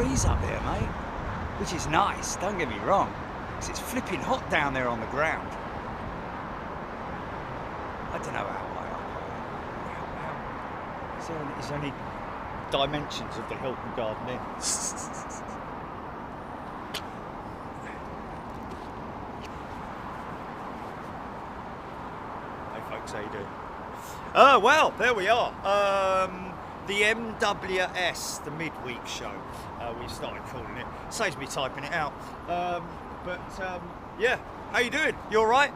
breeze up here, mate, which is nice, don't get me wrong, because it's flipping hot down there on the ground. I don't know how high up. Is there any dimensions of the Hilton Garden Inn? Hey folks, how you doing? Well, there we are. The MWS, the midweek show, we started calling it. Saves me typing it out. Yeah, how you doing? You all right?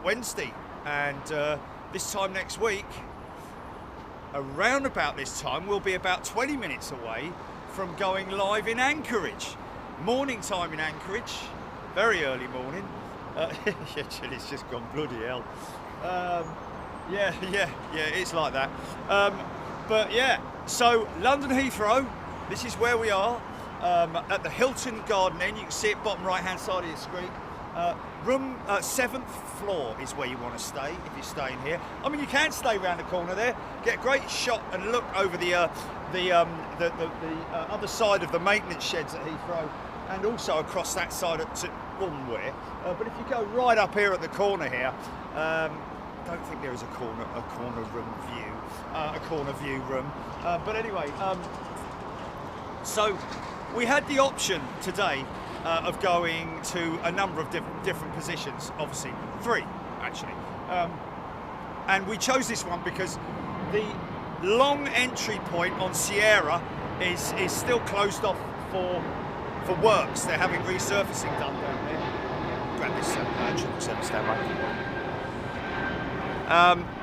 Wednesday, and this time next week, around about this time, we'll be about 20 minutes away from going live in Anchorage. Morning time in Anchorage, very early morning. Yeah, Chili's just gone bloody hell. Yeah, it's like that. But yeah, so London Heathrow, this is where we are, at the Hilton Garden Inn. You can see it bottom right hand side of your screen. Room 7th floor is where you want to stay if you're staying here. I mean, you can stay around the corner there, get a great shot and look over the other side of the maintenance sheds at Heathrow, and also across that side to Bournemouth. But if you go right up here at the corner here, don't think there is a corner view room. But anyway, so we had the option today of going to a number of different positions, obviously 3 actually, and we chose this one because the long entry point on Sierra is still closed off for works. They're having resurfacing done down there. Grab this 777 standby.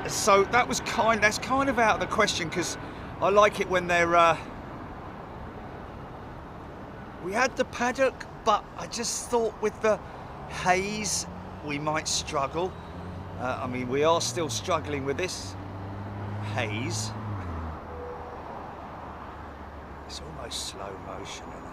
So that's kind of out of the question, because I like it when they're we had the paddock, but I just thought with the haze we might struggle. I mean, we are still struggling with this haze. It's almost slow motion, isn't it?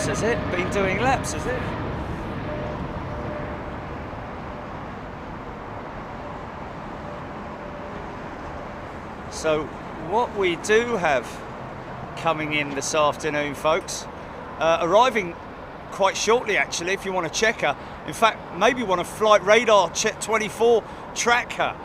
Has it? Been doing laps, has it? So what we do have coming in this afternoon, folks, arriving quite shortly actually, if you want to check her. In fact, maybe want a flight radar check 24 tracker.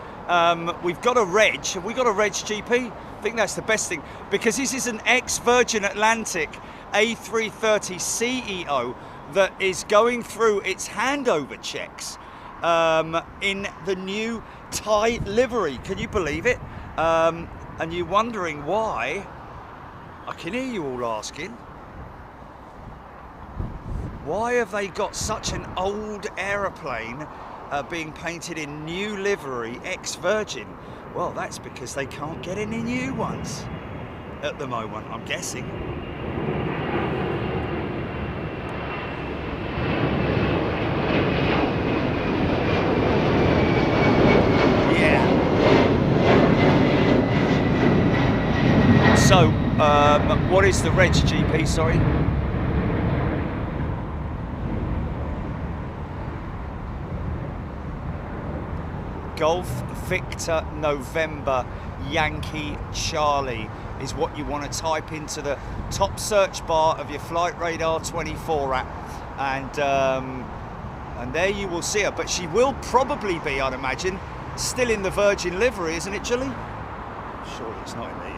We've got a reg. Have we got a reg GP? I think that's the best thing, because this is an ex-Virgin Atlantic A330 CEO that is going through its handover checks in the new Thai livery. Can you believe it? And you're wondering why. I can hear you all asking, why have they got such an old aeroplane being painted in new livery, ex-Virgin? Well, that's because they can't get any new ones at the moment, I'm guessing. So, what is the reg GP, sorry? Golf Victor November Yankee Charlie is what you want to type into the top search bar of your Flight Radar 24 app, and there you will see her. But she will probably be, I'd imagine, still in the Virgin livery, isn't it, Julie? Surely it's not in the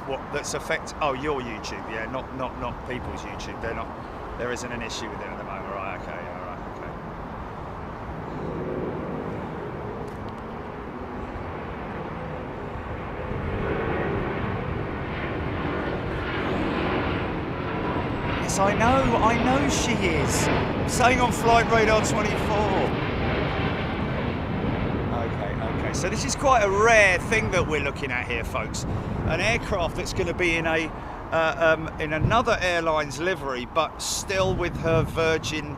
what that's affect. Oh, your YouTube, yeah, not people's YouTube. They're not. There isn't an issue with it at the moment, right? Okay, all right, okay. Yes, I know she is. I'm saying on Flight Radar 24. Okay. Okay, so this is quite a rare thing that we're looking at here, folks. An aircraft that's going to be in in another airline's livery, but still with her Virgin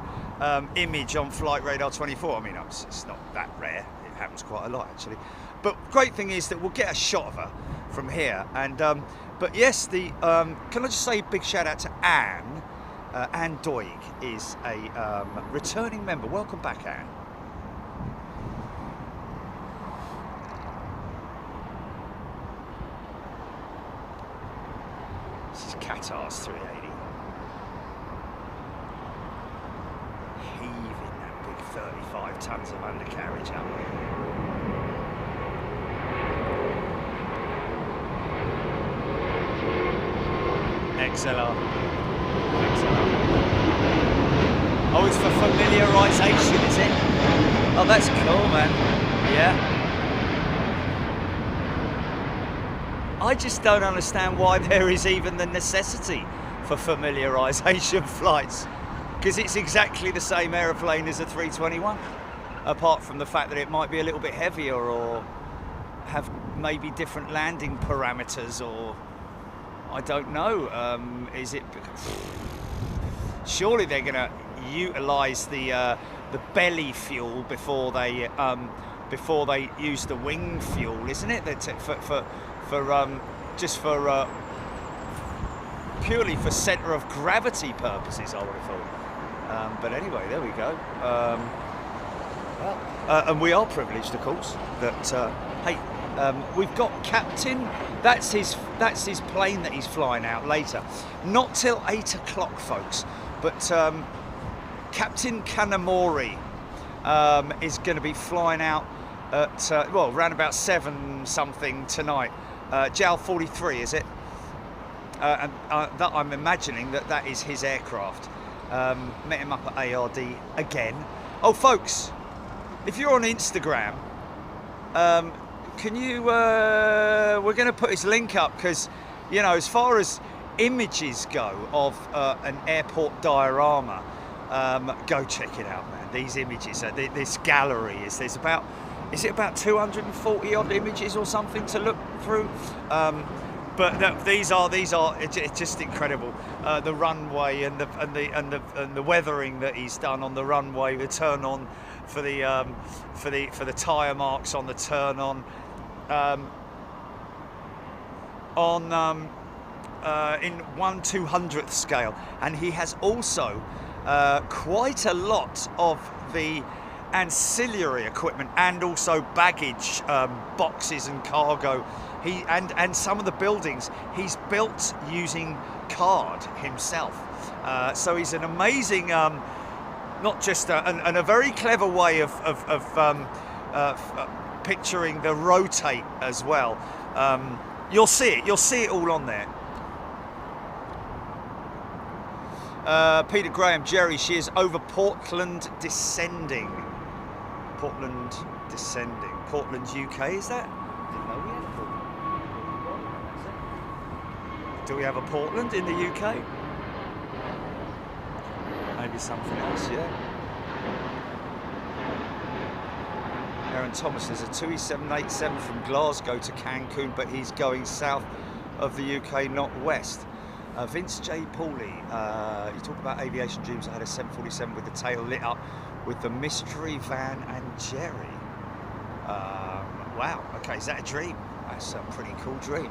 image on Flight Radar 24. I mean, it's not that rare. It happens quite a lot, actually. But great thing is that we'll get a shot of her from here. And but yes, can I just say a big shout out to Anne. Anne Doig is a returning member. Welcome back, Anne. This is Qatar's 380. Heaving that big 35 tons of undercarriage up. XLR. Oh, it's for familiarisation, is it? Oh, that's cool, man. Yeah. I just don't understand why there is even the necessity for familiarisation flights, because it's exactly the same aeroplane as a 321, apart from the fact that it might be a little bit heavier or have maybe different landing parameters, or I don't know. Is it? Surely they're going to utilise the belly fuel before they use the wing fuel, isn't it? That's purely for centre of gravity purposes, I would have thought. But anyway, there we go. And we are privileged, of course, that hey, we've got Captain. That's his plane that he's flying out later. Not till 8 o'clock, folks. But Captain Kanamori is going to be flying out at around about 7 something tonight. JAL 43, is it? And that I'm imagining that is his aircraft. Met him up at ARD again. Oh, folks, if you're on Instagram, can you? We're going to put his link up because, you know, as far as images go of an airport diorama, go check it out, man. These images, this gallery is about 240 odd images or something to look through. But these are it's just incredible. The runway and the weathering that he's done on the runway, the turn on for the tyre marks on the turn on, in 1/200th scale, and he has also quite a lot of the ancillary equipment and also baggage boxes and cargo. And some of the buildings he's built using card himself. So he's an amazing, not just and a very clever way of picturing the rotate as well. You'll see it all on there. Peter Graham, Jerry, she is over Portland descending. Portland, UK, is that? Didn't know we had a Portland. Do we have a Portland in the UK? Maybe something else, yeah. Aaron Thomas, there's a 787 from Glasgow to Cancun, but he's going south of the UK, not west. Vince J. Pauley, you talk about aviation dreams. I had a 747 with the tail lit up with the mystery van and Jerry. Wow, okay, is that a dream? That's a pretty cool dream.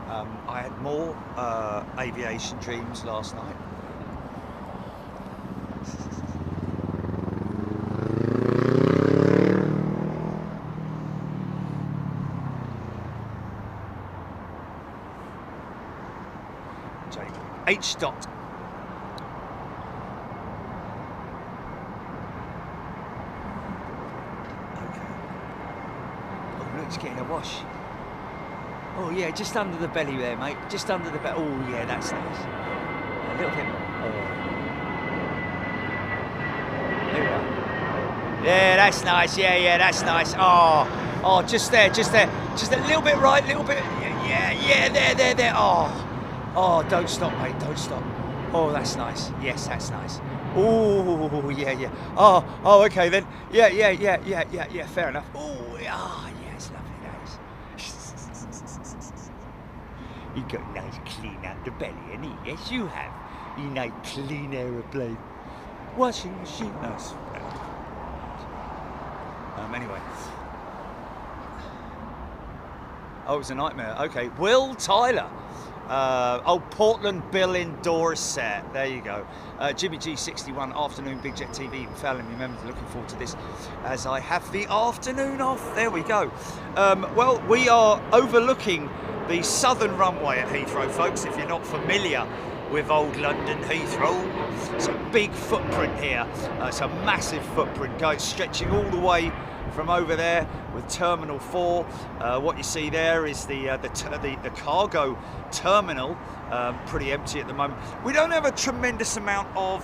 I had more aviation dreams last night. H dot. Okay. Oh, look, it's getting a wash. Oh yeah, just under the belly there, mate. Just under the belly. Oh yeah, that's nice. A little bit. Oh. There we go. Yeah, that's nice. Yeah, that's nice. Oh, just there. Just a little bit right, little bit. Yeah. There. Oh, don't stop, mate. Don't stop. Oh, that's nice. Yes, that's nice. Oh, yeah. Oh, okay then. Yeah. Fair enough. Oh, yes. You got a nice clean underbelly, ain't he? Yes, you have. You nice clean aeroplane. Washing machine. Anyway. Oh, it was a nightmare. Okay, Will Tyler. Portland Bill in Dorset. There you go. Jimmy G61, afternoon, Big Jet TV. Fallon, remember, looking forward to this as I have the afternoon off. There we go. Well, we are overlooking the southern runway at Heathrow, folks. If you're not familiar with old London Heathrow, it's a big footprint here. It's a massive footprint, stretching all the way from over there with Terminal 4. What you see there is the cargo terminal, pretty empty at the moment. We don't have a tremendous amount of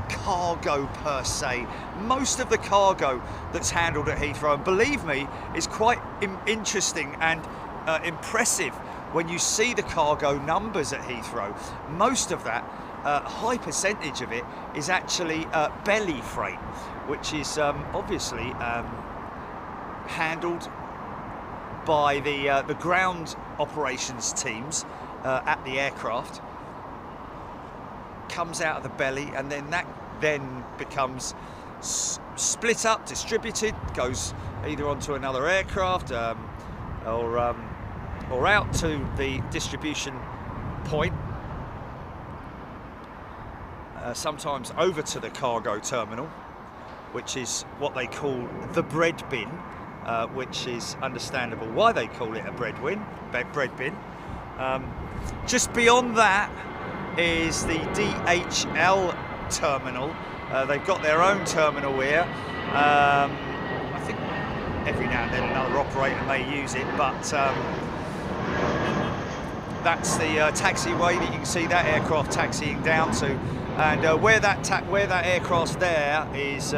cargo per se. Most of the cargo that's handled at Heathrow, and believe me, is quite interesting and impressive when you see the cargo numbers at Heathrow. Most of that, high percentage of it, is actually belly freight, which is obviously handled by the ground operations teams at the aircraft. Comes out of the belly, and then that becomes split up, distributed, goes either onto another aircraft or out to the distribution point. Sometimes over to the cargo terminal, which is what they call the bread bin, which is understandable why they call it a bread bin. Just beyond that is the DHL terminal. They've got their own terminal here. I think every now and then another operator may use it, but that's the taxiway that you can see that aircraft taxiing down to. And where that aircraft's there is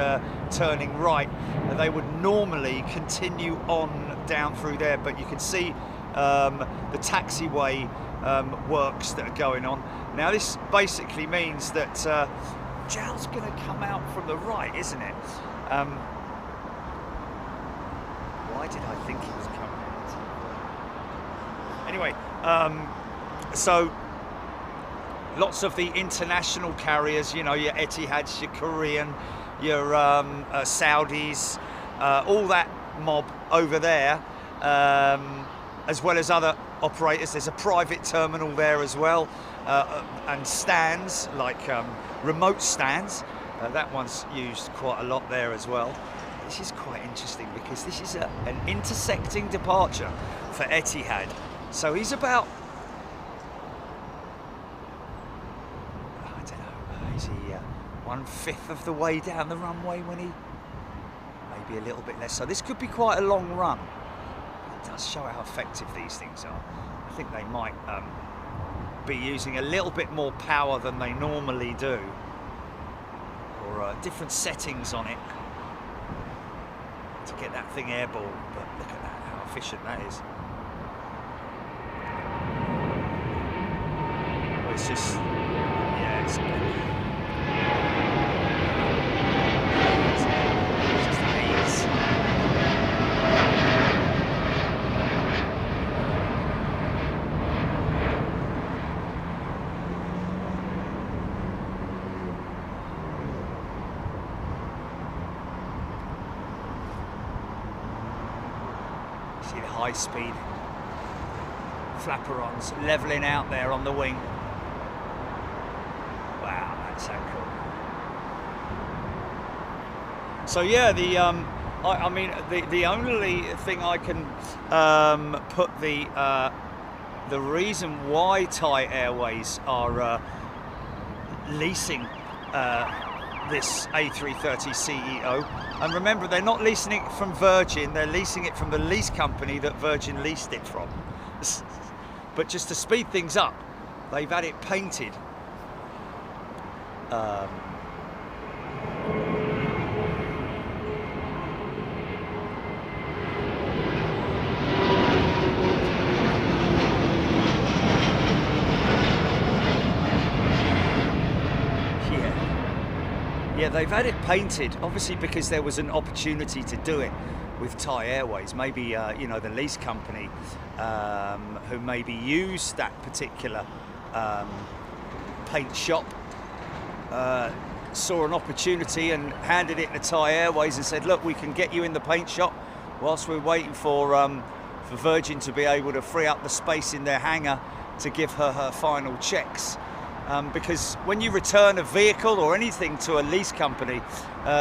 turning right, they would normally continue on down through there, but you can see the taxiway works that are going on. Now this basically means that JAL's going to come out from the right, isn't it? Why did I think it was coming out? Anyway, so lots of the international carriers, you know, your Etihads, your Korean, your Saudis, all that mob over there, as well as other operators. There's a private terminal there as well, and stands, like remote stands. That one's used quite a lot there as well. This is quite interesting because this is an intersecting departure for Etihad. So he's about, I don't know, is he 1/5 of the way down the runway when he, maybe a little bit less. So this could be quite a long run. It does show how effective these things are. I think they might be using a little bit more power than they normally do, or different settings on it to get that thing airborne. But look at that, how efficient that is. It's just, yeah, it's just ease. See the high speed flaperons levelling out there on the wing. Wow, that's so cool. So yeah, I mean the only thing I can put the reason why Thai Airways are leasing this A330 CEO, and remember, they're not leasing it from Virgin, they're leasing it from the lease company that Virgin leased it from. But just to speed things up, they've had it painted yeah, they've had it painted, obviously because there was an opportunity to do it. with Thai Airways, maybe you know, the lease company who maybe used that particular paint shop saw an opportunity and handed it to Thai Airways and said, look, we can get you in the paint shop whilst we're waiting for Virgin to be able to free up the space in their hangar to give her final checks. Because when you return a vehicle or anything to a lease company,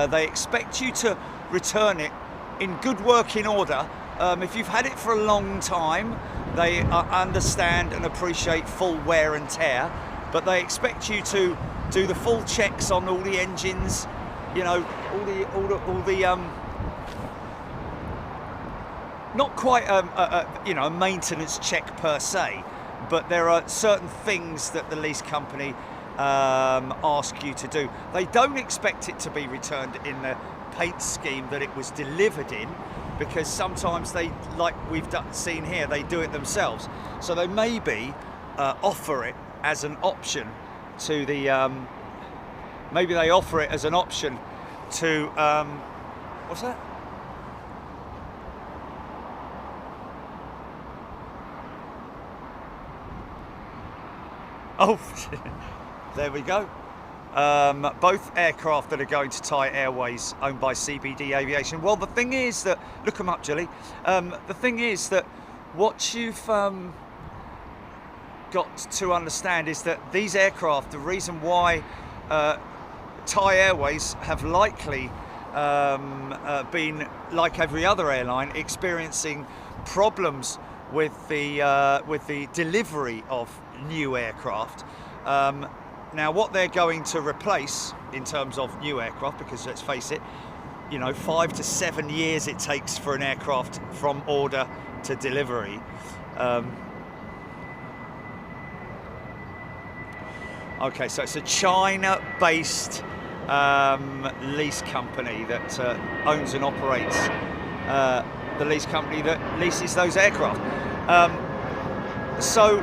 they expect you to return it in good working order. If you've had it for a long time, they understand and appreciate full wear and tear, but they expect you to do the full checks on all the engines, you know, all the not quite you know, a maintenance check per se, but there are certain things that the lease company ask you to do. They don't expect it to be returned in the paint scheme that it was delivered in, because sometimes they, like we've seen here, they do it themselves. So they maybe offer it as an option to the, maybe they offer it as an option to, what's that? Oh, there we go. Both aircraft that are going to Thai Airways, owned by CBD Aviation. Well, the thing is that, look them up, Julie. The thing is that what you've got to understand is that these aircraft, the reason why Thai Airways have likely been, like every other airline, experiencing problems with the delivery of new aircraft. Now, what they're going to replace in terms of new aircraft, because let's face it, you know, 5 to 7 years it takes for an aircraft from order to delivery. Okay, so it's a China-based lease company that owns and operates the lease company that leases those aircraft. So,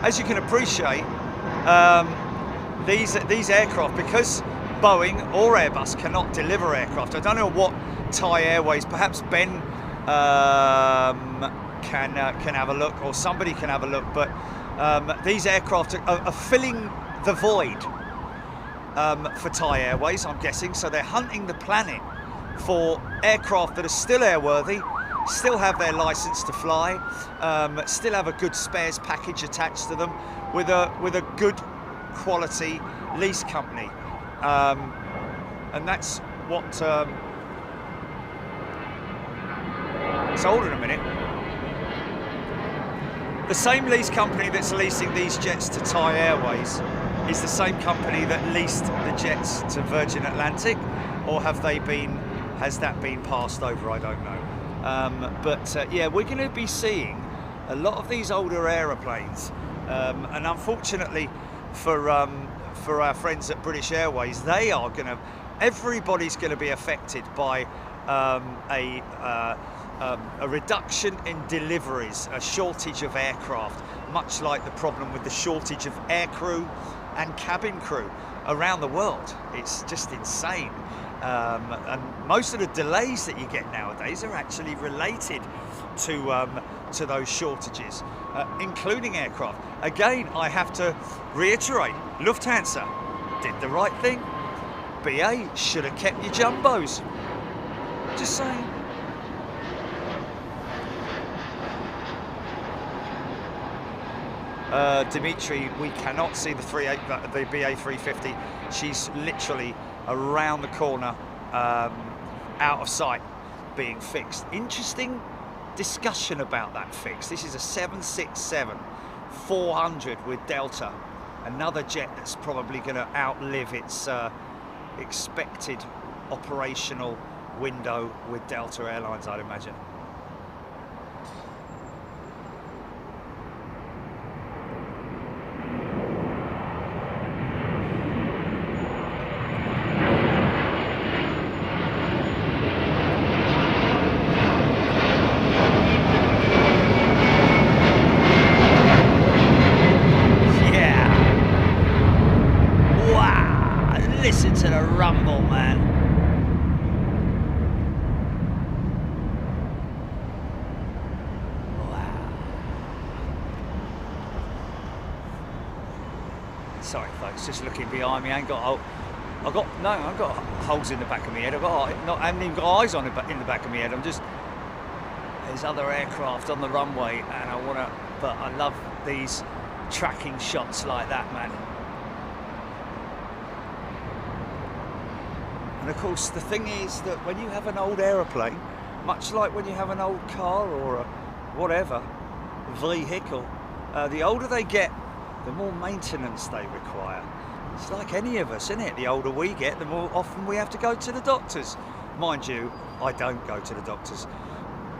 as you can appreciate, these aircraft, because Boeing or Airbus cannot deliver aircraft. I don't know what Thai Airways, perhaps Ben can have a look, or somebody can have a look, but these aircraft are filling the void for Thai Airways, I'm guessing. So they're hunting the planet for aircraft that are still airworthy, still have their license to fly, still have a good spares package attached to them, with a good quality lease company, and that's what. So hold on a minute. The same lease company that's leasing these jets to Thai Airways is the same company that leased the jets to Virgin Atlantic, or has that been passed over? I don't know. But yeah, we're going to be seeing a lot of these older aeroplanes, and unfortunately for our friends at British Airways, everybody's going to be affected by a reduction in deliveries, a shortage of aircraft, much like the problem with the shortage of aircrew and cabin crew around the world. It's just insane. And most of the delays that you get nowadays are actually related to those shortages, including aircraft. Again, I have to reiterate, Lufthansa did the right thing. BA should have kept your jumbos. Just saying. Dimitri, we cannot see the BA 350. She's literally around the corner, out of sight, being fixed. Interesting discussion about that fix. This is a 767-400 with Delta, another jet that's probably going to outlive its expected operational window with Delta Airlines, I'd imagine. was just looking behind me. I ain't got I've got holes in the back of my head. I haven't even got eyes on it, but in the back of my head. There's other aircraft on the runway, and but I love these tracking shots like that, man. And of course, the thing is that when you have an old aeroplane, much like when you have an old car or a whatever vehicle, the older they get, the more maintenance they require. It's like any of us, isn't it? The older we get, the more often we have to go to the doctors. Mind you, I don't go to the doctors.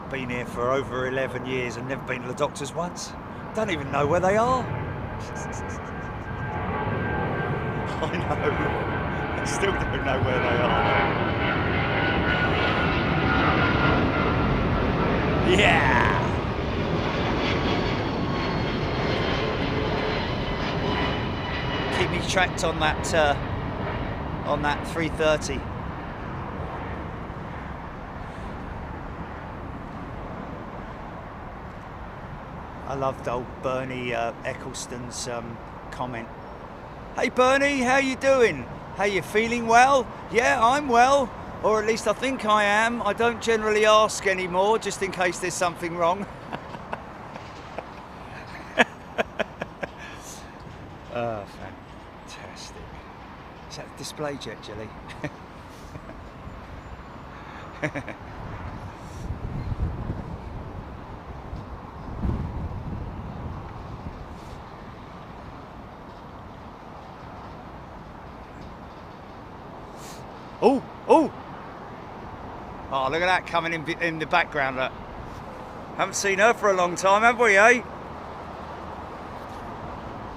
Been here for over 11 years and never been to the doctors once. Don't even know where they are. I know. I still don't know where they are. Yeah! Keep me tracked on that 330. I loved old Bernie Eccleston's comment. Hey Bernie, how you doing? How you feeling? Well? Yeah, I'm well, or at least I think I am. I don't generally ask anymore, just in case there's something wrong. Oh, fantastic. Is that display jet, Jelly? Oh, oh! Oh, look at that coming in the background. Look. Haven't seen her for a long time, have we, eh?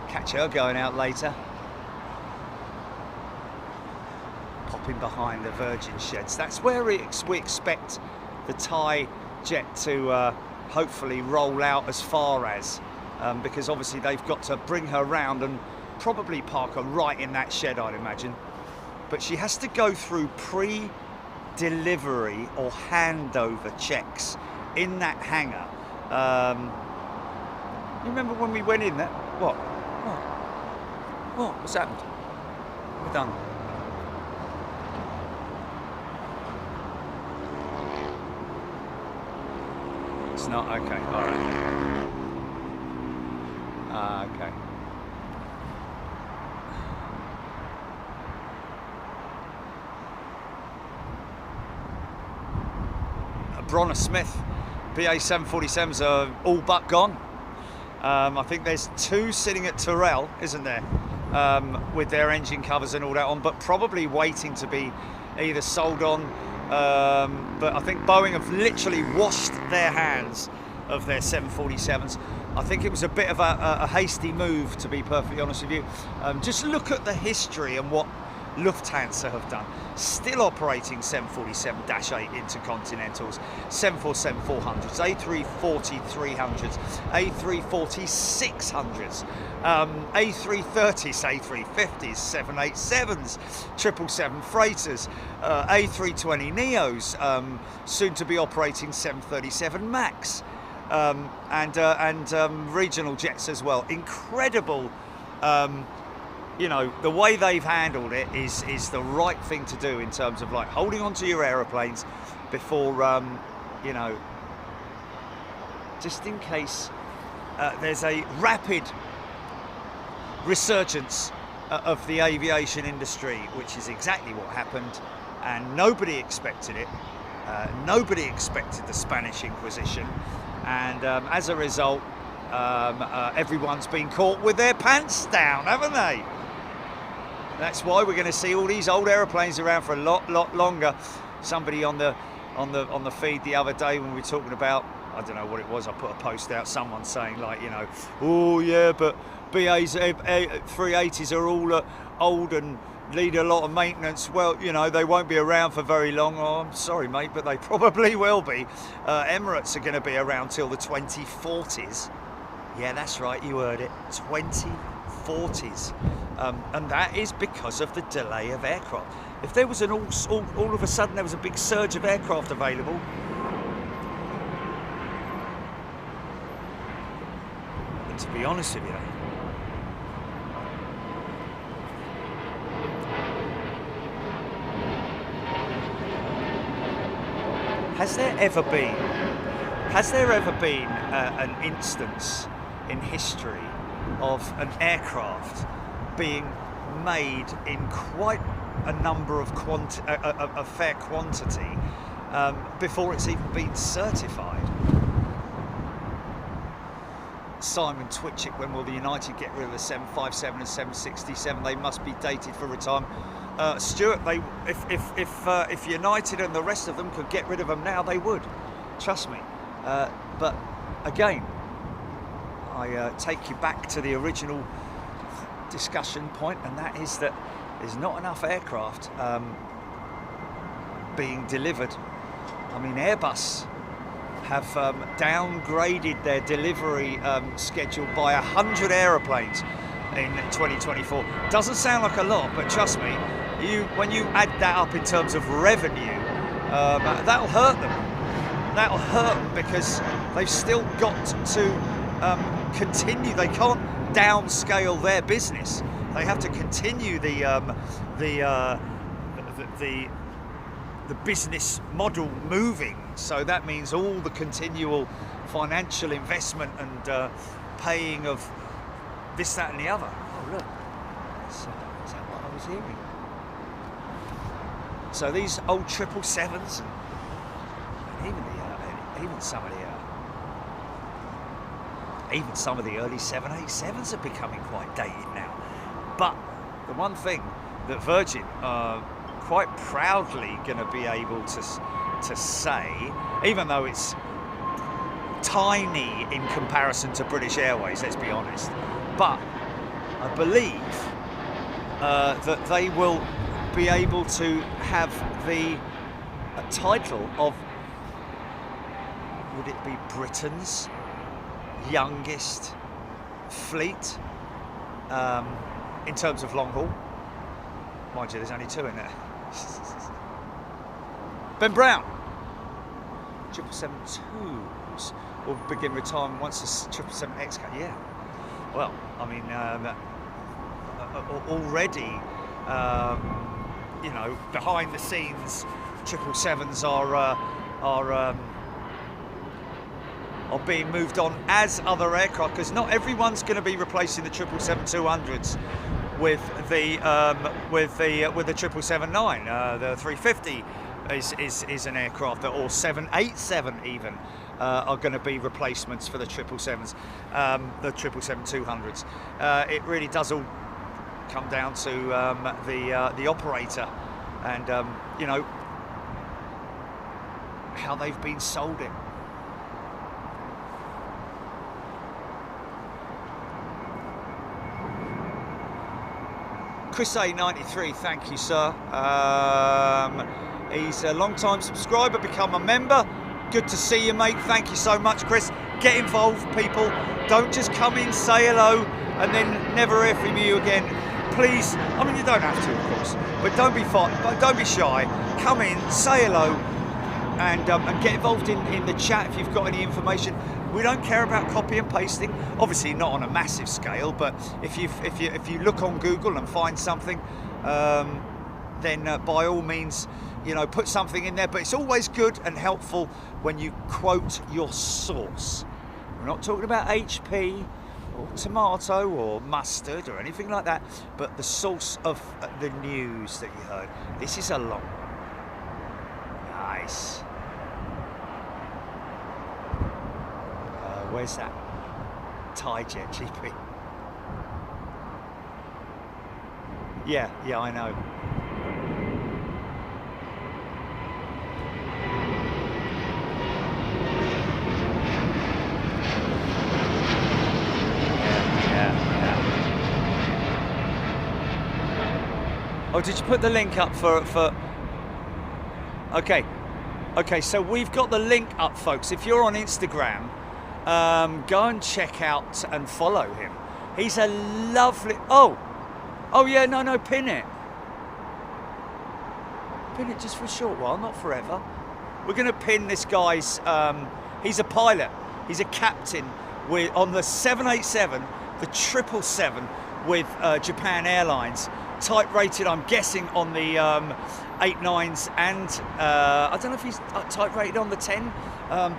Catch her going out later. Popping behind the Virgin sheds. That's where we expect the Thai jet to hopefully roll out as far as, because obviously they've got to bring her round and probably park her right in that shed, I'd imagine. But she has to go through pre-delivery or handover checks in that hangar. You remember when we went in there? What? What's happened? We're done. It's not okay. All right. Okay. Brunei Smith BA747s are all but gone. I think there's two sitting at Terrell, isn't there, with their engine covers and all that on, but probably waiting to be either sold on. But I think Boeing have literally washed their hands of their 747s. I think it was a bit of a hasty move, to be perfectly honest with you. Just look at the history and what Lufthansa have done. Still operating 747-8 intercontinentals, 747-400s, A340-300s, A340-600s, A330s, A350s, 787s, 777 freighters, A320neos, soon to be operating 737 MAX, and regional jets as well. Incredible. You know, the way they've handled it is the right thing to do in terms of like holding on to your aeroplanes before, you know, just in case there's a rapid resurgence of the aviation industry, which is exactly what happened, and nobody expected it. Nobody expected the Spanish Inquisition, and as a result, everyone's been caught with their pants down, haven't they? That's why we're going to see all these old aeroplanes around for a lot longer. Somebody on the feed the other day when we were talking about, I don't know what it was, I put a post out, someone saying like, you know, oh yeah, but BA's A380s are all old and need a lot of maintenance. Well, you know, they won't be around for very long. Oh, I'm sorry, mate, but they probably will be. Emirates are going to be around till the 2040s. Yeah, that's right, you heard it, 2040s. And that is because of the delay of aircraft. If there was all of a sudden there was a big surge of aircraft available, and to be honest with you, Has there ever been an instance in history of an aircraft being made in quite a number of a fair quantity before it's even been certified? Simon Twitchick, when will the United get rid of the 757 and 767? They must be dated for retirement. Stuart, if United and the rest of them could get rid of them now, they would. Trust me. But again, I take you back to the original discussion point, and that is that there's not enough aircraft being delivered. I mean, Airbus have downgraded their delivery schedule by 100 aeroplanes in 2024. Doesn't sound like a lot, but trust me, when you add that up in terms of revenue, that'll hurt them. That'll hurt them because they've still got to continue. They can't downscale their business. They have to continue the business model moving. So that means all the continual financial investment and paying of this, that, and the other. Oh look, is that what I was hearing? So these old 777s and even some of the early 787s are becoming quite dated now. But the one thing that Virgin are quite proudly going to be able to say, even though it's tiny in comparison to British Airways, let's be honest, but I believe that they will be able to have the title of, would it be Britain's youngest fleet in terms of long haul? Mind you, there's only two in there. Ben Brown, 777-2s will begin retirement once the 777X comes. Yeah, well, I mean, already, you know, behind the scenes, 777s are being moved on as other aircraft, because not everyone's going to be replacing the 777-200s with the 777-9. The 350 is an aircraft that, or 787 even, are going to be replacements for the 777s, the 777-200s. It really does all come down to the operator and you know, how they've been sold it. Chris A93, thank you, sir. He's a long-time subscriber, become a member. Good to see you, mate. Thank you so much, Chris. Get involved, people. Don't just come in, say hello, and then never hear from you again. Please, I mean, you don't have to, of course, but don't be shy. Come in, say hello, and get involved in the chat if you've got any information. We don't care about copy and pasting, obviously not on a massive scale, but if you look on Google and find something, then by all means, you know, put something in there. But it's always good and helpful when you quote your source. We're not talking about HP or tomato or mustard or anything like that, but the source of the news that you heard. This is a long one. Nice. Where's that? Thai jet, GP. Yeah, I know. Yeah. Oh, did you put the link up for? Okay, so we've got the link up, folks. If you're on Instagram, go and check out and follow him. He's a lovely... Oh yeah, no, pin it. Pin it just for a short while, not forever. We're going to pin this guy's... he's a pilot. He's a captain on the 787, the 777 with Japan Airlines type rated, I'm guessing, on the 8-9s, and I don't know if he's type rated on the 10,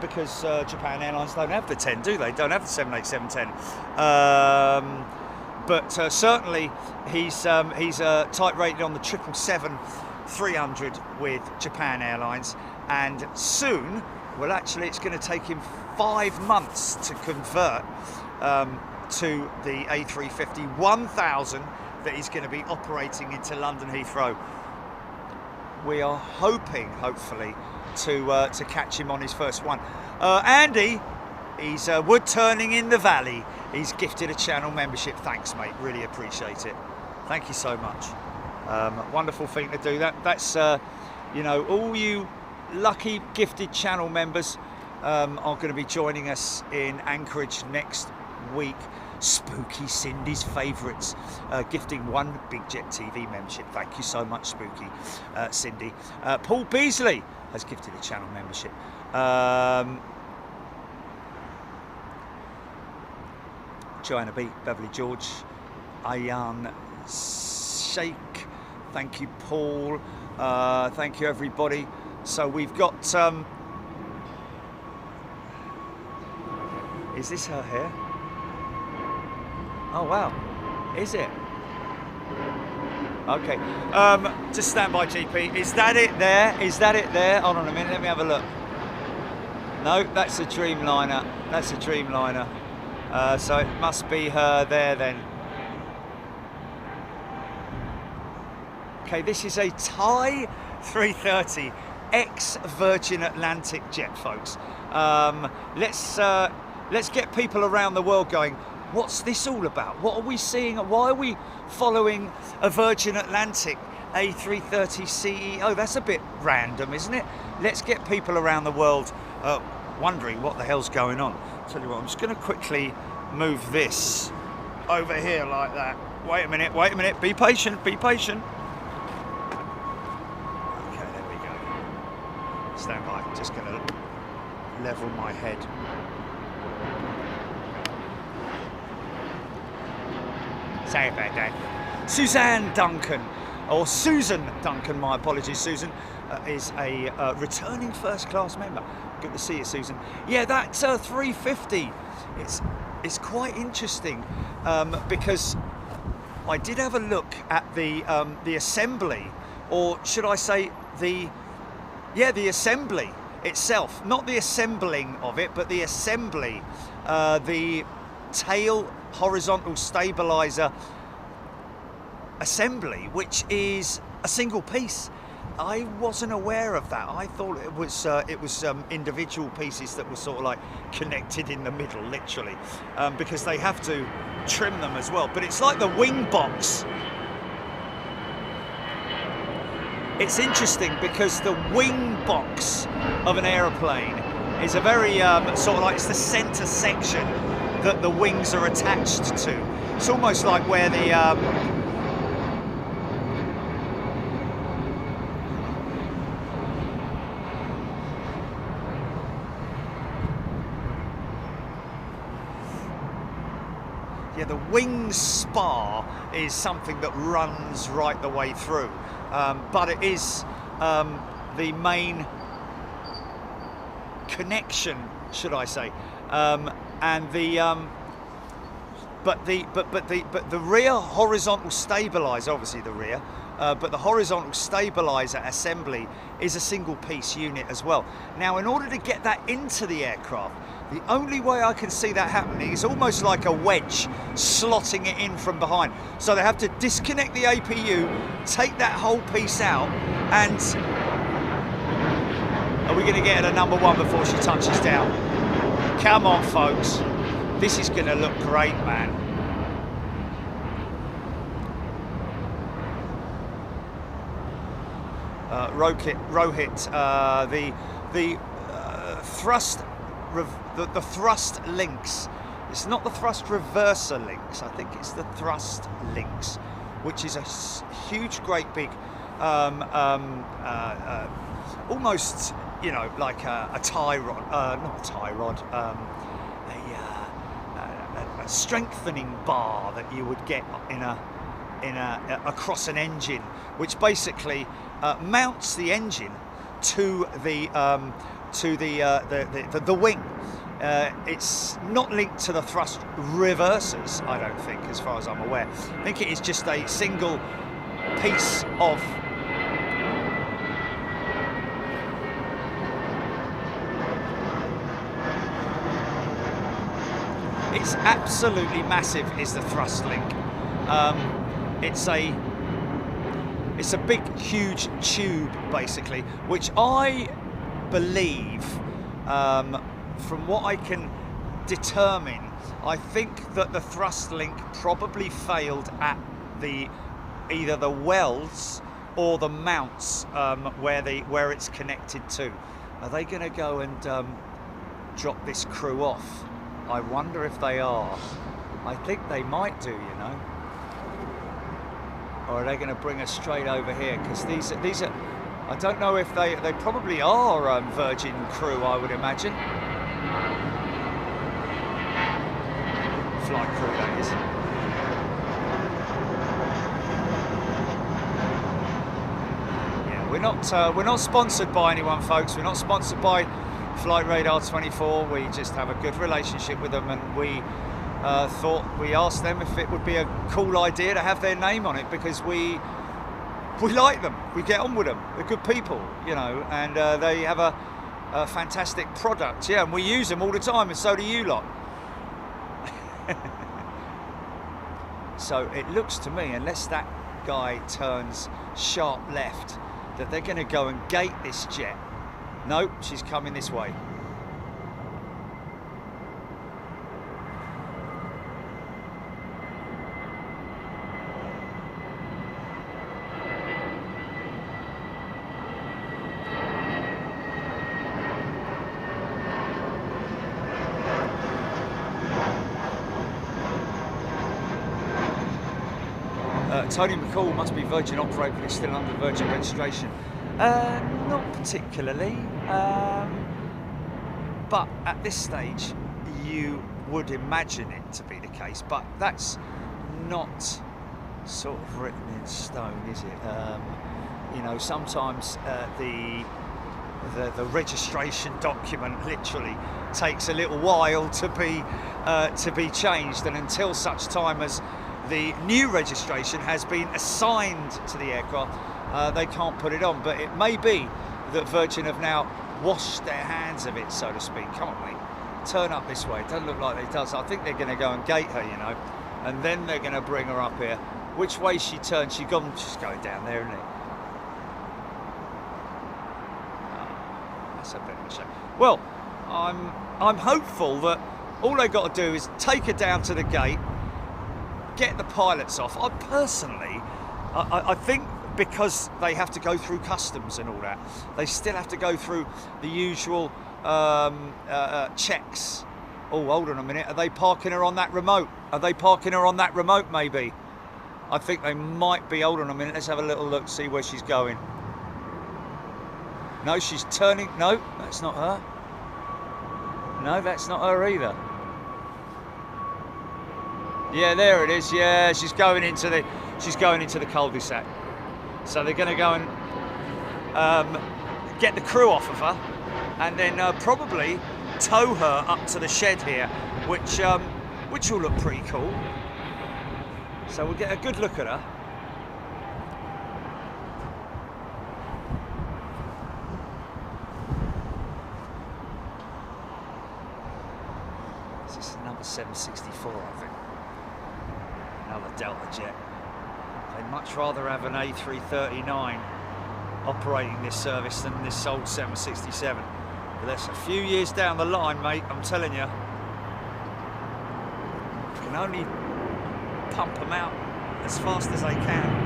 because Japan Airlines don't have the 10, do they? Don't have the 787-10. But certainly he's type rated on the 777-300 with Japan Airlines, and soon, well, actually, it's going to take him 5 months to convert to the A350-1000 that he's going to be operating into London Heathrow. We are hoping, hopefully, to catch him on his first one. Andy, he's wood turning in the valley. He's gifted a channel membership. Thanks, mate. Really appreciate it. Thank you so much. Wonderful thing to do. That's you know, all you lucky gifted channel members are going to be joining us in Anchorage next week. Spooky Cindy's favourites, gifting 1 Big Jet TV membership. Thank you so much, Spooky Cindy. Paul Beasley has gifted a channel membership. Joanna B, Beverly George, Ayan Sheikh, thank you, Paul. Thank you, everybody. So we've got, is this her hair? Oh wow, is it? Okay, just stand by, GP. Is that it there? Is that it there? Hold on a minute, let me have a look. No, that's a Dreamliner. That's a Dreamliner. So it must be her there then. Okay, this is a Thai 330 ex-Virgin Atlantic jet, folks. Let's get people around the world going, what's this all about? What are we seeing? Why are we following a Virgin Atlantic A330 CEO? That's a bit random, isn't it? Let's get people around the world wondering what the hell's going on. Tell you what, I'm just going to quickly move this over here like that. Wait a minute, be patient, be patient. Okay, there we go. Stand by, just going to level my head. Sorry about that. Suzanne Duncan, or Susan Duncan, my apologies, Susan, is a returning first class member. Good to see you, Susan. Yeah, that 350, it's quite interesting because I did have a look at the assembly, or should I say the assembly itself, not the assembling of it, but the assembly, the tail horizontal stabilizer assembly, which is a single piece. I wasn't aware of that. I thought it was individual pieces that were sort of like connected in the middle, literally, because they have to trim them as well. But it's like the wing box. It's interesting because the wing box of an aeroplane is a very sort of like, it's the center section that the wings are attached to. It's almost like where the the wing spar is something that runs right the way through, but it is the main connection, should I say, and the but the rear horizontal stabilizer, obviously the rear, but the horizontal stabilizer assembly is a single piece unit as well. Now, in order to get that into the aircraft, the only way I can see that happening is almost like a wedge slotting it in from behind. So they have to disconnect the APU, take that whole piece out, and are we going to get her to number 1 before she touches down? Come on, folks. This is going to look great, man. Rohit, the thrust links. It's not the thrust reverser links. I think it's the thrust links, which is a huge, great big, almost, you know, like a tie rod, not a tie rod, a strengthening bar that you would get in a across an engine, which basically mounts the engine to the wing. It's not linked to the thrust reversers, I don't think, as far as I'm aware. I think it is just a single piece of it's absolutely massive is the thrust link. It's a big huge tube basically, which I believe from what I can determine, I think that the thrust link probably failed at either the welds or the mounts where it's connected to. Are they going to go and drop this crew off? I wonder if they are. I think they might do, you know. Or are they going to bring us straight over here? Because these are, I don't know if they probably are Virgin crew, I would imagine. Flight crew, that is. Yeah, we're not sponsored by anyone, folks. We're not sponsored by Flight Radar 24. We just have a good relationship with them, and we thought we asked them if it would be a cool idea to have their name on it, because we like them, we get on with them, they're good people, you know, and they have a fantastic product, yeah, and we use them all the time, and so do you lot. So it looks to me, unless that guy turns sharp left, that they're going to go and gate this jet. Nope, she's coming this way. Tony McCall must be Virgin operator, but it's still under Virgin registration. Not particularly, but at this stage you would imagine it to be the case, but that's not sort of written in stone, is it? You know, sometimes the registration document literally takes a little while to be changed, and until such time as the new registration has been assigned to the aircraft, they can't put it on. But it may be that Virgin have now washed their hands of it, so to speak. Come on, mate, turn up this way. It doesn't look like it does. I think they're going to go and gate her, you know, and then they're going to bring her up here. Which way she turns? She's going down there, isn't it? Oh, that's a bit of a shame. Well, I'm hopeful that all they got to do is take her down to the gate, get the pilots off. I personally, I think because they have to go through customs and all that, they still have to go through the usual checks. Oh, hold on a minute. Are they parking her on that remote? Are they parking her on that remote, maybe? I think they might be. Hold on a minute. Let's have a little look, see where she's going. No, she's turning. No, that's not her. No, that's not her either. Yeah, there it is. Yeah, she's going into the cul-de-sac. So they're going to go and get the crew off of her, and then probably tow her up to the shed here, which will look pretty cool. So we'll get a good look at her. This is number 764, I think. Another Delta jet. They'd much rather have an A330-9 operating this service than this old 767. But that's a few years down the line, mate, I'm telling you. You can only pump them out as fast as they can.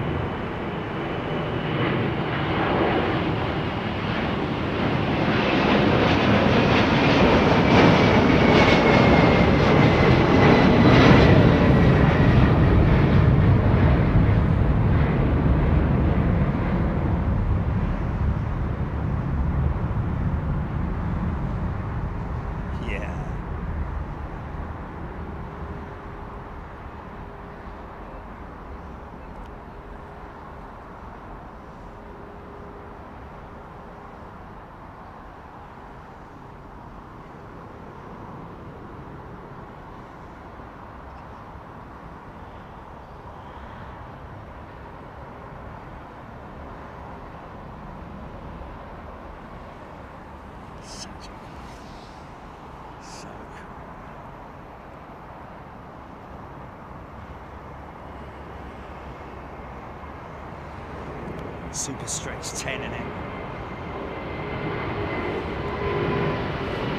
Super stretch 10 in it.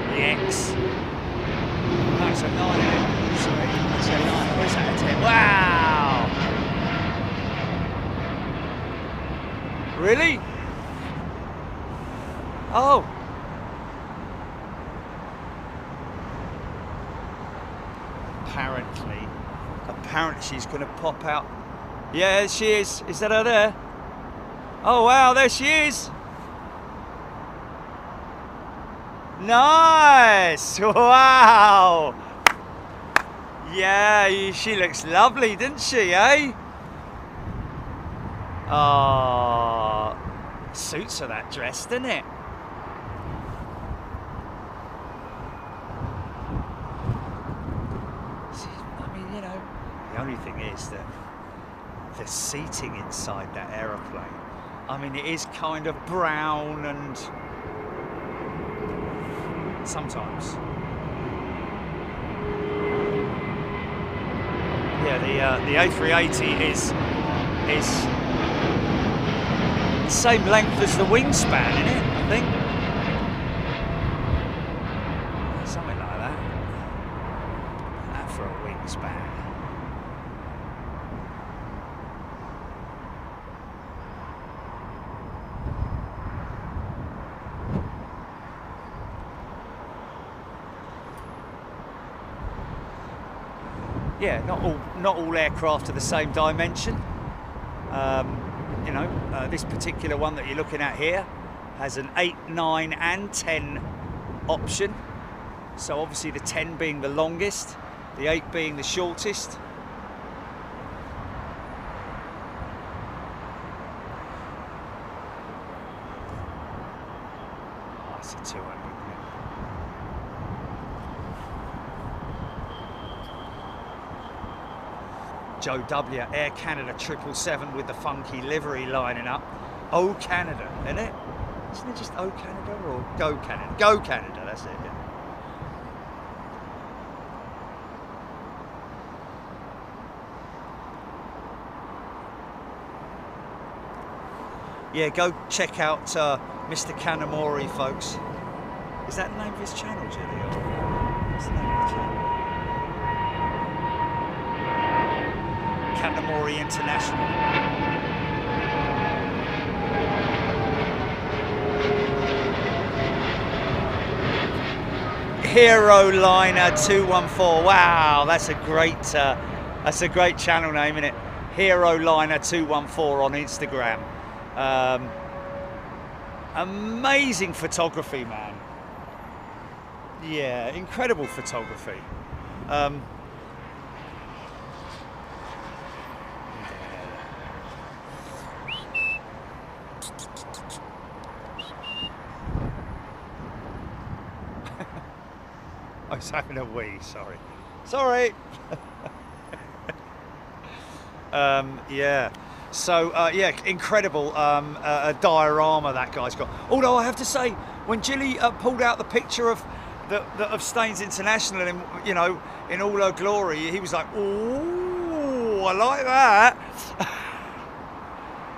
The X. No, it's a 9 in it. Sorry, it's a 9. Where's that a 10? Wow! Really? Oh. Apparently she's going to pop out. Yeah, she is. Is that her there? Oh wow, there she is. Nice. Wow. Yeah, she looks lovely, didn't she, eh? Oh, suits her, that dress, doesn't it? The only thing is that the seating inside that aeroplane, I mean, it is kind of brown and sometimes. Yeah, the A380 is the same length as the wingspan, isn't it? I think. Something like that. That for a wingspan. Yeah, not all aircraft are the same dimension. This particular one that you're looking at here has an 8, 9 and 10 option. So obviously the 10 being the longest, the 8 being the shortest. Oh, it's a 200. Joe W, Air Canada 777 with the funky livery lining up. Oh Canada, isn't it? Isn't it just Oh Canada or Go Canada? Go Canada, that's it. Yeah, go check out Mr. Kanamori, folks. Is that the name of his channel, Diriyah? What's the name of the channel? Kanamori International. Hero Liner 214. Wow, that's a great channel name, isn't it? Hero Liner 214 on Instagram. Amazing photography, man. Yeah, incredible photography. I was having a wee, sorry. Yeah. So yeah, incredible a diorama that guy's got. Although I have to say, when Jilly pulled out the picture of Staines International, and in all her glory, he was like, "Ooh, I like that."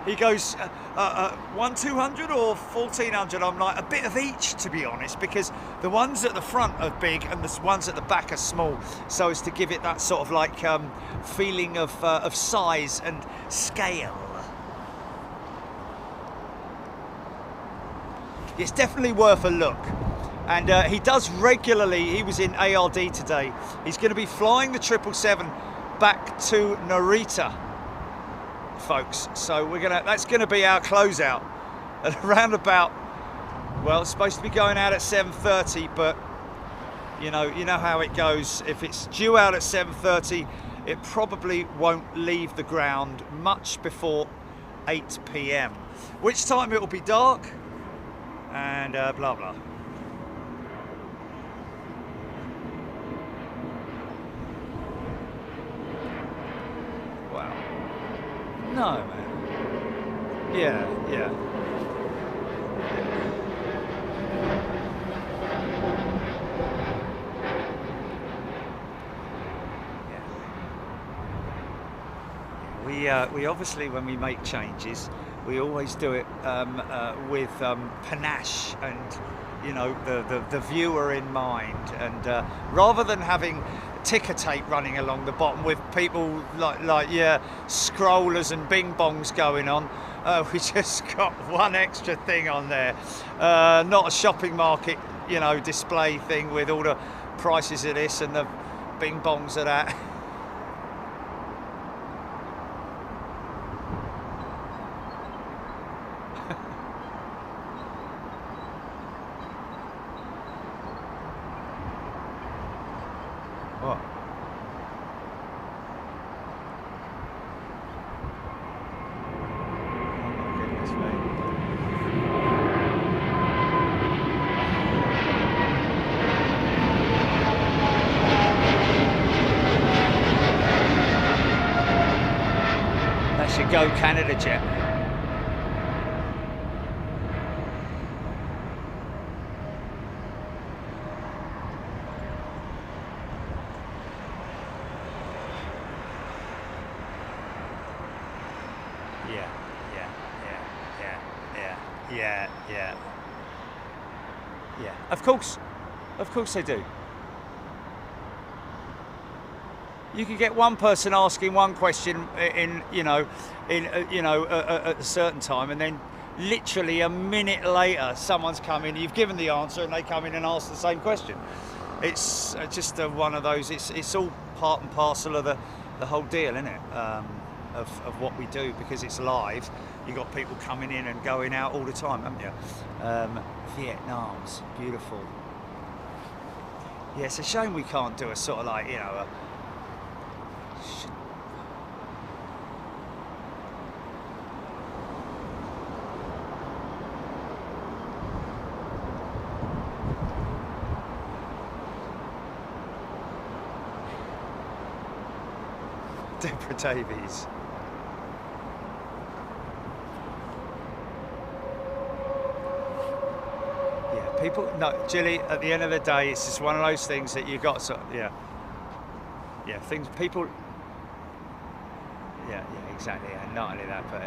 He goes, 1-200 or 1400? I'm like, a bit of each, to be honest, because the ones at the front are big and the ones at the back are small, so as to give it that sort of like feeling of size and scale. It's definitely worth a look. And he does regularly, he was in ARD today, he's going to be flying the 777 back to Narita, folks, so that's gonna be our closeout at around about, well, it's supposed to be going out at 7:30, but you know how it goes. If it's due out at 7:30, it probably won't leave the ground much before 8 p.m, which time it will be dark and blah blah. No, man. Yeah. We obviously, when we make changes, We always do it with panache and, you know, the viewer in mind. And rather than having ticker tape running along the bottom with people like scrollers and bing bongs going on, we just got one extra thing on there. Not a shopping market, you know, display thing with all the prices of this and the bing bongs of that. What? Oh my goodness me. That's your Go Canada jet. Yeah. Of course they do. You can get one person asking one question at a certain time, and then literally a minute later, someone's come in. You've given the answer, and they come in and ask the same question. It's just one of those. It's all part and parcel of the whole deal, isn't it? Of what we do, because it's live. You got people coming in and going out all the time, haven't you? Vietnam's beautiful. Yeah, it's a shame we can't do a sort of like, you know, Deborah Davies. People, no, Jilly, at the end of the day, it's just one of those things that you got to, things, people, exactly, and not only that, but,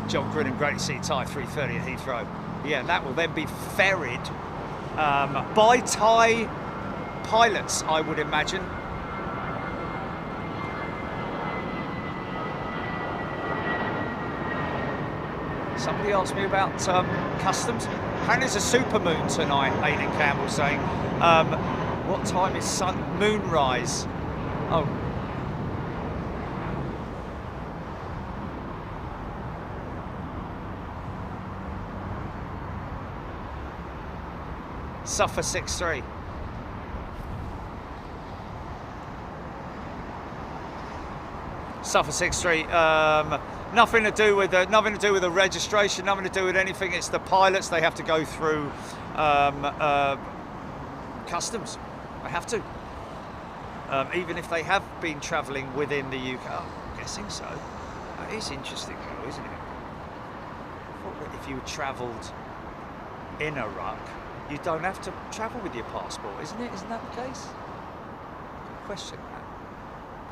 John Grinham, great to see Thai 330 at Heathrow. Yeah, that will then be ferried by Thai pilots, I would imagine. Somebody asked me about customs. Apparently there's a supermoon tonight, Aidan Campbell saying. What time is moonrise? Oh. Suffer 6-3. Suffer 6-3. Nothing to do with the registration. Nothing to do with anything. It's the pilots. They have to go through customs. They have to. Even if they have been travelling within the UK. Oh, I'm guessing so. That is interesting, though, isn't it? I thought that if you travelled in Iraq, you don't have to travel with your passport, isn't it? Isn't that the case? Good question, that.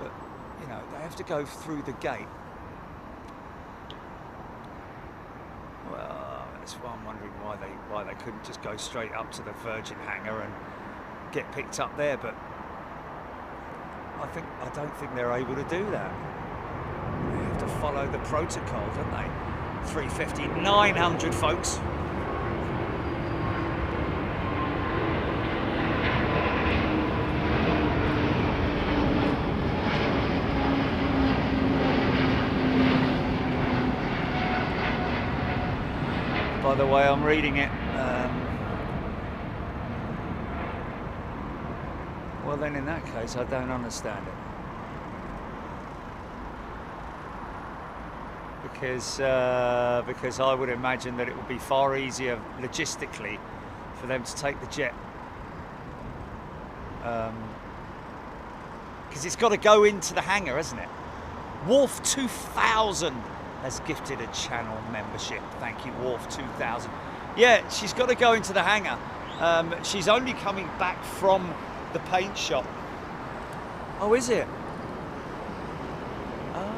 But, you know, they have to go through the gate. Well, that's why I'm wondering why they couldn't just go straight up to the Virgin hangar and get picked up there. But I don't think they're able to do that. They have to follow the protocol, don't they? 350-900, folks. By the way, I'm reading it. Well, then in that case, I don't understand it. Because I would imagine that it would be far easier logistically for them to take the jet. Because it's got to go into the hangar, hasn't it? Wharf 2000 has gifted a channel membership. Thank you, Wharf 2000. Yeah, she's got to go into the hangar. She's only coming back from the paint shop. Oh, is it? Oh.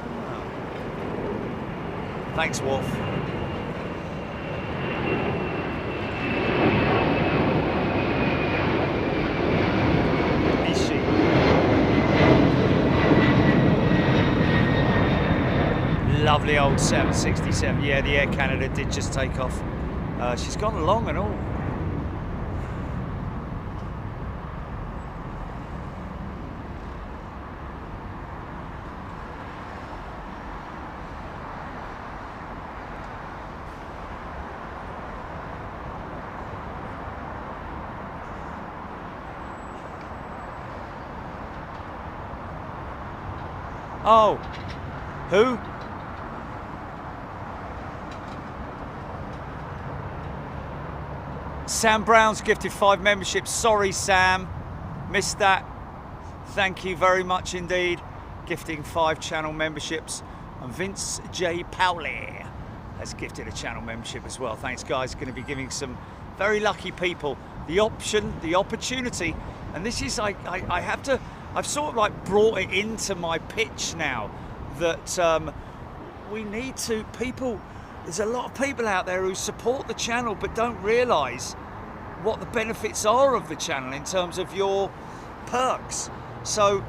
Thanks, Wolf. Is she? Lovely old 767. Yeah, the Air Canada did just take off. She's gone along and all. Oh, who? Sam Brown's gifted 5 memberships. Sorry, Sam, missed that. Thank you very much indeed. Gifting 5 channel memberships. And Vince J. Powley has gifted a channel membership as well. Thanks, guys. Going to be giving some very lucky people the option, the opportunity. And this is, I have to, I've sort of like brought it into my pitch now that we need to, there's a lot of people out there who support the channel but don't realise what the benefits are of the channel in terms of your perks. So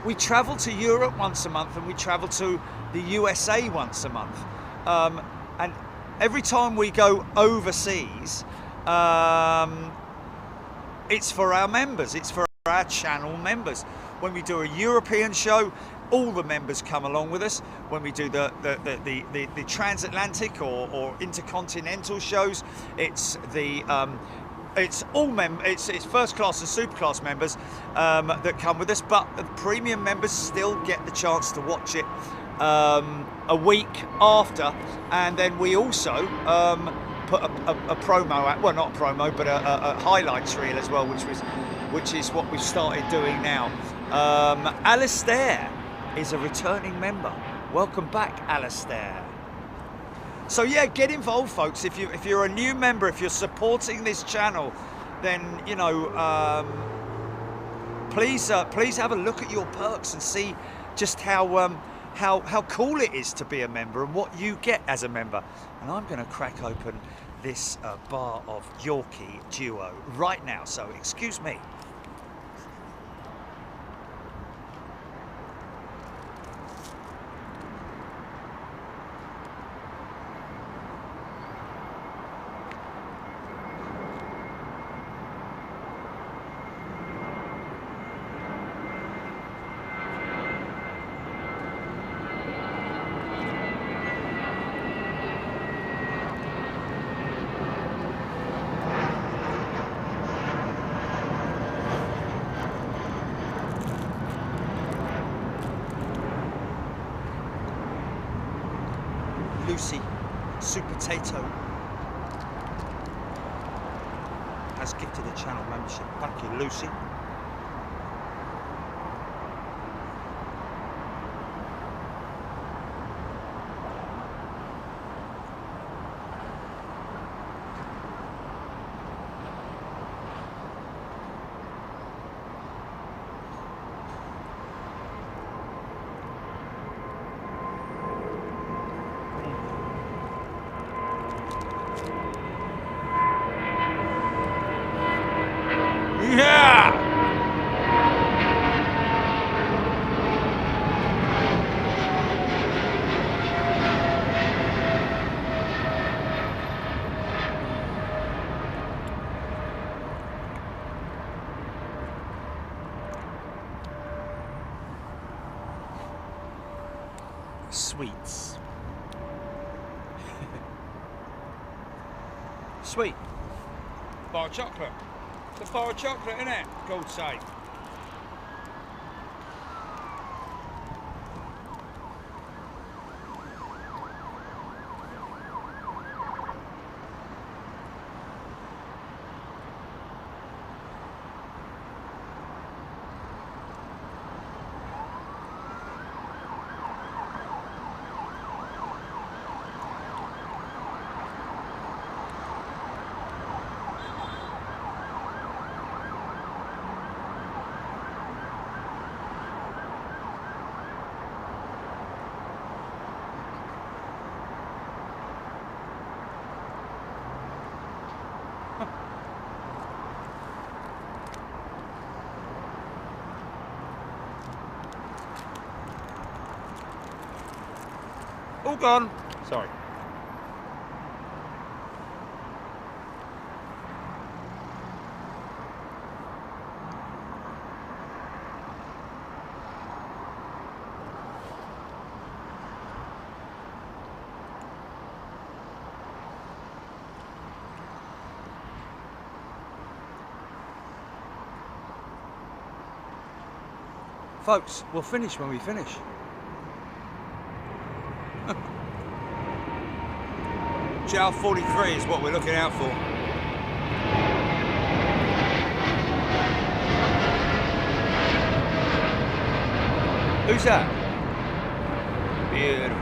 we travel to Europe once a month and we travel to the USA once a month. And every time we go overseas, it's for our members, it's for our channel members. When we do a European show, all the members come along with us. When we do the transatlantic or intercontinental shows, it's the it's first class and super class members that come with us, but the premium members still get the chance to watch it a week after. And then we also put a promo out, well, not a promo, but a highlights reel as well, which is what we've started doing now. Alistair is a returning member. Welcome back, Alistair. So yeah, get involved, folks. If you're a new member, if you're supporting this channel, then you know, please have a look at your perks and see just how cool it is to be a member and what you get as a member. And I'm going to crack open this bar of Yorkie Duo right now. So excuse me. Lucy, Super Potato, has gifted a channel membership. Thank you, Lucy. Sweets. Sweet. Bar of chocolate. It's a bar of chocolate, isn't it? God's sake. All gone. Sorry. Folks, we'll finish when we finish. JAL 43 is what we're looking out for. Who's that? Beautiful.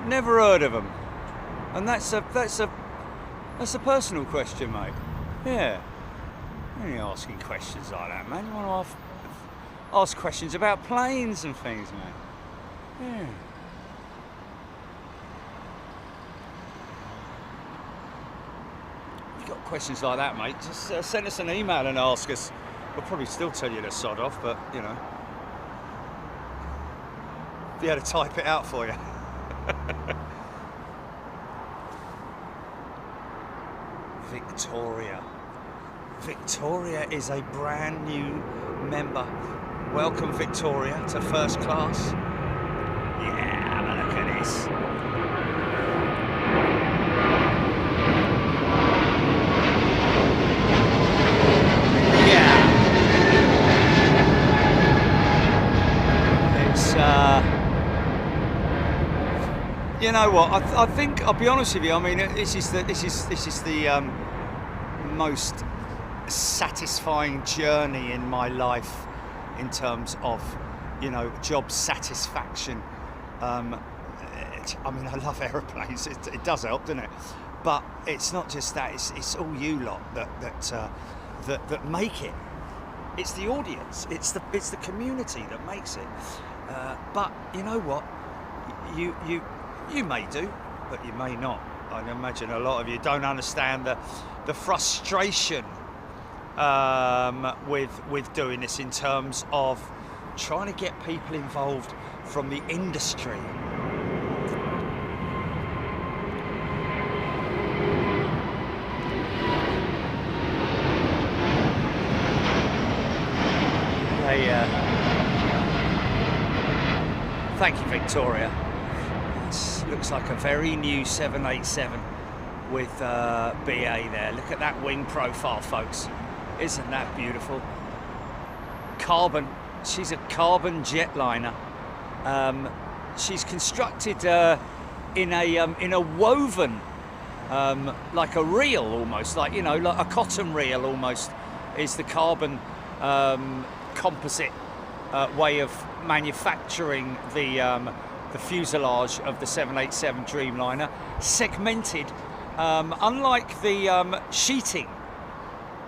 Never heard of them. And that's a personal question, mate. Yeah. You're only asking questions like that, man. You want to ask questions about planes and things, man. Yeah. If you've got questions like that, mate, just send us an email and ask us. We'll probably still tell you to sod off, but, you know. Be able to type it out for you. Victoria. Victoria is a brand new member. Welcome, Victoria, to first class. Yeah, have a look at this. Yeah. It's, you know what? I think I'll be honest with you. I mean, this is the most satisfying journey in my life in terms of, you know, job satisfaction. I mean, I love aeroplanes. It does help, doesn't it? But it's not just that. It's all you lot that make it. It's the audience. It's the community that makes it. But you know what? You may do, but you may not. I imagine a lot of you don't understand the frustration with doing this in terms of trying to get people involved from the industry. Thank you, Victoria. This looks like a very new 787 with BA there. Look at that wing profile, folks. Isn't that beautiful? Carbon. She's a carbon jetliner. She's constructed in a woven, like a reel almost, like, you know, like a cotton reel almost, is the carbon composite way of manufacturing the fuselage of the 787 Dreamliner, segmented, unlike the sheeting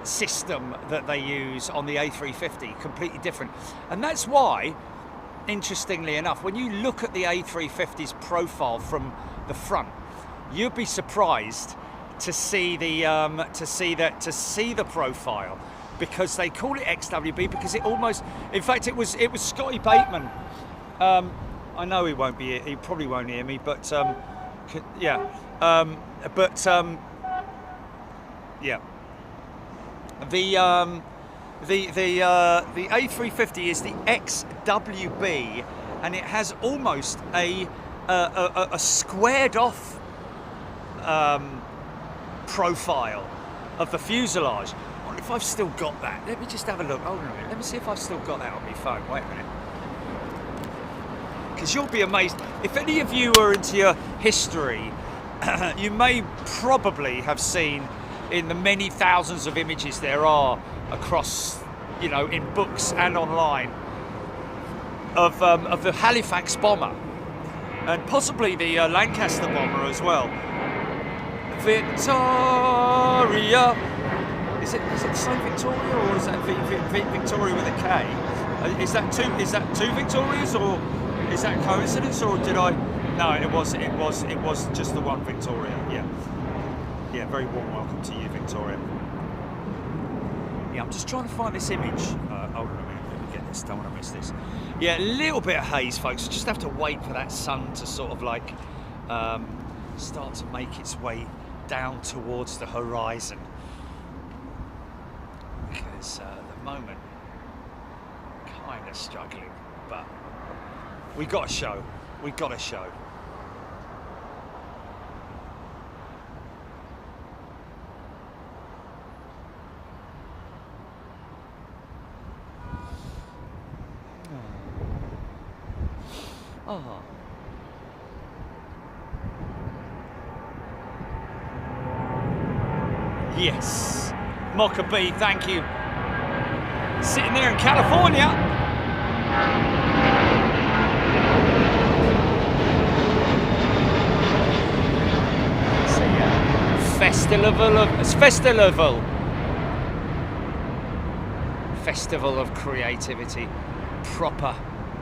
system that they use on the A350, completely different. And that's why, interestingly enough, when you look at the A350's profile from the front, you'd be surprised to see the profile, because they call it XWB because it almost, in fact, it was Scotty Bateman. I know he won't be. He probably won't hear me, but yeah. Yeah. The A350 is the XWB, and it has almost a squared off profile of the fuselage. I wonder if I've still got that. Let me just have a look. Hold on a minute. Let me see if I've still got that on my phone. Wait a minute. Because you'll be amazed. If any of you are into your history, you may probably have seen in the many thousands of images there are across, you know, in books and online, of the Halifax bomber, and possibly the Lancaster bomber as well. Victoria. Is it the same Victoria, or is that Victoria with a K? Is that two Victorias, or is that coincidence, or did I? No, it was just the one Victoria. Yeah. Yeah, very warm welcome to you, Victoria. Yeah, I'm just trying to find this image. Hold on a minute, let me get this. Don't want to miss this. Yeah, a little bit of haze, folks. Just have to wait for that sun to sort of like start to make its way down towards the horizon. Because at the moment, kind of struggling, but we got a show. We got a show. Oh. Yes, Mocha B, thank you. Sitting there in California. Festival of creativity, proper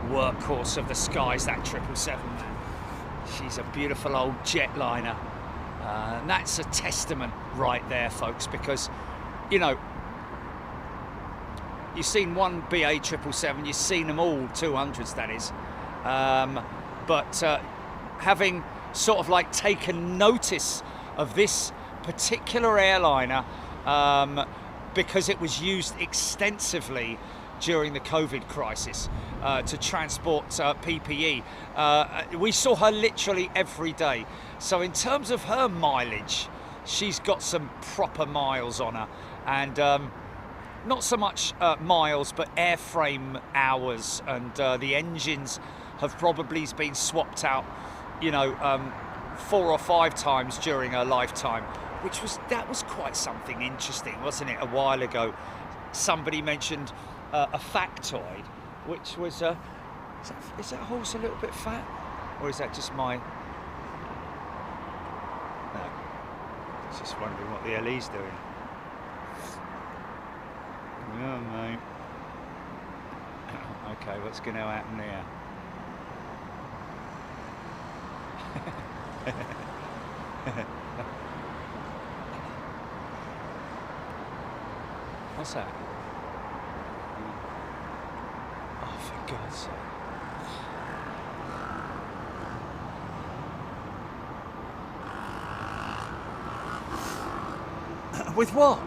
workhorse of the skies, that 777, man. She's a beautiful old jetliner. And that's a testament right there, folks, because, you know, you've seen one BA 777, you've seen them all, 200s that is. But having sort of like taken notice of this particular airliner, because it was used extensively during the COVID crisis to transport PPE. We saw her literally every day. So in terms of her mileage, she's got some proper miles on her, and not so much miles, but airframe hours, and the engines have probably been swapped out, you know, 4 or 5 times during her lifetime, that was quite something interesting, wasn't it? A while ago, somebody mentioned a factoid, which was is that horse a little bit fat, or is that just my? No, just wondering what the LE's doing. Yeah, mate. Okay, what's going to happen here? What's that? Oh, for God's sake. With what?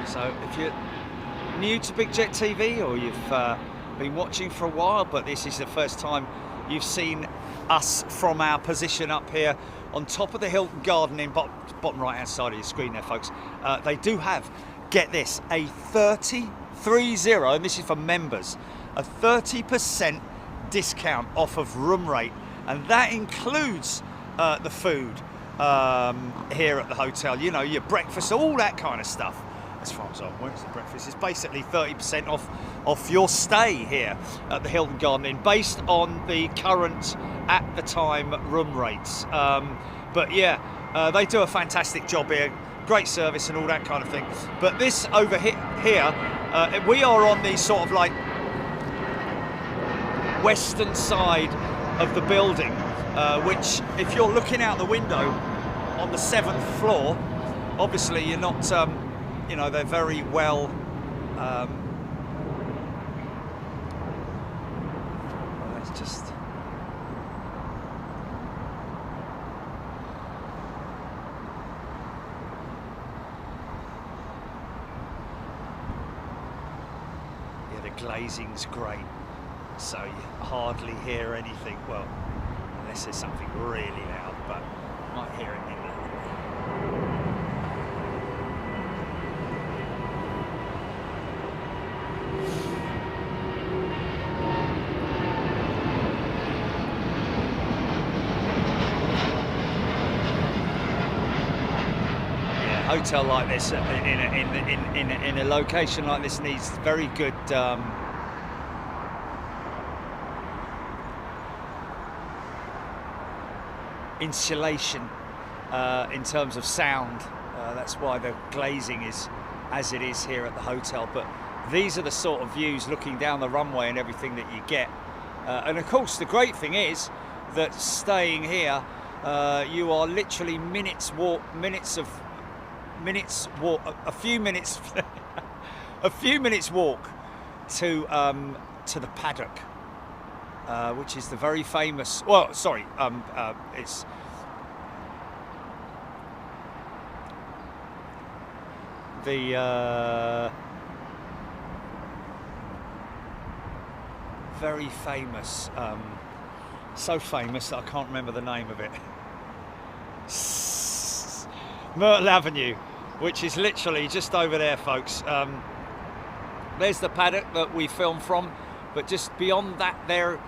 So if you're new to Big Jet TV, or you've been watching for a while, but this is the first time you've seen us from our position up here on top of the Hilton Garden in bottom right hand side of your screen there, folks, they do have, get this, a 30, and this is for members, a 30% discount off of room rate, and that includes the food here at the hotel, you know, your breakfast, all that kind of stuff. As far as I'm aware, it's the breakfast. It's basically 30% off your stay here at the Hilton Garden Inn, based on the current, at the time, room rates. But yeah, they do a fantastic job here. Great service and all that kind of thing. But this over here, we are on the sort of like western side of the building, which, if you're looking out the window on the 7th floor, obviously you're not. You know, they're very well let's just yeah, the glazing's great, so you hardly hear anything, well, unless there's something really loud, but you might hear it in there. Hotel like this in a location like this needs very good insulation in terms of sound. That's why the glazing is as it is here at the hotel, but these are the sort of views looking down the runway and everything that you get. And of course, the great thing is that staying here, you are literally a few minutes, a few minutes walk to the paddock, which is the very famous. Well, sorry, it's the very famous, so famous that I can't remember the name of it. Myrtle Avenue, which is literally just over there, folks. There's the paddock that we filmed from, but just beyond that there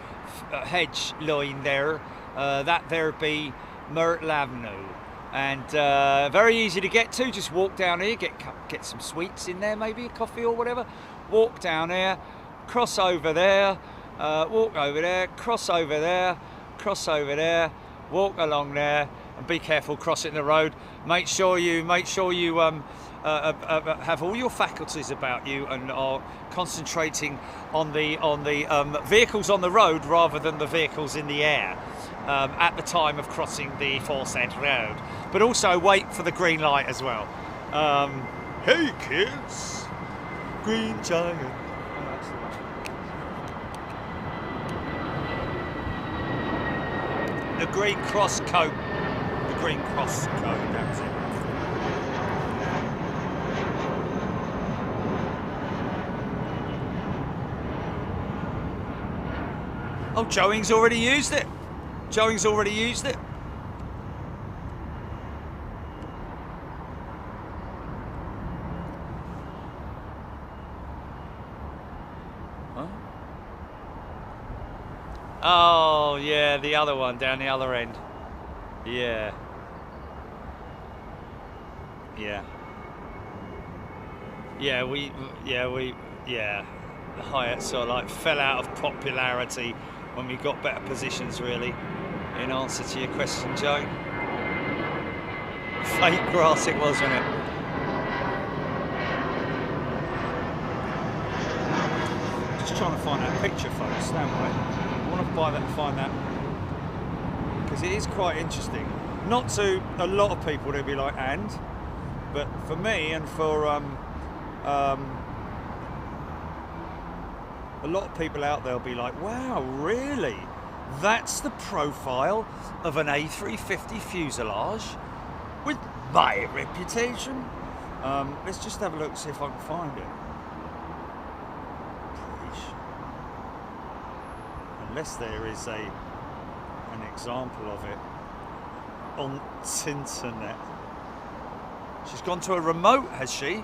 hedge line there, that there be Myrtle Avenue. And very easy to get to. Just walk down here, get some sweets in there, maybe a coffee or whatever. Walk down here, cross over there, walk over there, cross over there, cross over there, walk along there, and be careful crossing the road. Make sure you have all your faculties about you and are concentrating on the vehicles on the road rather than the vehicles in the air at the time of crossing the foresaid road. But also wait for the green light as well. Hey kids, green giant. The green cross code. The green cross code, that was it. Oh, Joey's already used it. Joey's already used it. Huh? Oh, yeah, the other one down the other end. Yeah. Yeah. Yeah, the Hyatt sort of like fell out of popularity when we got better positions, really, in answer to your question, Joe. Fake grass it was, wasn't it? Just trying to find that picture, folks, stand by. I want to find that, because it is quite interesting. Not to a lot of people, they'll be like, but for me and for a lot of people out there will be like, wow, really? That's the profile of an A350 fuselage with my reputation? Let's just have a look, see if I can find it. Unless there is an example of it on Tinternet. She's gone to a remote, has she?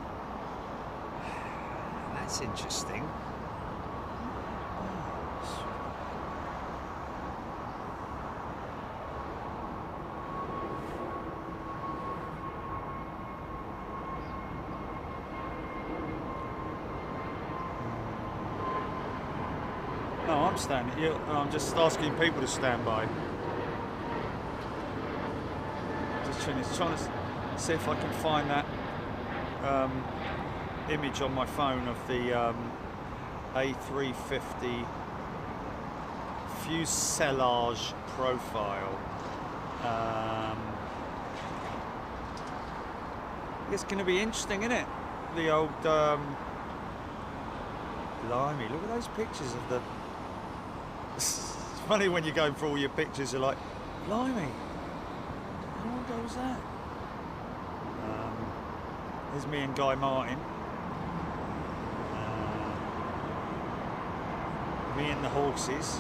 That's interesting. I'm just asking people to stand by. Just trying to see if I can find that image on my phone of the A350 fuselage profile. It's going to be interesting, isn't it? The old blimey, look at those pictures of the. It's funny when you're going through all your pictures, you're like, blimey, how long ago was that? There's me and Guy Martin. Me and the horses.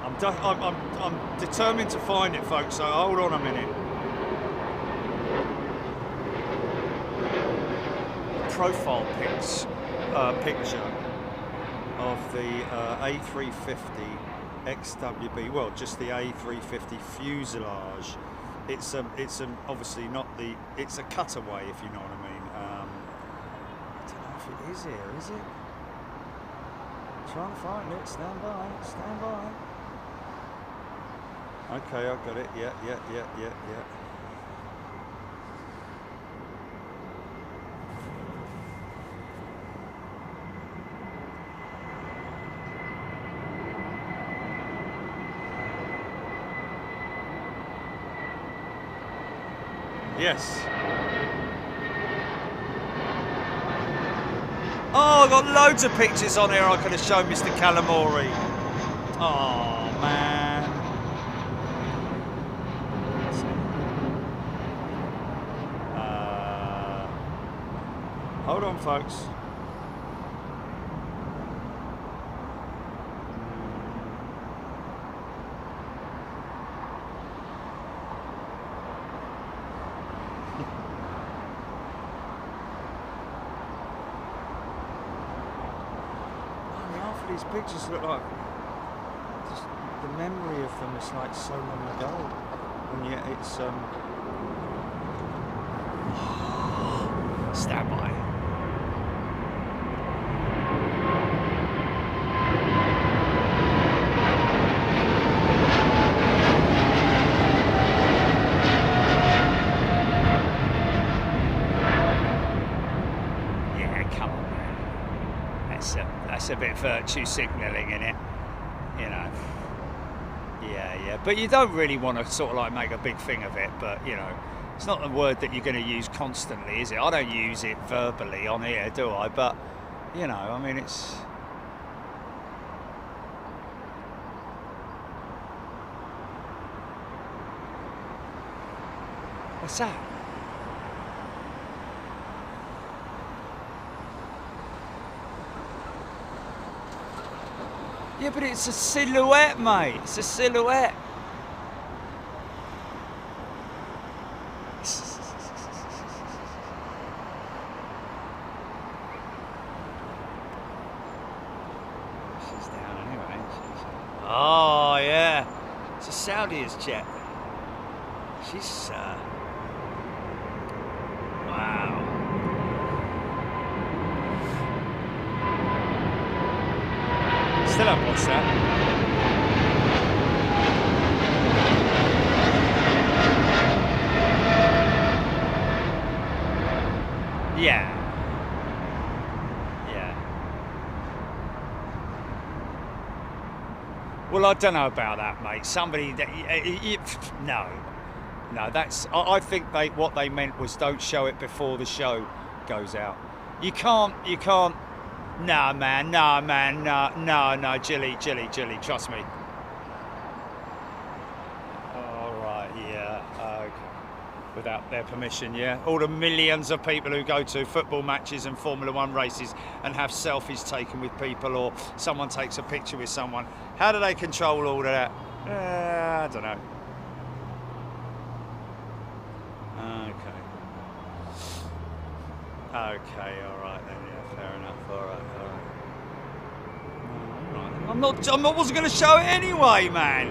I'm determined to find it, folks, so hold on a minute. Profile picture of the A350 XWB, well, just the A350 fuselage. It's obviously not the, it's a cutaway, if you know what I mean. I don't know if it is here, is it? Trying to find it, stand by. Okay, I've got it, yeah. Yes. Oh, I've got loads of pictures on here I could have shown Mr. Calamari. Oh, man. Hold on, folks. These pictures look like just the memory of them is like so long ago, and yet it's stand by. That's a bit virtue signalling in it, you know. Yeah, but you don't really want to sort of like make a big thing of it, but you know, it's not a word that you're going to use constantly, is it? I don't use it verbally on here, do I? But you know, I mean, it's what's that? Yeah, but it's a silhouette, mate. It's a silhouette. She's down anyway. Oh, yeah. It's a Saudi's jet. She's, wow. Still haven't watched that. Yeah. Well, I don't know about that, mate. Somebody that no, that's. I think what they meant was don't show it before the show goes out. You can't. Nah, man, no, Jilly, trust me. All right, yeah, okay. Without their permission, yeah. All the millions of people who go to football matches and Formula One races and have selfies taken with people, or someone takes a picture with someone. How do they control all of that? I don't know. Okay, all right then. Yeah, fair enough. All right. I'm not. Wasn't going to show it anyway, man.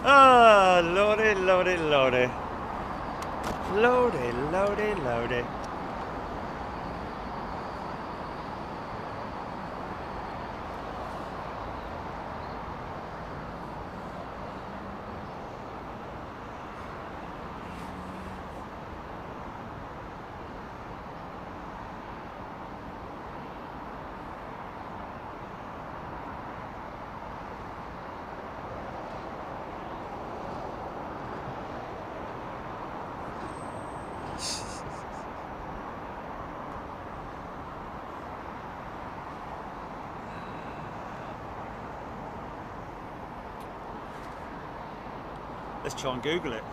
Ah, lordy. Lordy. Let's try and Google it.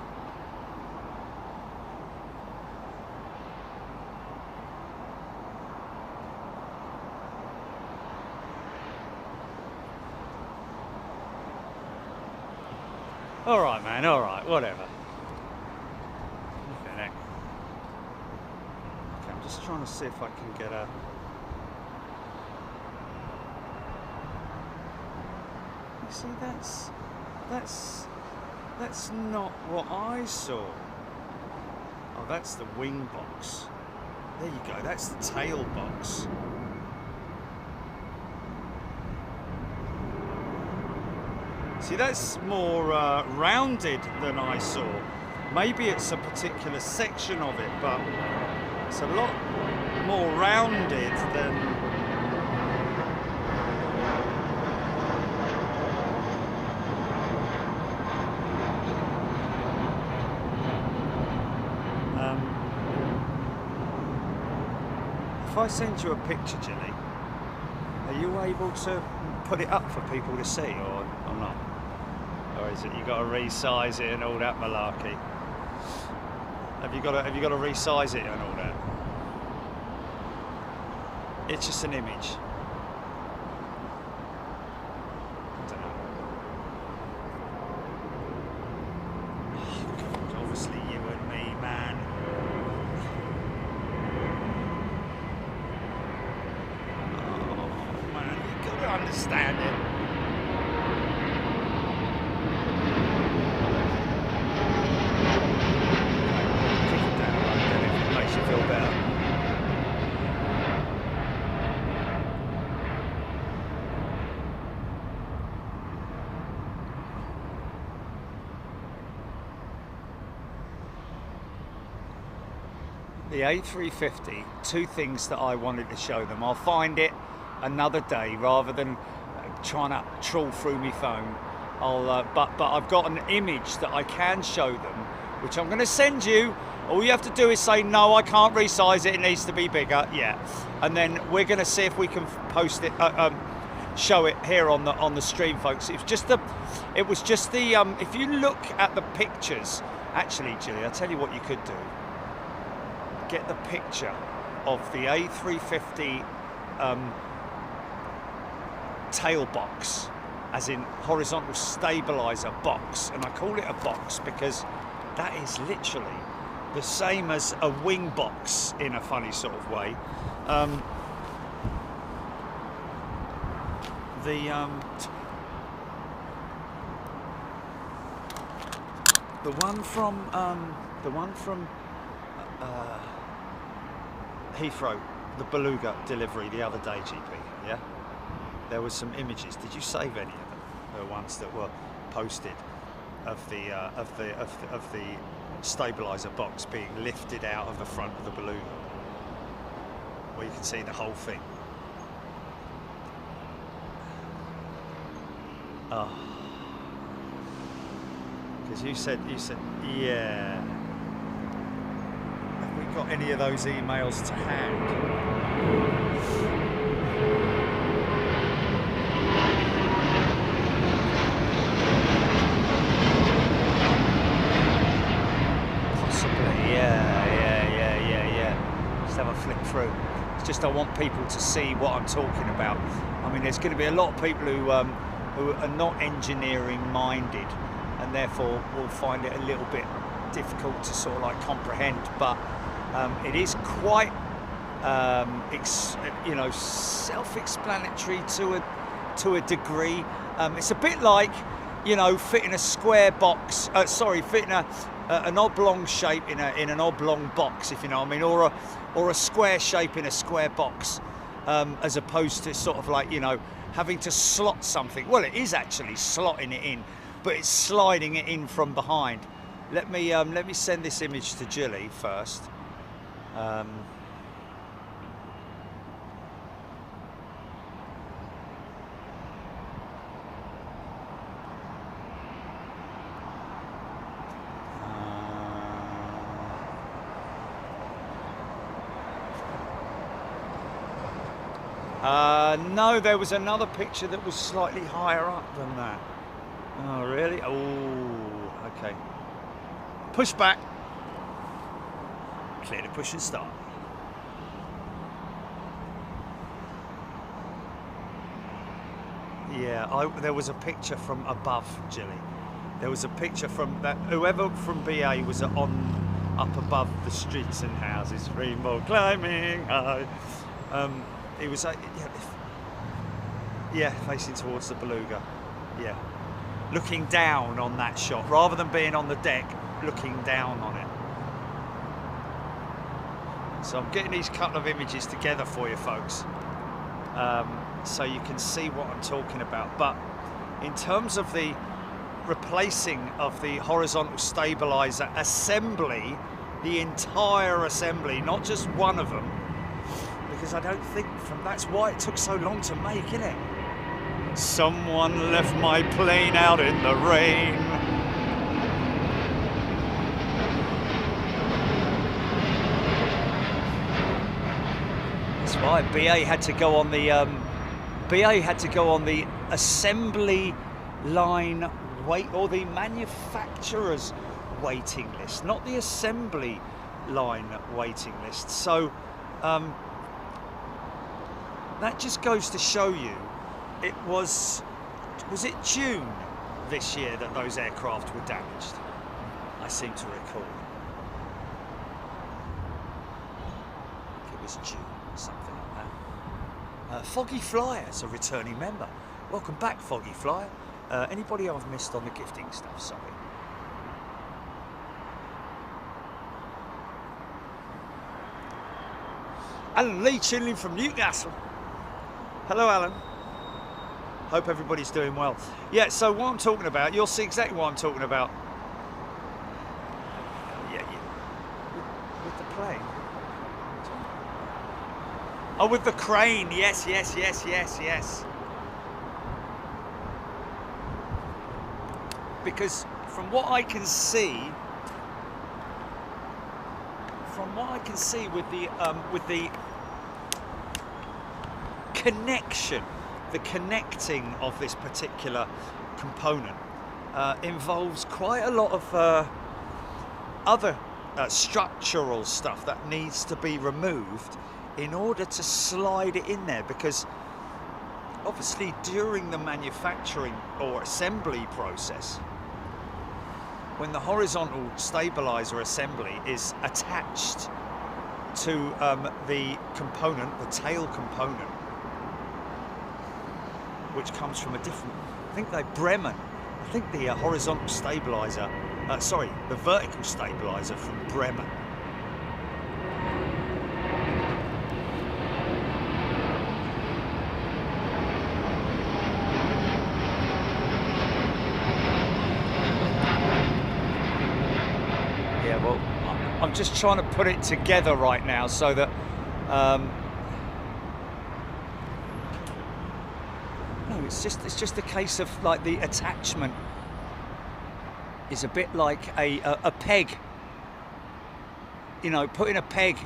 All right, man. All right, whatever. Look at that. Okay, I'm just trying to see if I can get a. You see, that's not what I saw. Oh, that's the wing box. There you go. That's the tail box. See, that's more rounded than I saw. Maybe it's a particular section of it, but it's a lot more rounded than... If I send you a picture, Jilly, are you able to put it up for people to see, or not? Or is it you got to resize it and all that malarkey? Have you got to resize it and all that? It's just an image. I don't know. Oh, God, obviously you and me, man. Understand it. Kick it down like that if it makes you feel better. The A350, two things that I wanted to show them. I'll find it another day rather than trying to trawl through my phone. But I've got an image that I can show them, which I'm going to send you. All you have to do is say, no, I can't resize it, it needs to be bigger. Yeah, and then we're going to see if we can post it, show it here on the stream, folks. It was just the if you look at the pictures, actually, Julie, I'll tell you what you could do. Get the picture of the A350 tail box, as in horizontal stabilizer box, and I call it a box because that is literally the same as a wing box in a funny sort of way. The one from Heathrow, the Beluga delivery the other day, GP, yeah? There was some images. Did you save any of them? The ones that were posted of the stabilizer box being lifted out of the front of the Beluga, where you can see the whole thing. Oh, because you said yeah. Have we got any of those emails to hand? Have a flick through. It's just I want people to see what I'm talking about. I mean, there's going to be a lot of people who are not engineering minded, and therefore will find it a little bit difficult to sort of like comprehend. But it is quite, self-explanatory to a degree. It's a bit like, fitting a square box. Fitting an oblong shape in an oblong box, if you know what I mean, or a square shape in a square box, as opposed to sort of like, having to slot something. Well, it is actually slotting it in, but it's sliding it in from behind. Let me send this image to Jilly first. No, there was another picture that was slightly higher up than that. Oh, really? Oh, okay. Push back. Clear to push and start. Yeah, there was a picture from above, Jilly. There was a picture from that. Whoever from BA was up above the streets and houses, rainbow climbing high. It was facing towards the Beluga. Yeah, looking down on that shot rather than being on the deck, looking down on it. So I'm getting these couple of images together for you folks, so you can see what I'm talking about. But in terms of the replacing of the horizontal stabilizer assembly, the entire assembly, not just one of them, because I don't think that's why it took so long to make, isn't it? Someone left my plane out in the rain. That's why BA had to go on the assembly line wait, or the manufacturer's waiting list, not the assembly line waiting list. So that just goes to show you, it was it June this year that those aircraft were damaged? I seem to recall. I think it was June, something like that. Foggy Flyer's a returning member. Welcome back, Foggy Flyer. Anybody I've missed on the gifting stuff, sorry. Alan Lee tuning in from Newcastle. Hello, Alan. Hope everybody's doing well. Yeah, so what I'm talking about, you'll see exactly what I'm talking about. Yeah. With the plane. Oh, with the crane. Yes. Because from what I can see with the connection, the connecting of this particular component involves quite a lot of other structural stuff that needs to be removed in order to slide it in there, because obviously during the manufacturing or assembly process, when the horizontal stabilizer assembly is attached to the component, the tail component, which comes from a different, I think the horizontal stabilizer, the vertical stabilizer from Bremen. Yeah, well, I'm just trying to put it together right now so that it's just a case of, like, the attachment is a bit like a peg. You know, putting a peg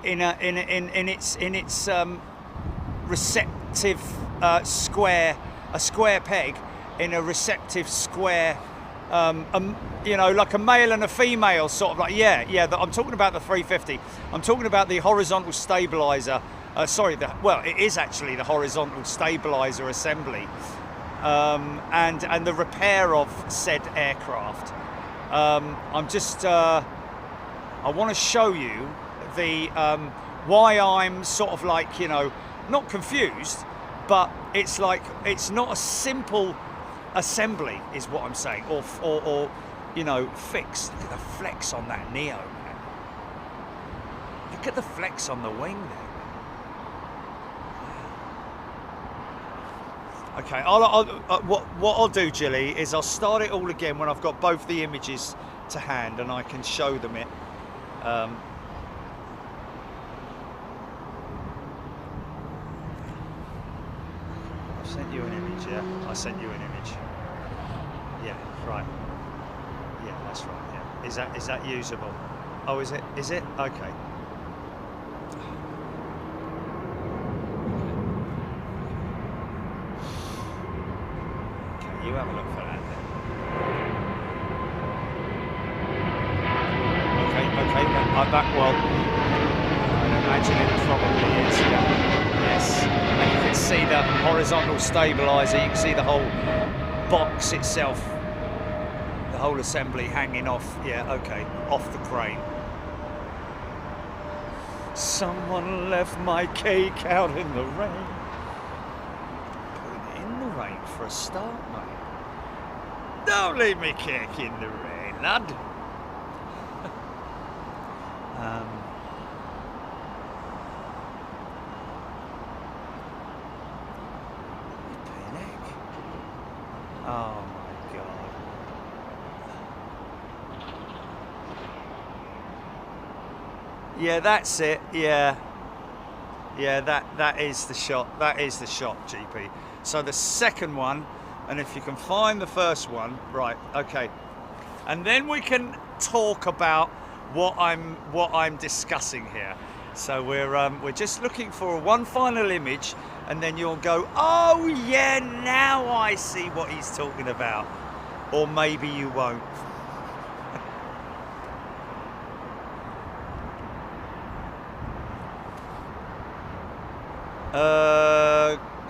in its receptive square, a square peg in a receptive square. You know, like a male and a female, sort of like, yeah. I'm talking about the 350. I'm talking about the horizontal stabilizer. It is actually the horizontal stabilizer assembly, and the repair of said aircraft. I want to show you the why I'm sort of like, you know, not confused, but it's like, it's not a simple assembly, is what I'm saying, or you know, fixed. Look at the flex on that Neo, man. Look at the flex on the wing there. Okay, what I'll do, Jilly, is I'll start it all again when I've got both the images to hand and I can show them it. I've sent you an image, yeah? I sent you an image. Yeah, right. Yeah, that's right, yeah. Is that usable? Oh, is it? Is it? Okay. You have a look for that then. Okay, I'm back. Well, I'd imagine it probably is, yeah. Yes. And you can see the horizontal stabilizer, you can see the whole box itself, the whole assembly hanging off, yeah, okay, off the crane. Someone left my cake out in the rain. Put it in the rain for a start, mate. Don't leave me cake in the rain, lad. Oh my God. Yeah, that's it. Yeah. Yeah, that is the shot. That is the shot, GP. So the second one, and if you can find the first one, right, okay. And then we can talk about what I'm discussing here. So we're just looking for one final image, and then you'll go, oh yeah, now I see what he's talking about. Or maybe you won't.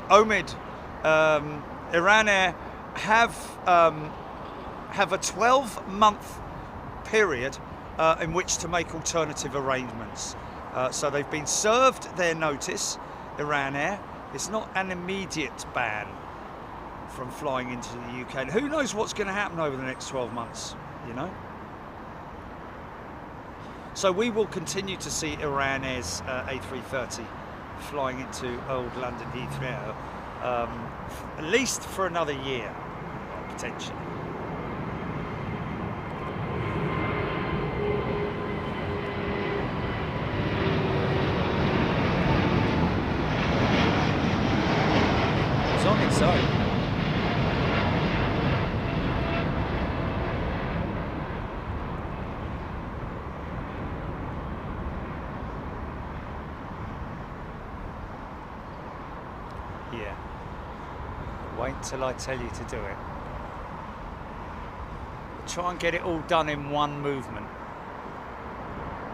Omid, Iran Air have a 12-month period in which to make alternative arrangements. So they've been served their notice, Iran Air. It's not an immediate ban from flying into the UK. And who knows what's going to happen over the next 12 months, you know? So we will continue to see Iran Air's A330 flying into old London Heathrow, at least for another year, potentially. It's on its own. Yeah. Wait till I tell you to do it. Try and get it all done in one movement.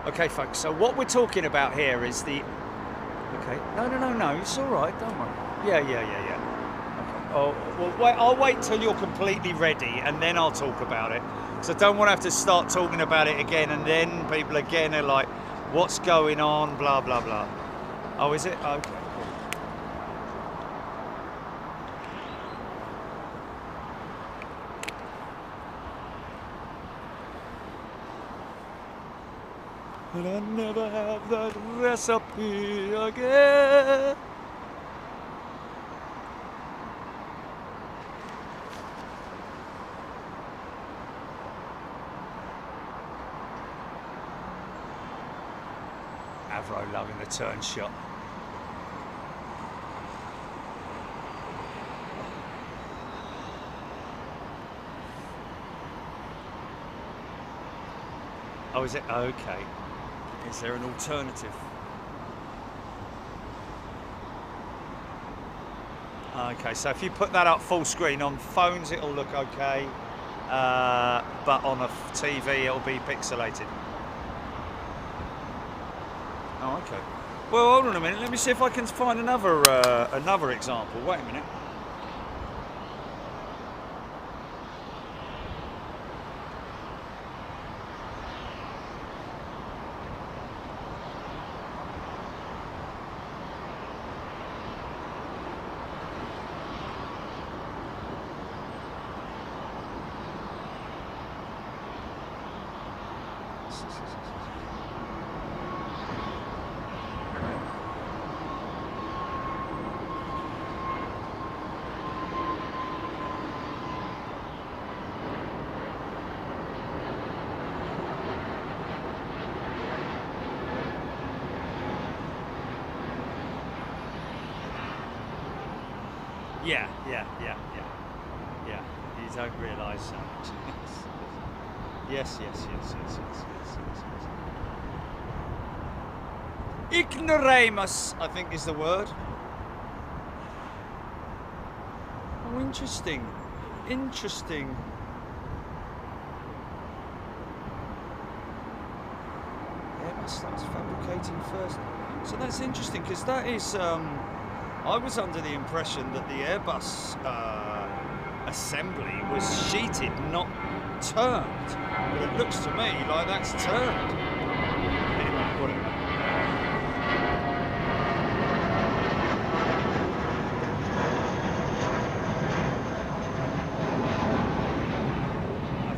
Okay, folks, so what we're talking about here is the... Okay, no, it's all right, don't worry. Yeah. Okay. Oh, well, wait, I'll wait till you're completely ready, and then I'll talk about it. So I don't want to have to start talking about it again, and then people again are like, what's going on, blah, blah, blah. Oh, is it? Okay. And I never have that recipe again. Avro loving the turn shot. Oh, is it? Okay. Is there an alternative? Okay, so if you put that up full screen on phones, it'll look okay, but on a TV, it'll be pixelated. Oh, okay. Well, hold on a minute. Let me see if I can find another example. Wait a minute. Yeah. You don't realise that. Yes. Ignoramus, I think is the word. Oh, interesting. Airbus starts fabricating first. So that's interesting, because that is... I was under the impression that the Airbus assembly was sheeted, not turned. But it looks to me like that's turned. Anyway, whatever. I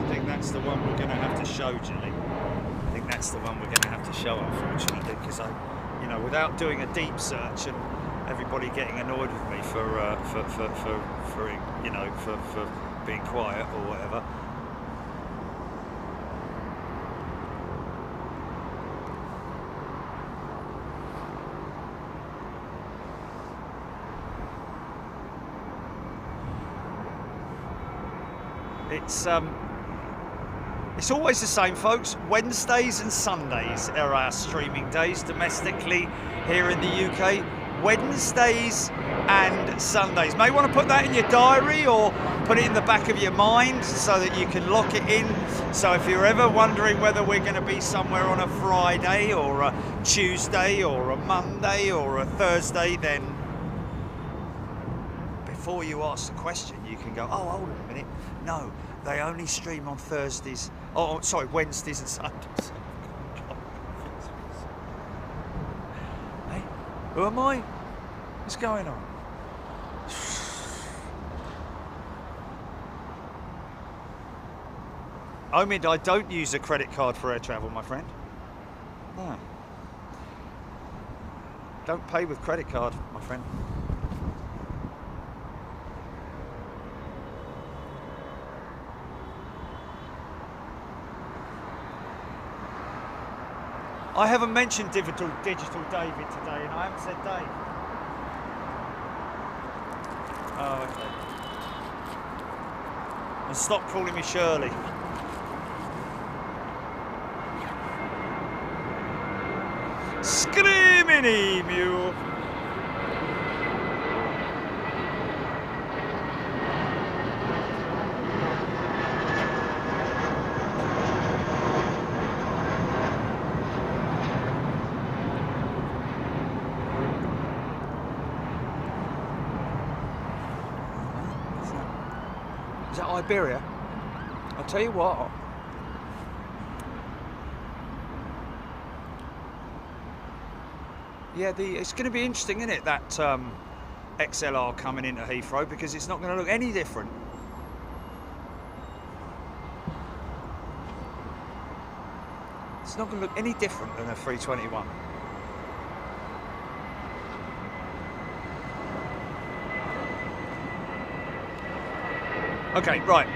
think that's the one we're going to have to show, Jilly. I think that's the one we're going to have to show, unfortunately, because without doing a deep search and everybody getting annoyed with me for being quiet or whatever. It's always the same, folks. Wednesdays and Sundays are our streaming days domestically here in the UK. Wednesdays and Sundays. May want to put that in your diary or put it in the back of your mind so that you can lock it in. So if you're ever wondering whether we're going to be somewhere on a Friday or a Tuesday or a Monday or a Thursday, then before you ask the question, you can go, oh, hold on a minute. No, they only stream on Thursdays. Oh, sorry, Wednesdays and Sundays. Hey, who am I? What's going on? Omid, I don't use a credit card for air travel, my friend. No. Don't pay with credit card, my friend. I haven't mentioned digital David today, and I haven't said Dave. Oh, okay. And stop calling me Shirley. Screaming emu. Is that Iberia? I'll tell you what. Yeah, it's going to be interesting, isn't it, that XLR coming into Heathrow, because it's not going to look any different. It's not going to look any different than a 321. Okay, right.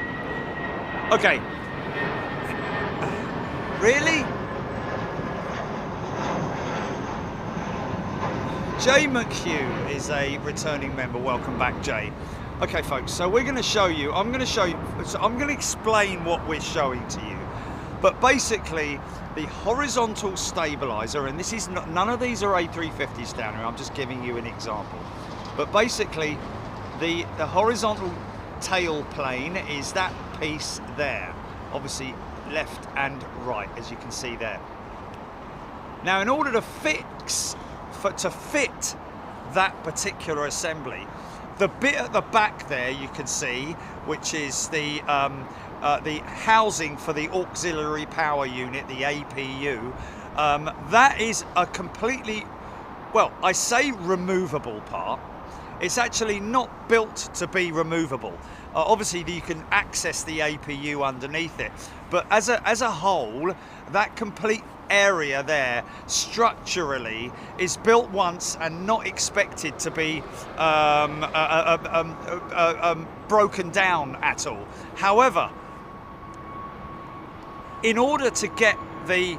Okay. Really? Jay McHugh is a returning member. Welcome back, Jay. Okay, folks, so we're going to show you, I'm going to explain what we're showing to you. But basically, the horizontal stabilizer, and this is not, none of these are A350s down here, I'm just giving you an example. But basically, the horizontal tail plane is that piece there, obviously left and right, as you can see there. Now, in order to fit that particular assembly, the bit at the back there you can see, which is the housing for the auxiliary power unit, the APU, that is a completely, well, I say removable part. It's actually not built to be removable. Obviously, you can access the APU underneath it, but as a whole, that complete area there structurally is built once and not expected to be broken down at all. However, in order to get the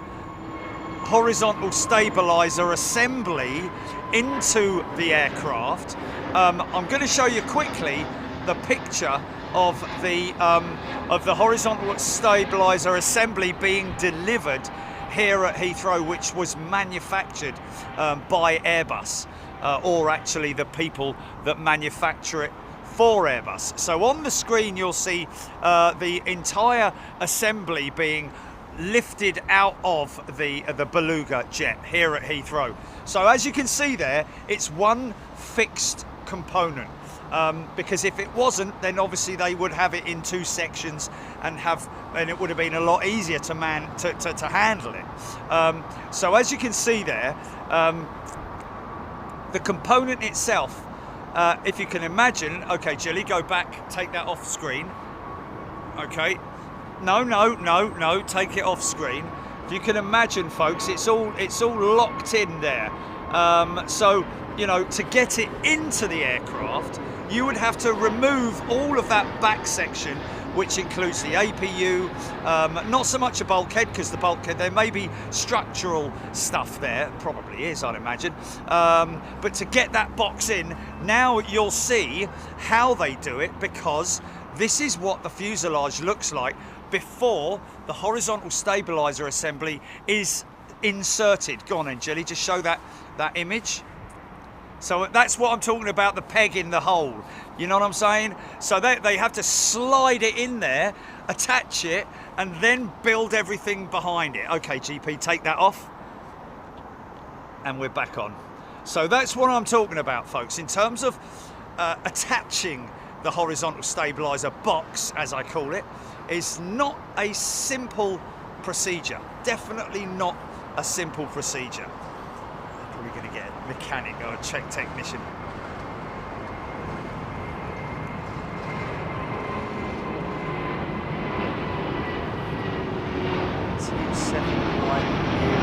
horizontal stabilizer assembly into the aircraft, I'm going to show you quickly the picture of the horizontal stabilizer assembly being delivered here at Heathrow, which was manufactured by Airbus, or actually the people that manufacture it for Airbus. So on the screen you'll see the entire assembly being lifted out of the Beluga jet here at Heathrow. So as you can see there, it's one fixed component, because if it wasn't, then obviously they would have it in two sections and it would have been a lot easier to handle it. So as you can see there, the component itself, if you can imagine, okay, Jilly, go back, take that off screen. Okay, no, take it off screen. If you can imagine, folks, it's all locked in there. So, you know, to get it into the aircraft, you would have to remove all of that back section, which includes the APU, not so much a bulkhead, because the bulkhead, there may be structural stuff there, probably is, I'd imagine, but to get that box in, now you'll see how they do it, because This is what the fuselage looks like before the horizontal stabilizer assembly is inserted. Go on then, Jelly, just show that image. So that's what I'm talking about, the peg in the hole. You know what I'm saying? So they have to slide it in there, attach it, and then build everything behind it. Okay, GP, take that off. And we're back on. So that's what I'm talking about, folks. In terms of attaching the horizontal stabilizer box, as I call it, is not a simple procedure. Definitely not a simple procedure. Probably going to get a mechanic or a check technician.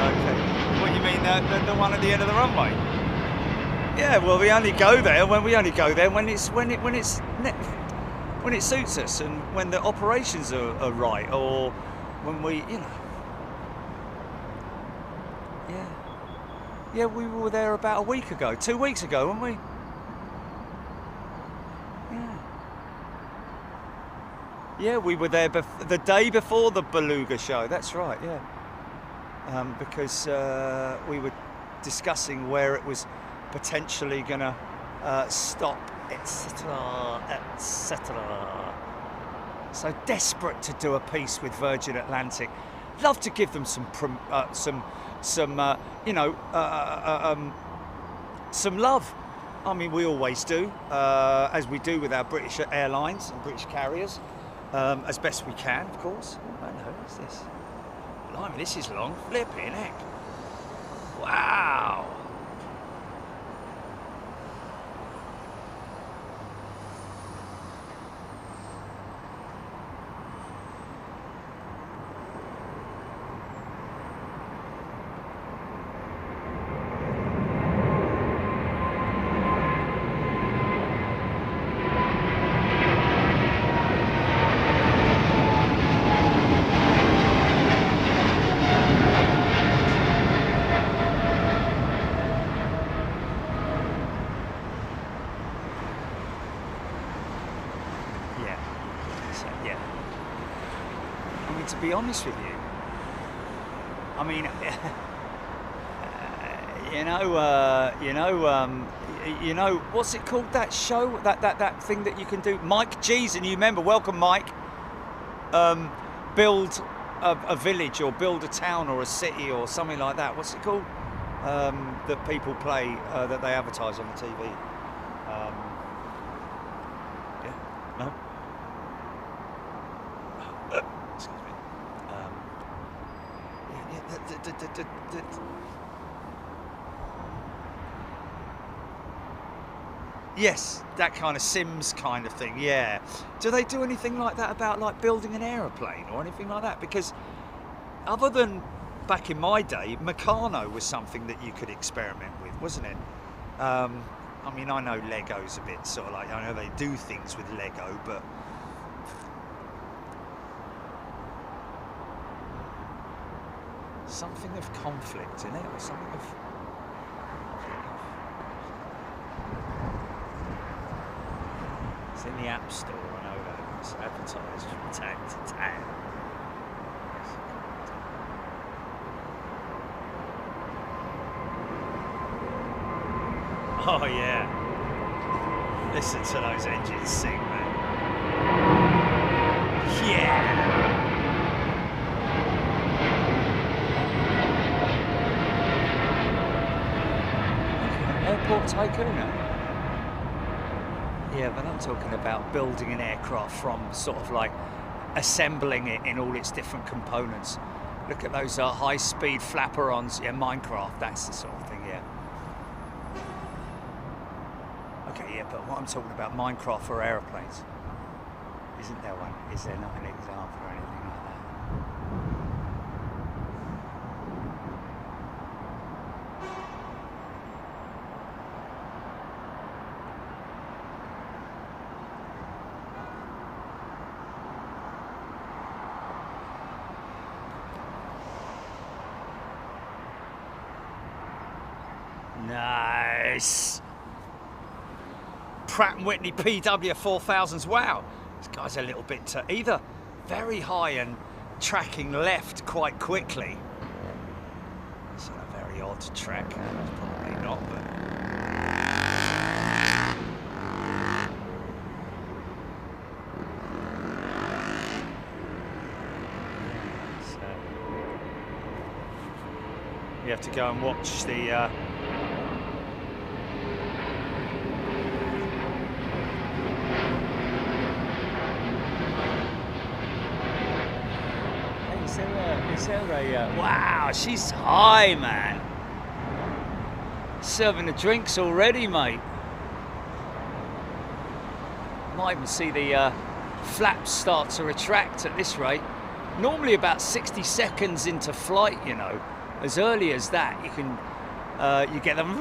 Okay. What do you mean, the one at the end of the runway? Yeah, well, we only go there when it suits us and when the operations are right, or when we, you know. Yeah, we were there about a week ago, 2 weeks ago, weren't we? Yeah, we were there the day before the Beluga show. That's right, yeah. Because we were discussing where it was potentially going to stop, etc., etc. So desperate to do a piece with Virgin Atlantic. Love to give them some love. I mean, we always do, as we do with our British Airlines and British carriers, as best we can, of course. I know, what's this? Blimey, this is long. Flipping heck. Wow. To be honest with you, I mean, what's it called? That show, that thing that you can do, Mike G's, and you remember? Welcome, Mike. Build a village or build a town or a city or something like that. What's it called? That people play, that they advertise on the TV. No. Yes, that kind of Sims kind of thing, yeah. Do they do anything like that about like building an aeroplane or anything like that? Because other than back in my day, Meccano was something that you could experiment with, wasn't it? I mean, I know Lego's a bit sort of like, I know they do things with Lego, but something of conflict in it, or something of... It's in the App Store, I know that. It's advertised from town to town. Oh yeah. Listen to those engines sing, man. Yeah! Airport Tycoon. Yeah, but I'm talking about building an aircraft from sort of like assembling it in all its different components. Look at those high-speed flaperons. Yeah, Minecraft, that's the sort of thing, yeah. Okay, yeah, but what I'm talking about, Minecraft for aeroplanes. Isn't there one? Is there not an example or anything like that? Nice. Pratt & Whitney PW4000s. Wow. This guy's a little bit either very high and tracking left quite quickly. It's a very odd track. Probably not, but. You have to go and watch the wow, she's high, man. Serving the drinks already, mate. Might even see the flaps start to retract at this rate. Normally about 60 seconds into flight, you know. As early as that, you can you get them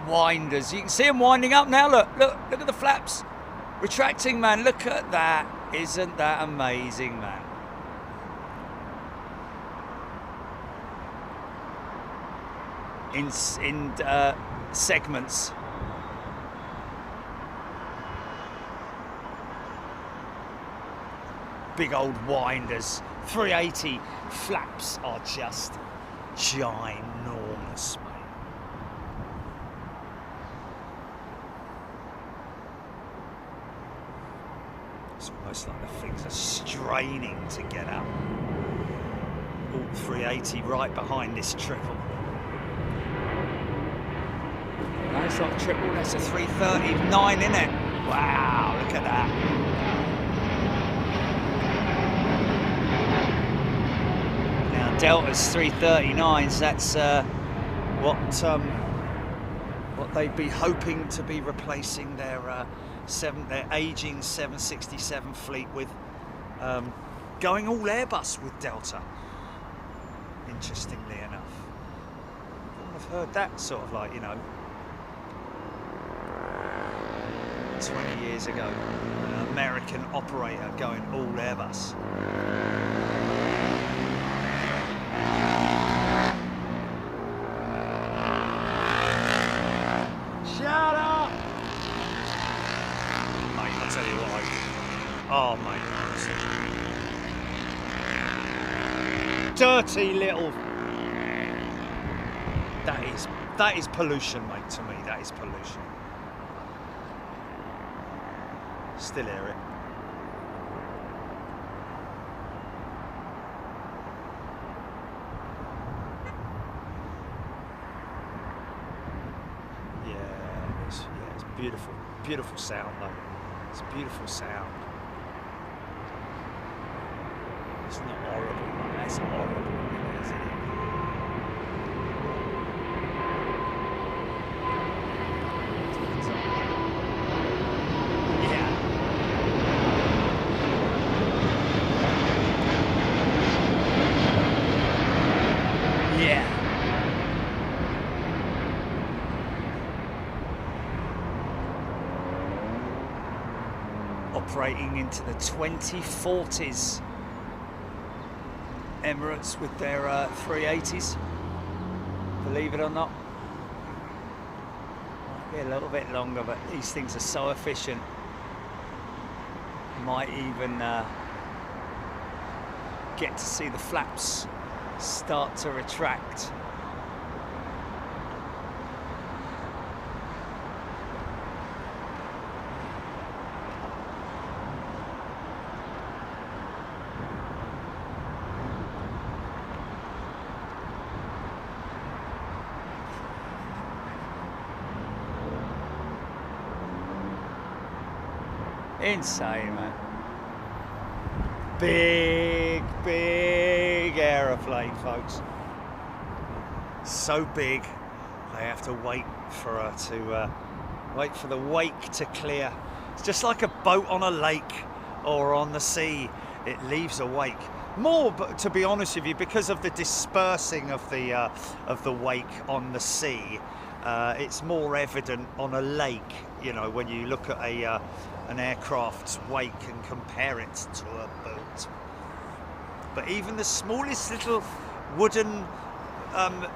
winders. You can see them winding up now. Look at the flaps retracting, man. Look at that. Isn't that amazing, man? In segments. Big old winders. 380 flaps are just ginormous, mate. It's almost like the things are straining to get up. All 380 right behind this triple. No, it's not a triple, that's a 330-9, isn't it? Wow, look at that. Delta's 339s, that's what they'd be hoping to be replacing their aging 767 fleet with, going all Airbus with Delta, interestingly enough. I wouldn't have heard that sort of like, you know, 20 years ago, an American operator going all Airbus. Shut up! Mate, I'll tell you what, oh mate, dirty little, that is pollution, mate, to me, that is pollution. Still hear it. Beautiful, beautiful sound though. It's a beautiful sound. It's not horrible, man. That's horrible, isn't it? Yeah. Yeah. Operating into the 2040s. Emirates with their 380s, believe it or not. Might be a little bit longer, but these things are so efficient. Might even get to see the flaps start to retract. Insane, man. Big aeroplane, folks. So big, they have to wait for her to wait for the wake to clear. It's just like a boat on a lake or on the sea. It leaves a wake. More, but to be honest with you, because of the dispersing of the wake on the sea, it's more evident on a lake. You know, when you look at an aircraft's wake and compare it to a boat. But even the smallest little wooden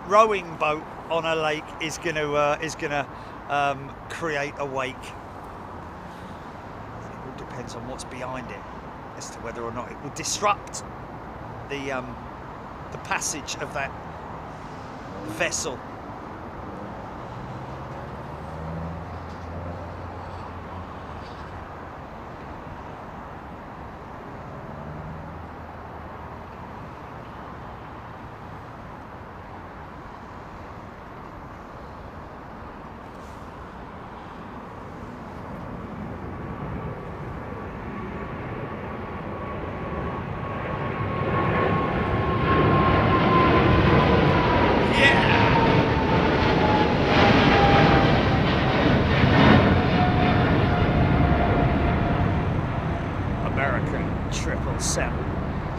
rowing boat on a lake is gonna create a wake. It all depends on what's behind it as to whether or not it will disrupt the passage of that vessel.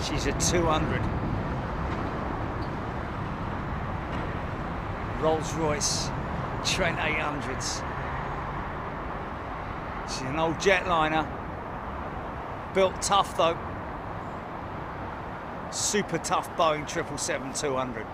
She's a 200. Rolls-Royce Trent 800s. She's an old jetliner. Built tough though. Super tough Boeing 777-200.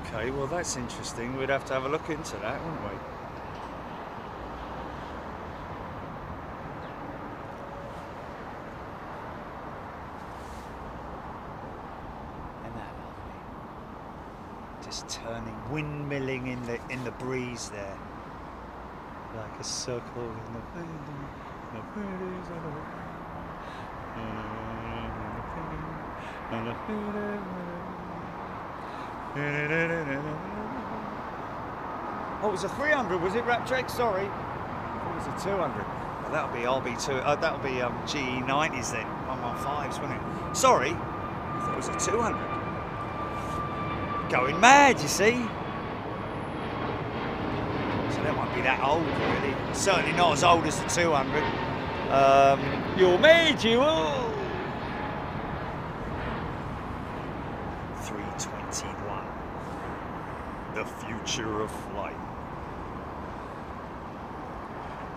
Okay, well that's interesting. We'd have to have a look into that, wouldn't we? Isn't that lovely? Just turning, windmilling in the breeze there, like a circle in the Oh, it was a 300, was it, Raptrek? Sorry. It was a 200. Well, that'll be RB2. That'll be GE90s then, 115s, wouldn't it? Sorry, I thought it was a 200. Going mad, you see. So that won't be that old, really. Certainly not as old as the 200. You're mad, you all. 321. The future of flight.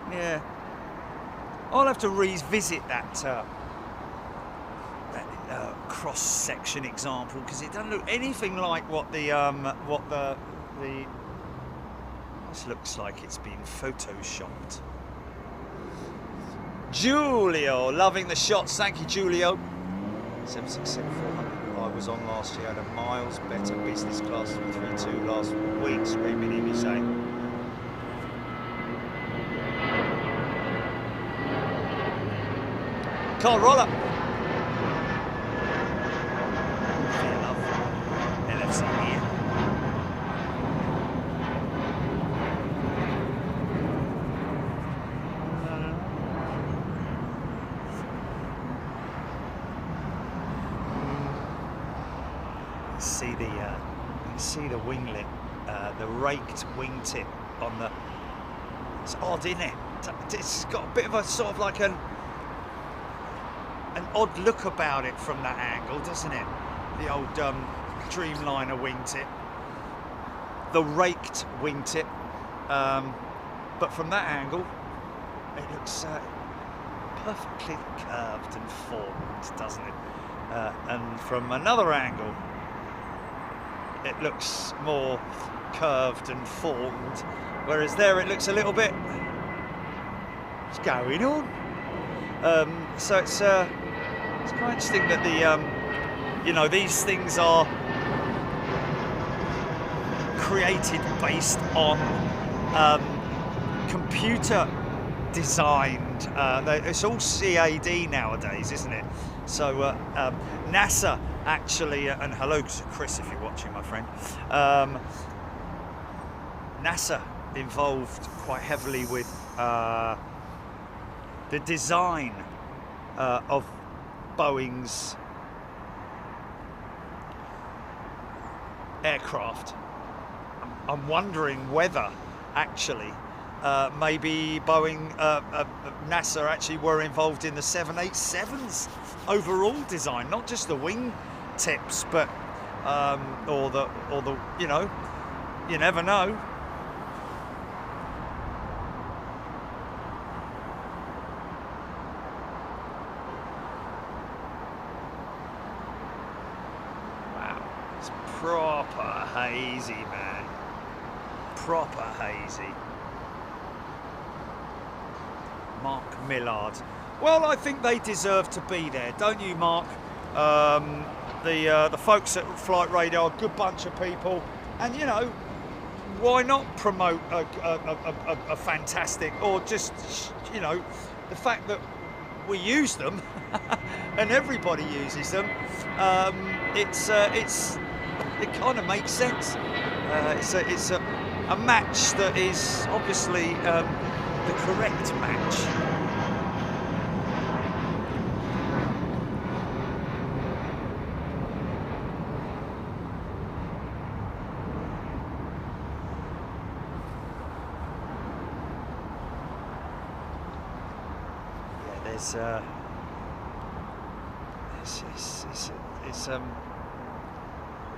Yeah, I'll have to revisit that cross-section example because it doesn't look anything like what this looks like. It's been photoshopped. Julio, loving the shots. Thank you, Julio. 767-400 I was on last year. Had a miles better business class 332 last week. Screaming in me saying. Carl Roller. LFC here. See the winglet, the raked wingtip on the. It's odd, isn't it? It's got a bit of a sort of like an odd look about it from that angle, doesn't it? The old Dreamliner wingtip, the raked wingtip, but from that angle, it looks perfectly curved and formed, doesn't it? And from another angle, it looks more curved and formed, whereas there it looks a little bit. What's going on? So it's quite interesting that the these things are created based on computer designed. It's all CAD nowadays, isn't it? So NASA actually, and hello to Chris if you're watching, my friend. NASA involved quite heavily with the design of Boeing's I'm wondering whether actually maybe Boeing, NASA actually were involved in the 787's overall design, not just the wing tips, but or the you know, you never know. Wow, it's proper hazy, man. Proper hazy. Mark Millard. Well, I think they deserve to be there, don't you, Mark? The folks at Flight Radar, good bunch of people, and you know, why not promote a fantastic, or just, you know, the fact that we use them and everybody uses them. It kind of makes sense. It's a match that is obviously the correct match. Yeah,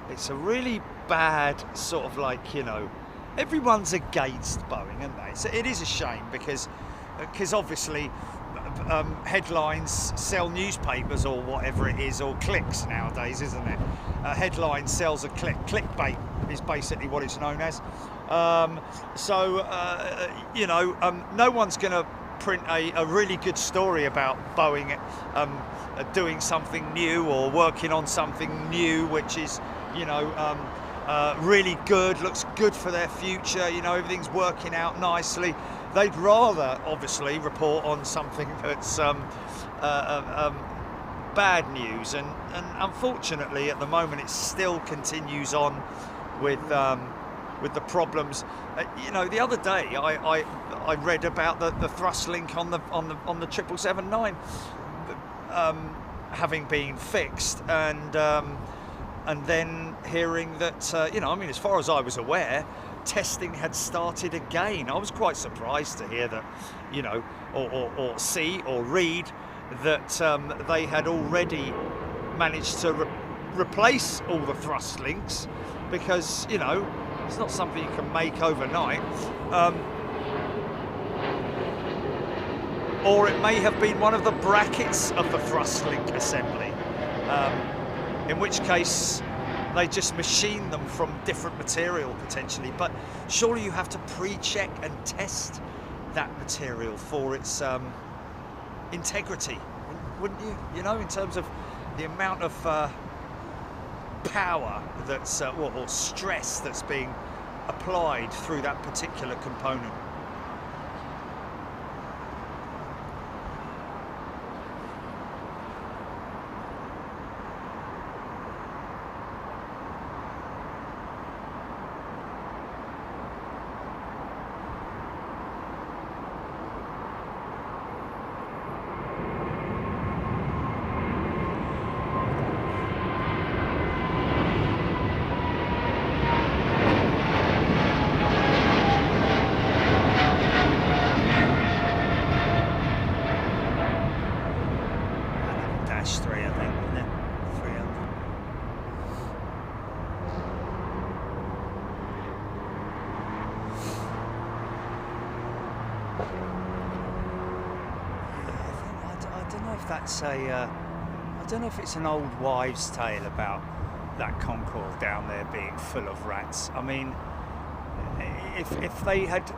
it's a really bad sort of, like, you know, everyone's against Boeing, aren't they? So it is a shame because obviously headlines sell newspapers or whatever it is, or clicks nowadays, isn't it? Headline sells a click. Clickbait is basically what it's known as. You know, no one's going to print a really good story about Boeing doing something new or working on something new, which is, you know, really good, looks good for their future, you know, everything's working out nicely. They'd rather obviously report on something that's bad news, and unfortunately at the moment it still continues on with the problems. You know, the other day I read about the thrust link on the 777-9 having been fixed, and then hearing that, you know, I mean, as far as I was aware, testing had started again. I was quite surprised to hear that, you know, or see or read that they had already managed to replace all the thrust links, because, you know, it's not something you can make overnight. Or it may have been one of the brackets of the thrust link assembly, in which case they just machine them from different material potentially. But surely you have to pre-check and test that material for its integrity, wouldn't you? You know, in terms of the amount of power that's or stress that's being applied through that particular component. I don't know if it's an old wives' tale about that Concorde down there being full of rats. I mean, if they had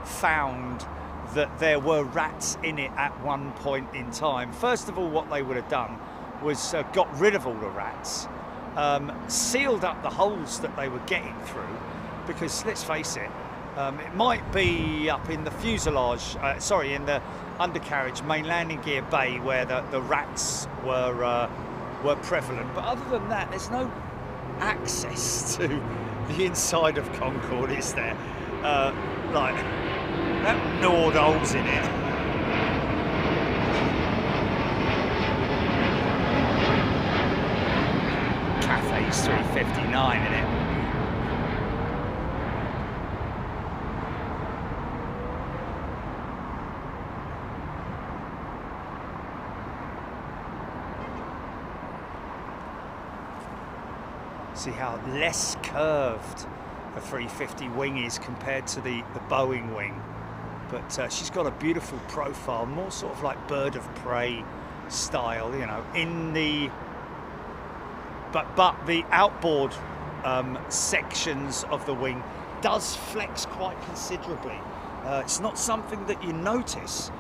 found that there were rats in it at one point in time, first of all, what they would have done was got rid of all the rats, sealed up the holes that they were getting through, because let's face it, it might be up in the fuselage, in the undercarriage, main landing gear bay, where the rats were prevalent. But other than that, there's no access to the inside of Concorde, is there? Like, that gnawed holes in it. Cathay's 350-9 in it. See how less curved the 350 wing is compared to the Boeing wing. But she's got a beautiful profile, more sort of like bird of prey style, you know, in the... But the outboard sections of the wing does flex quite considerably. It's not something that you notice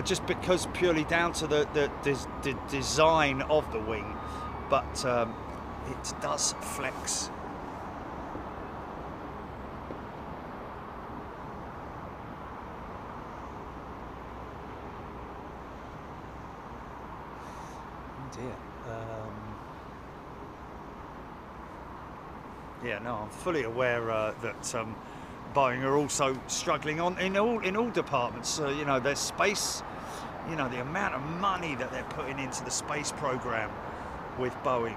just because purely down to the design of the wing, but it does flex. Oh dear. Yeah, no, I'm fully aware that Boeing are also struggling in all departments. You know, their space, you know, the amount of money that they're putting into the space program with Boeing,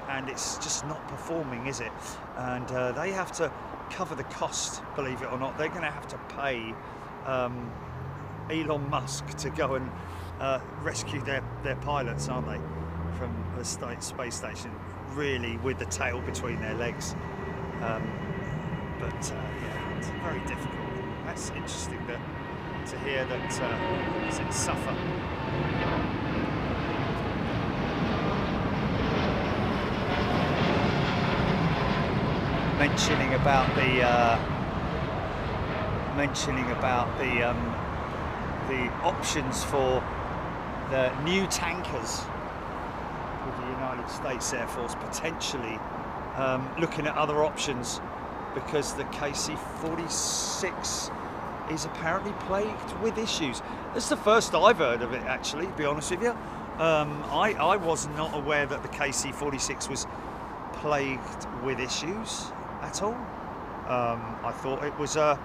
and it's just not performing, is it? And they have to cover the cost, believe it or not. They're going to have to pay Elon Musk to go and rescue their pilots, aren't they, from the space station, really with the tail between their legs. But yeah, it's very difficult. That's interesting to hear that it's suffer. Mentioning about the options for the new tankers with the United States Air Force, potentially looking at other options, because the KC-46 is apparently plagued with issues. It's the first I've heard of it, actually, to be honest with you. I was not aware that the KC-46 was plagued with issues at all. I thought it was a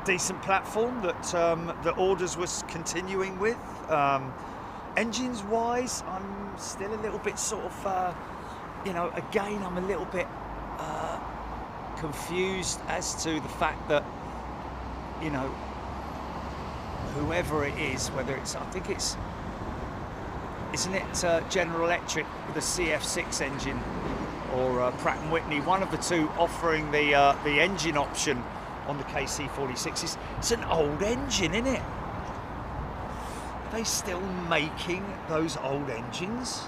decent platform that the orders was continuing with. Engines wise, I'm still a little bit sort of you know, again, I'm a little bit confused as to the fact that, you know, whoever it is, whether it's, I think it's, isn't it General Electric with the CF6 engine, or Pratt & Whitney, one of the two offering the engine option on the KC-46. It's an old engine, isn't it? Are they still making those old engines?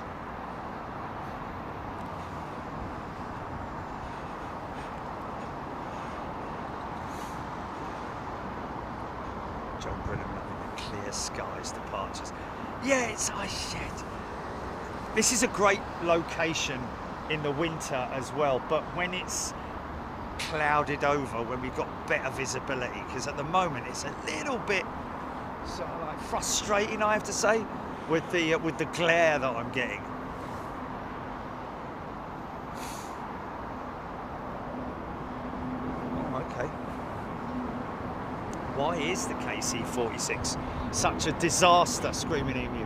John Brennan loving the clear skies departures. Yeah, it's shit. This is a great location in the winter as well, but when it's clouded over, when we've got better visibility, because at the moment it's a little bit sort of like frustrating, I have to say, with the glare that I'm getting. Okay. Why is the KC-46 such a disaster, screaming emu,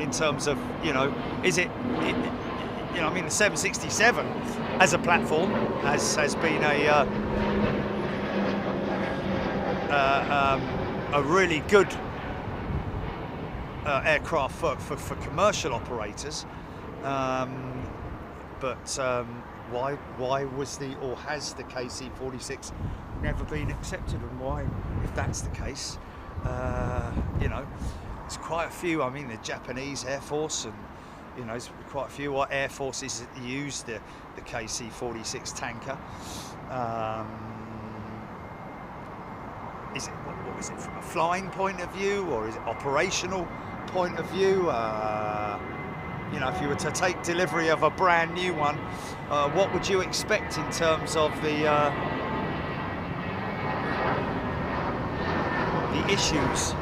in terms of, you know, is it you know, I mean, the 767 as a platform has been a really good aircraft for commercial operators, but why was or has the KC-46 never been accepted, and why, if that's the case? You know, it's quite a few. I mean, the Japanese Air Force, and you know, there's quite a few air forces that use the KC-46 tanker. Is it what is it from a flying point of view, or is it operational point of view? You know, if you were to take delivery of a brand new one, what would you expect in terms of the issues?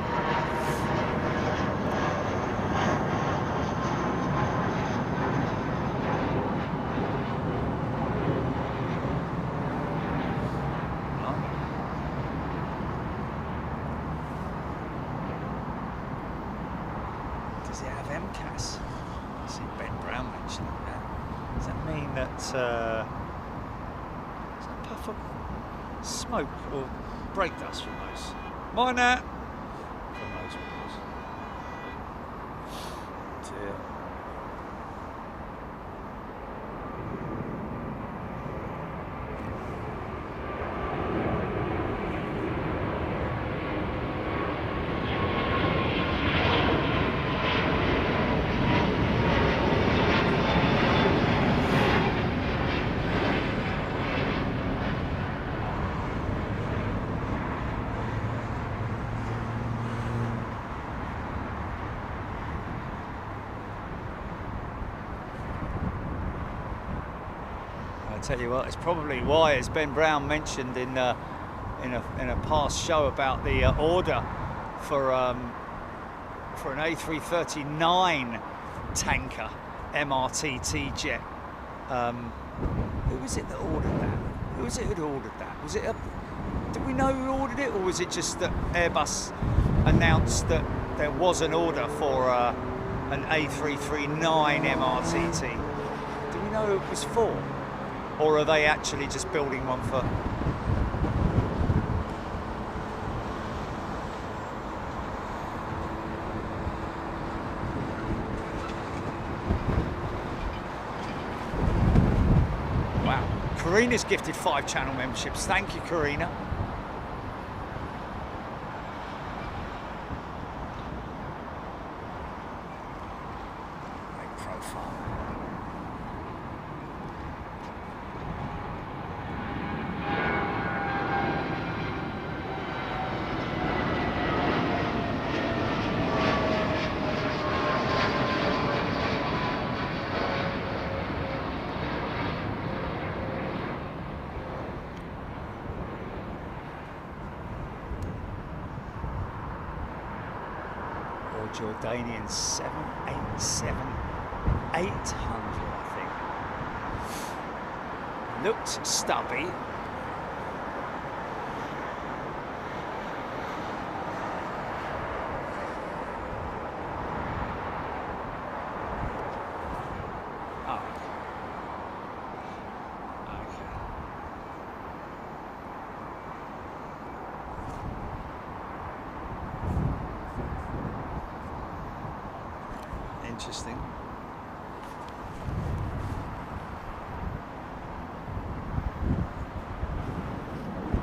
Does it have MCAS? I see Ben Brown mentioning that. Does that mean that is that a puff of smoke or brake dust from those? Mine that. From those ones. Dear. I tell you what, it's probably why, as Ben Brown mentioned in a past show about the order for an A330-9 tanker MRTT jet. Who was it that ordered that? Who was it who ordered that? Was it did we know who ordered it, or was it just that Airbus announced that there was an order for an A330-9 MRTT? Do we know who it was for? Or are they actually just building one for... Wow. Karina's gifted 5 channel memberships. Thank you, Karina. Jordanian 787-800, I think. Looked stubby. Interesting.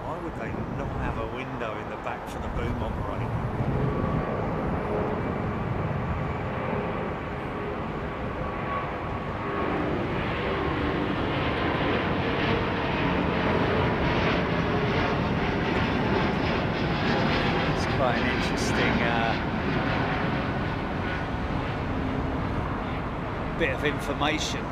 Why would they not have a window in the back for the boom operator? It's quite an interesting bit of information.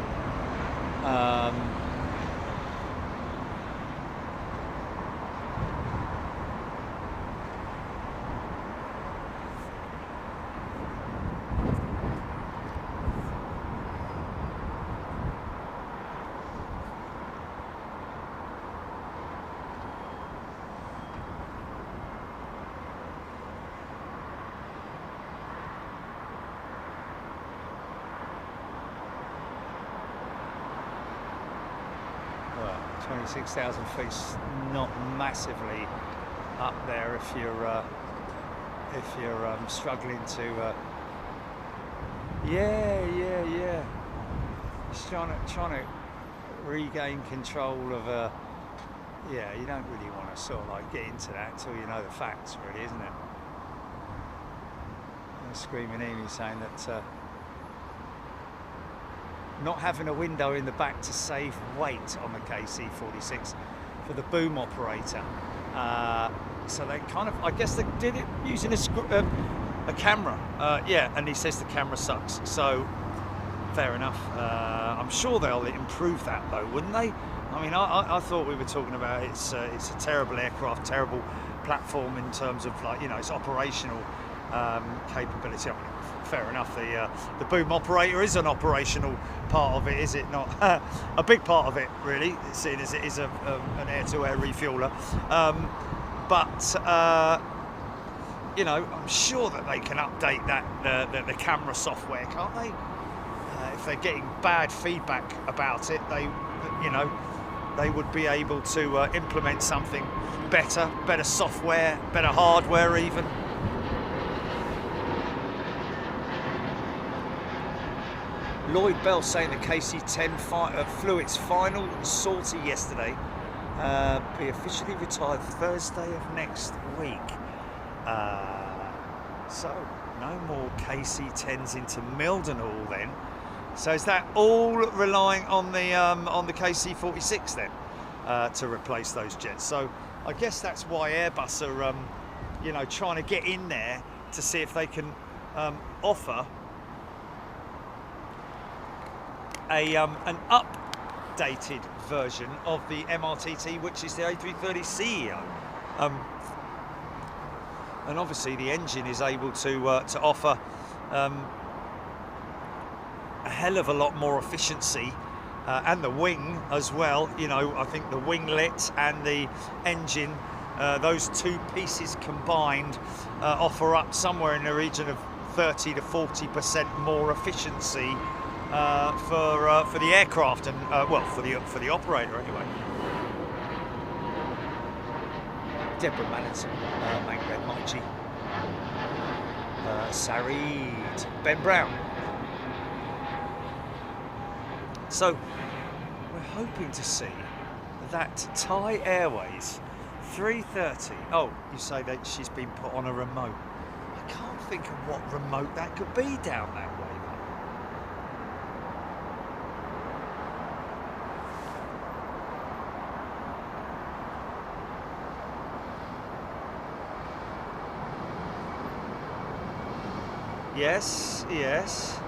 Well, 26,000 feet's not massively up there if you're struggling to. Yeah. Just trying to regain control of yeah, you don't really want to sort of like get into that until you know the facts, really, isn't it? And Screaming Amy saying that not having a window in the back to save weight on the KC-46 for the boom operator. So they kind of, I guess they did it using a camera. Yeah, and he says the camera sucks. So fair enough. I'm sure they'll improve that though, wouldn't they? I mean, I thought we were talking about it's a terrible aircraft, terrible platform in terms of, like, you know, its operational capability. I mean, fair enough, the boom operator is an operational part of it, is it not? A big part of it, really, seeing as it is an air-to-air refueler. But you know, I'm sure that they can update that the camera software, can't they? If they're getting bad feedback about it, they would be able to implement something better software, better hardware even. Lloyd Bell saying the KC-10 flew its final sortie yesterday. Be officially retired Thursday of next week. So no more KC-10s into Mildenhall then. So is that all relying on the KC-46 then to replace those jets? So I guess that's why Airbus are trying to get in there to see if they can offer an updated version of the MRTT, which is the A330ceo. And obviously the engine is able to offer a hell of a lot more efficiency, and the wing as well. You know, I think the winglet and the engine, those two pieces combined, offer up somewhere in the region of 30 to 40% more efficiency for the aircraft, and well, for the operator anyway. Deborah Mallinson, Mangrad Maichi, Sarid, Ben Brown. So we're hoping to see that Thai Airways 330. Oh, you say that she's been put on a remote. I can't think of what remote that could be down that way. Yes, yes.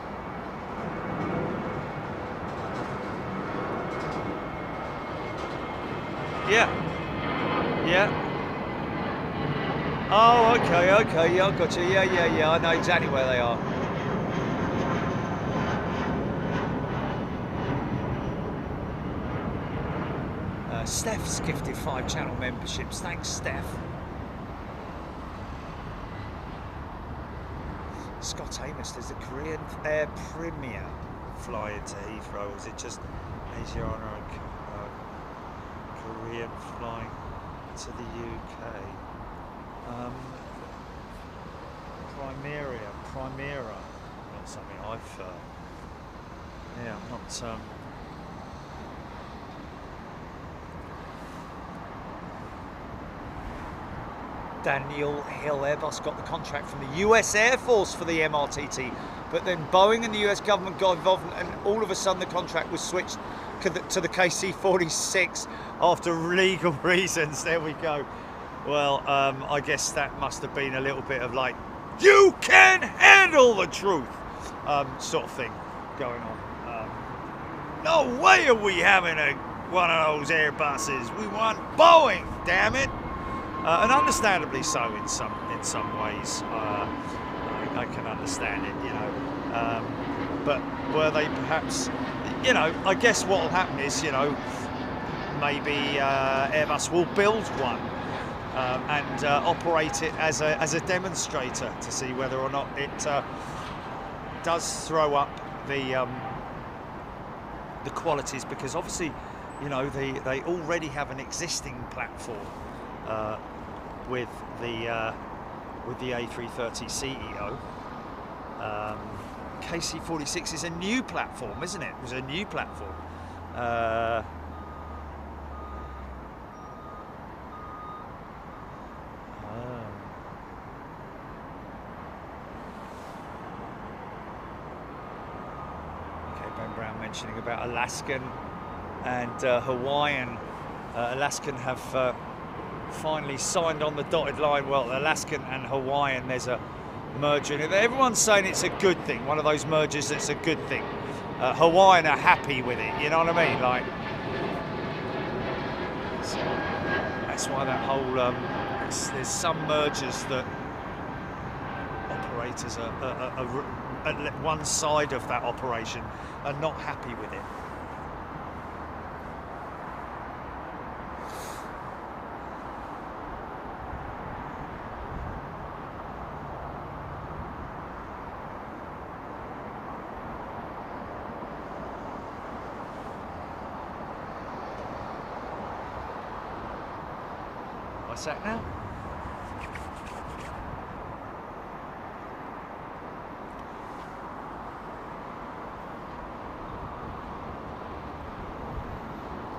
Yeah. Yeah. Oh, okay, okay, yeah, I've got you. Yeah, yeah, yeah, I know exactly where they are. Steph's gifted 5 channel memberships. Thanks, Steph. Scott Amos, does the Korean Air Premier fly into Heathrow, or is it just Asia or Korean flying to the UK? Primera, not something I've, yeah, I'm not, Daniel Hill, Airbus got the contract from the US Air Force for the MRTT, but then Boeing and the US government got involved, and all of a sudden the contract was switched to the KC-46 after legal reasons. There we go. Well, I guess that must have been a little bit of like, you can handle the truth sort of thing going on. No way are we having one of those Airbuses. We want Boeing, damn it. And understandably so in some ways. I can understand it, you know. But were they perhaps, you know, I guess what will happen is, you know, maybe Airbus will build one and operate it as a demonstrator to see whether or not it does throw up the qualities, because obviously, you know, they already have an existing platform with the A330ceo. KC-46 is a new platform, isn't it? It was a new platform. Okay, Ben Brown mentioning about Alaskan and Hawaiian. Alaskan have finally signed on the dotted line. Well, Alaskan and Hawaiian, there's a merger. Everyone's saying it's a good thing, one of those mergers that's a good thing. Hawaiian are happy with it, you know what I mean? Like, so that's why that whole, there's some mergers that operators are at one side of that operation are not happy with it. Sat now.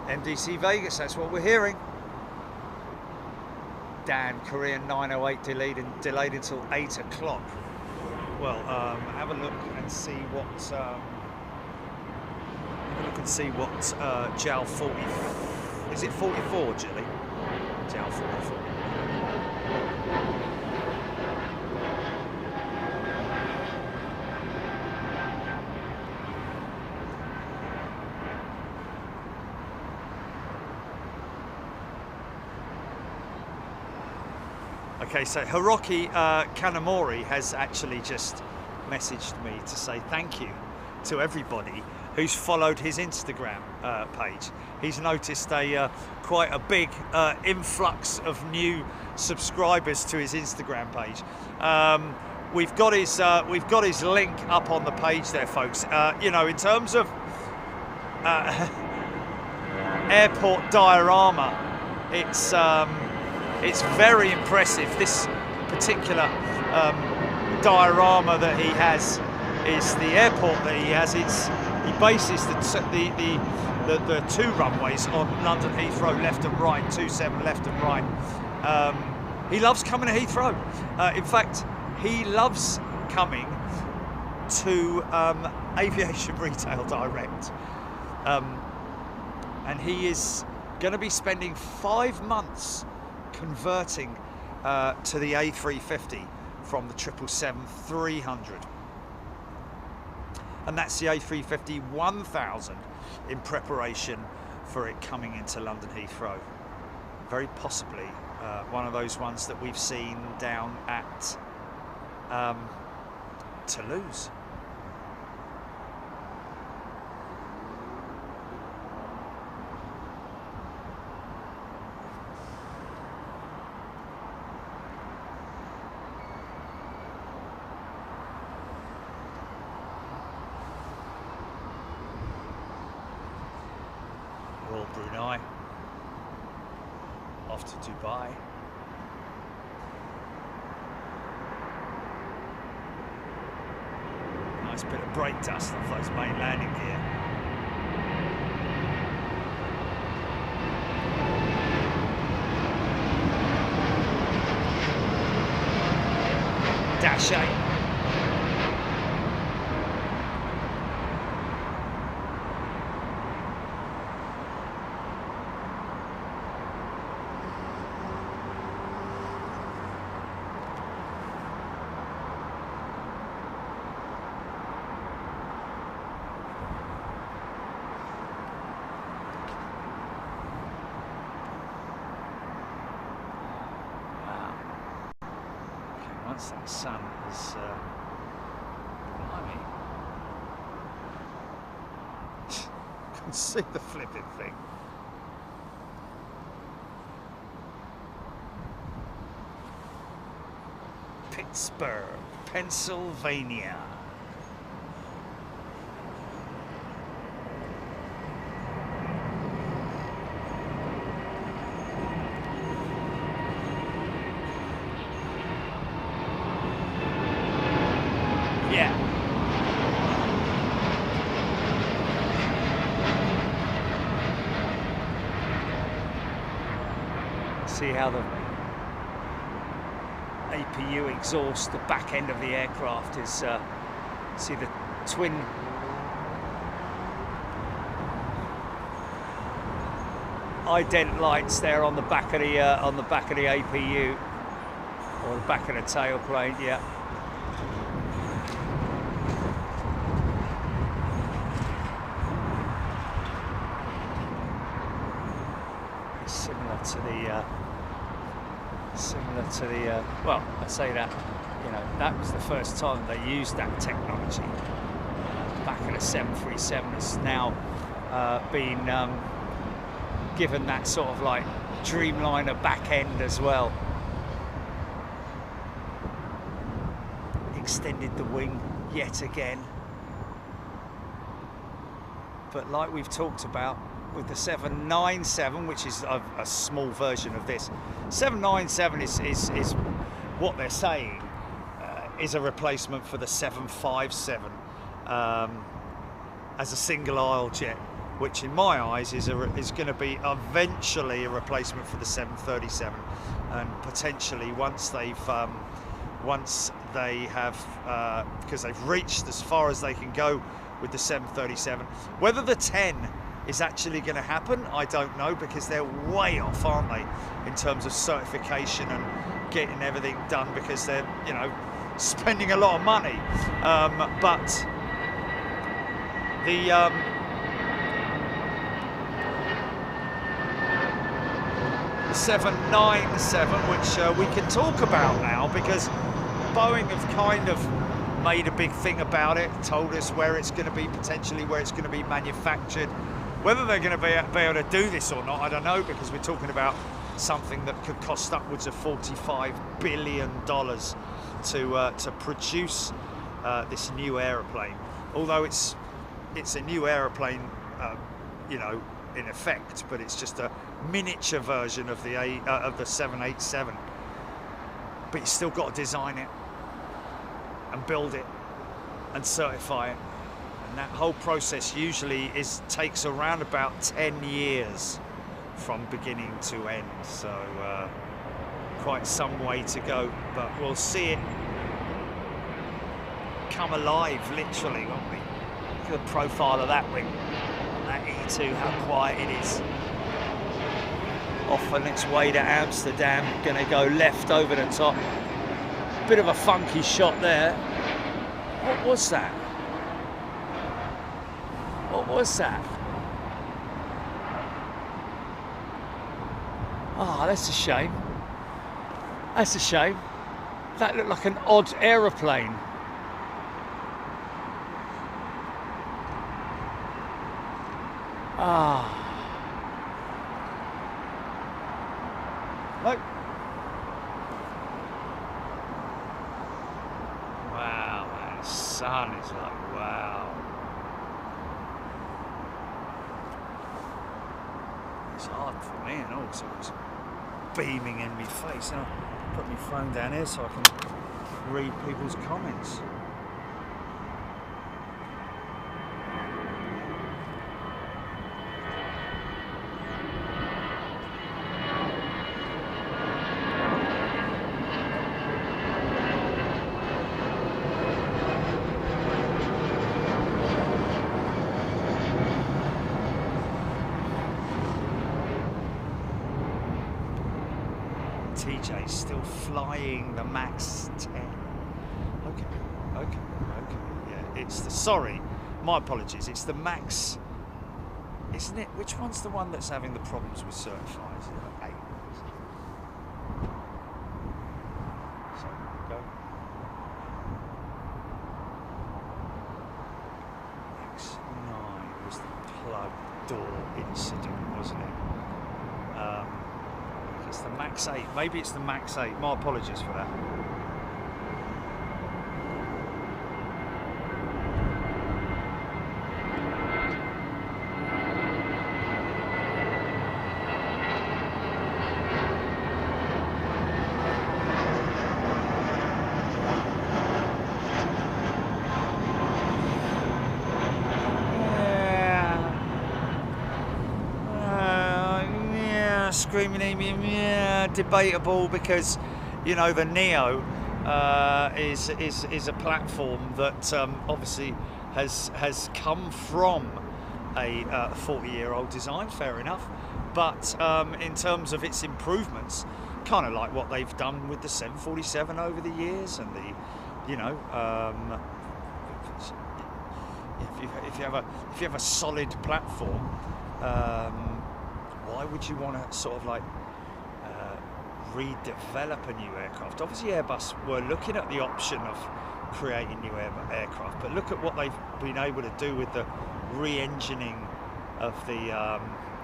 MDC Vegas, that's what we're hearing. Dan, Korean 908 delayed until 8 o'clock. Well, have a look and see what JAL 40, is it 44, Jilly? JAL 44. Okay, so Hiroki Kanamori has actually just messaged me to say thank you to everybody who's followed his Instagram page. He's noticed quite a big influx of new subscribers to his Instagram page. We've got his link up on the page there, folks. You know, in terms of airport diorama, it's very impressive. This particular diorama that he has is the airport that he has. He bases the two runways on London Heathrow left and right, 27 left and right. He loves coming to Heathrow. In fact, he loves coming to Aviation Retail Direct. And he is going to be spending 5 months converting to the A350 from the 777-300. And that's the A350-1000 in preparation for it coming into London Heathrow. Very possibly one of those ones that we've seen down at Toulouse. Brunei, off to Dubai. Nice bit of brake dust off those main landing gear. Dash 8. Once that sun is blimey. You can see the flipping thing. Pittsburgh, Pennsylvania. See how the APU exhaust, the back end of the aircraft is, see the twin ident lights there on the back of the APU, or the back of the tailplane, yeah. Similar to the well, I'd say that, you know, that was the first time they used that technology. Back in the 737 has now been given that sort of like Dreamliner back end as well. Extended the wing yet again. But like we've talked about with the 797, which is a small version of this, 797 is what they're saying is a replacement for the 757 as a single aisle jet, which in my eyes is going to be eventually a replacement for the 737, and potentially once they have because they've reached as far as they can go with the 737. Whether the 10 is actually going to happen, I don't know, because they're way off, aren't they, in terms of certification and getting everything done, because they're, you know, spending a lot of money. But the 787-9, which we can talk about now because Boeing have kind of made a big thing about it, told us where it's going to be, potentially where it's going to be manufactured. Whether they're going to be able to do this or not, I don't know, because we're talking about something that could cost upwards of $45 billion to produce this new aeroplane. Although it's a new aeroplane, you know, in effect, but it's just a miniature version of the 787. But you still got to design it and build it and certify it, and that whole process usually takes around about 10 years from beginning to end. So quite some way to go, but we'll see it come alive, literally, won't we? Look at the profile of that wing. That E2, how quiet it is. Off on its way to Amsterdam, gonna go left over the top. Bit of a funky shot there. What was that? What was that? Ah, oh, that's a shame. That's a shame. That looked like an odd aeroplane. Ah. Look. Wow, man, the sun is like, wow. It's hard for me and also it's beaming in my face. And I'll put my phone down here so I can read people's comments. TJ's still flying the Max 10. Okay. Yeah, it's the, sorry, my apologies, it's the Max, isn't it? Which one's the one that's having the problems with certifiers? Is it 8? So, go. Max 9 was the plug door incident, wasn't it? It's the Max 8. Maybe it's the Max 8. My apologies for that. Screaming at me, yeah, debatable, because you know the Neo is a platform that obviously has come from a 40-year-old design, fair enough, but in terms of its improvements, kind of like what they've done with the 747 over the years, and the, you know, if you have a solid platform. Why would you want to sort of like redevelop a new aircraft? Obviously Airbus were looking at the option of creating new aircraft, but look at what they've been able to do with the re-engineering of the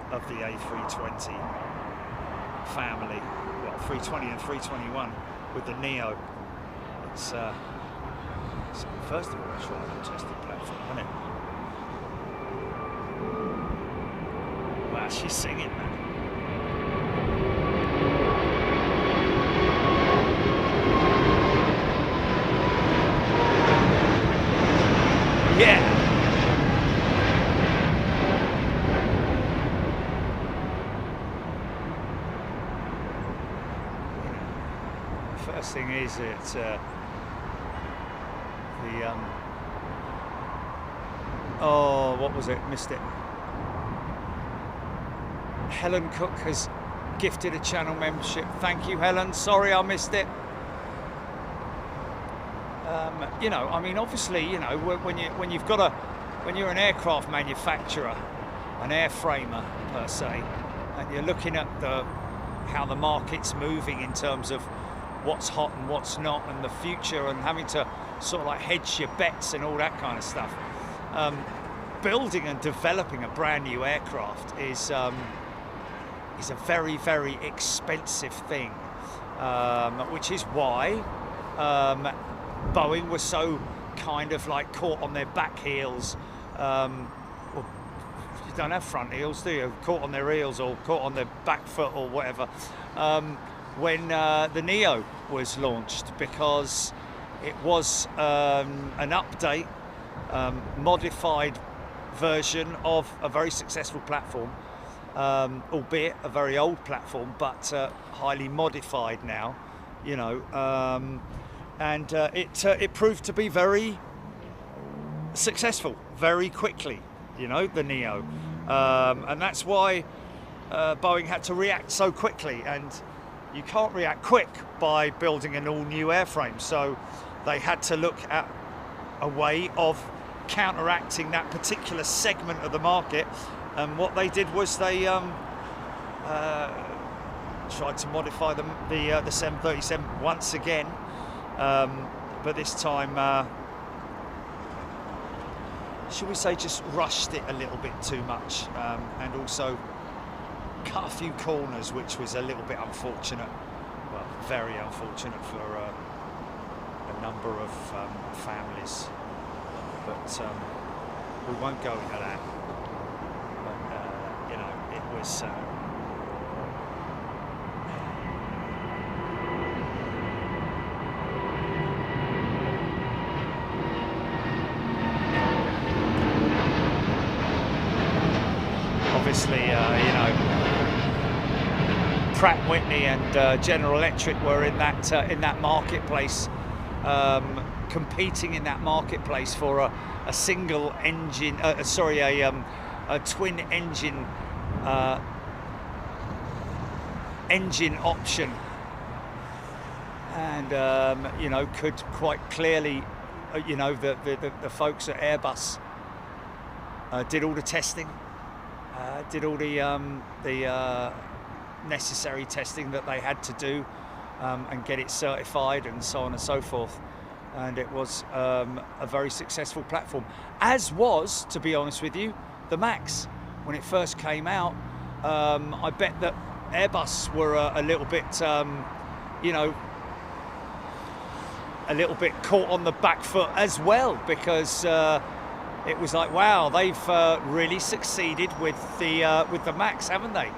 A320 family, well, 320 and 321 with the Neo. It's first of all a tried and tested platform, isn't it? Wow, she's singing, man. Yeah. First thing is that oh, what was it? Missed it. Helen Cook has gifted a channel membership. Thank you, Helen. Sorry I missed it. You know, I mean, obviously, you know, when you're an aircraft manufacturer, an airframer per se, and you're looking at the how the market's moving in terms of what's hot and what's not, and the future, and having to sort of like hedge your bets and all that kind of stuff. Building and developing a brand new aircraft is a very, very expensive thing, which is why Boeing was so kind of like caught on their back heels. Well, you don't have front heels, do you? Caught on their heels or caught on their back foot or whatever, when the Neo was launched, because it was an update, modified version of a very successful platform, albeit a very old platform, but highly modified now, you know, and it proved to be very successful very quickly, you know, the Neo, and that's why Boeing had to react so quickly, and you can't react quick by building an all-new airframe, so they had to look at a way of counteracting that particular segment of the market, and what they did was they tried to modify the 737 once again, but this time, should we say, just rushed it a little bit too much, and also cut a few corners, which was a little bit unfortunate, well, very unfortunate for a number of families, but we won't go into that. But you know, it was obviously, you know, Pratt & Whitney and General Electric were in that marketplace, competing in that marketplace for a single engine, a twin engine engine option, and you know, could quite clearly, you know, the folks at Airbus did all the testing, did all the necessary testing that they had to do, and get it certified and so on and so forth, and it was a very successful platform, as was, to be honest with you, the Max when it first came out. I bet that Airbus were a little bit, you know, a little bit caught on the back foot as well, because it was like, wow, they've really succeeded with the Max, haven't they?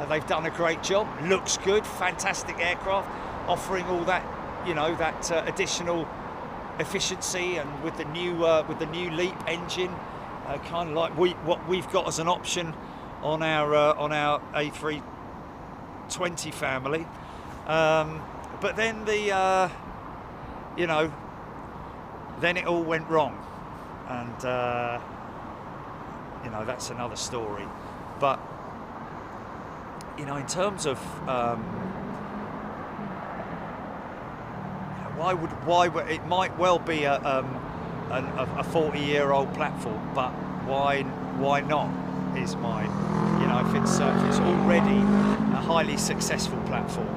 They've done a great job. Looks good, fantastic aircraft, offering all that, you know, that additional efficiency, and with the new LEAP engine, kind of like what we've got as an option on our A320 family. But then you know, then it all went wrong, and you know, that's another story. But you know, in terms of why it might well be a 40-year-old platform, but why not is my, you know, if it's already a highly successful platform,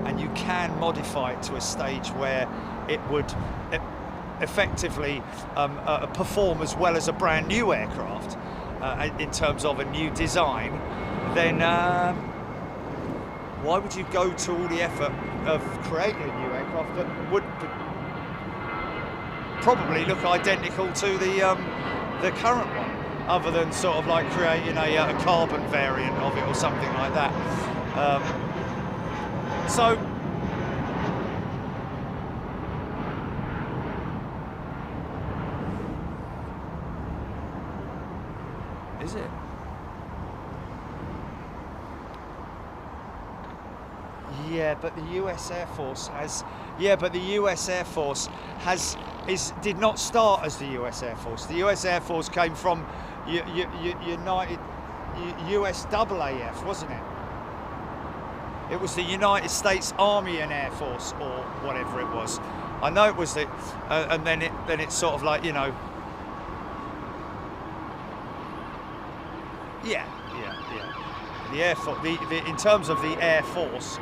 and you can modify it to a stage where it would effectively perform as well as a brand new aircraft in terms of a new design, then why would you go to all the effort of creating a new aircraft that would probably look identical to the current one, other than sort of like creating a carbon variant of it or something like that? So is it? Yeah, but the US Air Force has. Yeah, but the US Air Force did not start as the US Air Force. The US Air Force came from United USAAF, wasn't it? It was the United States Army and Air Force, or whatever it was. I know it was the, and then it's sort of like, you know. Yeah. the Air Force, in terms of the Air Force,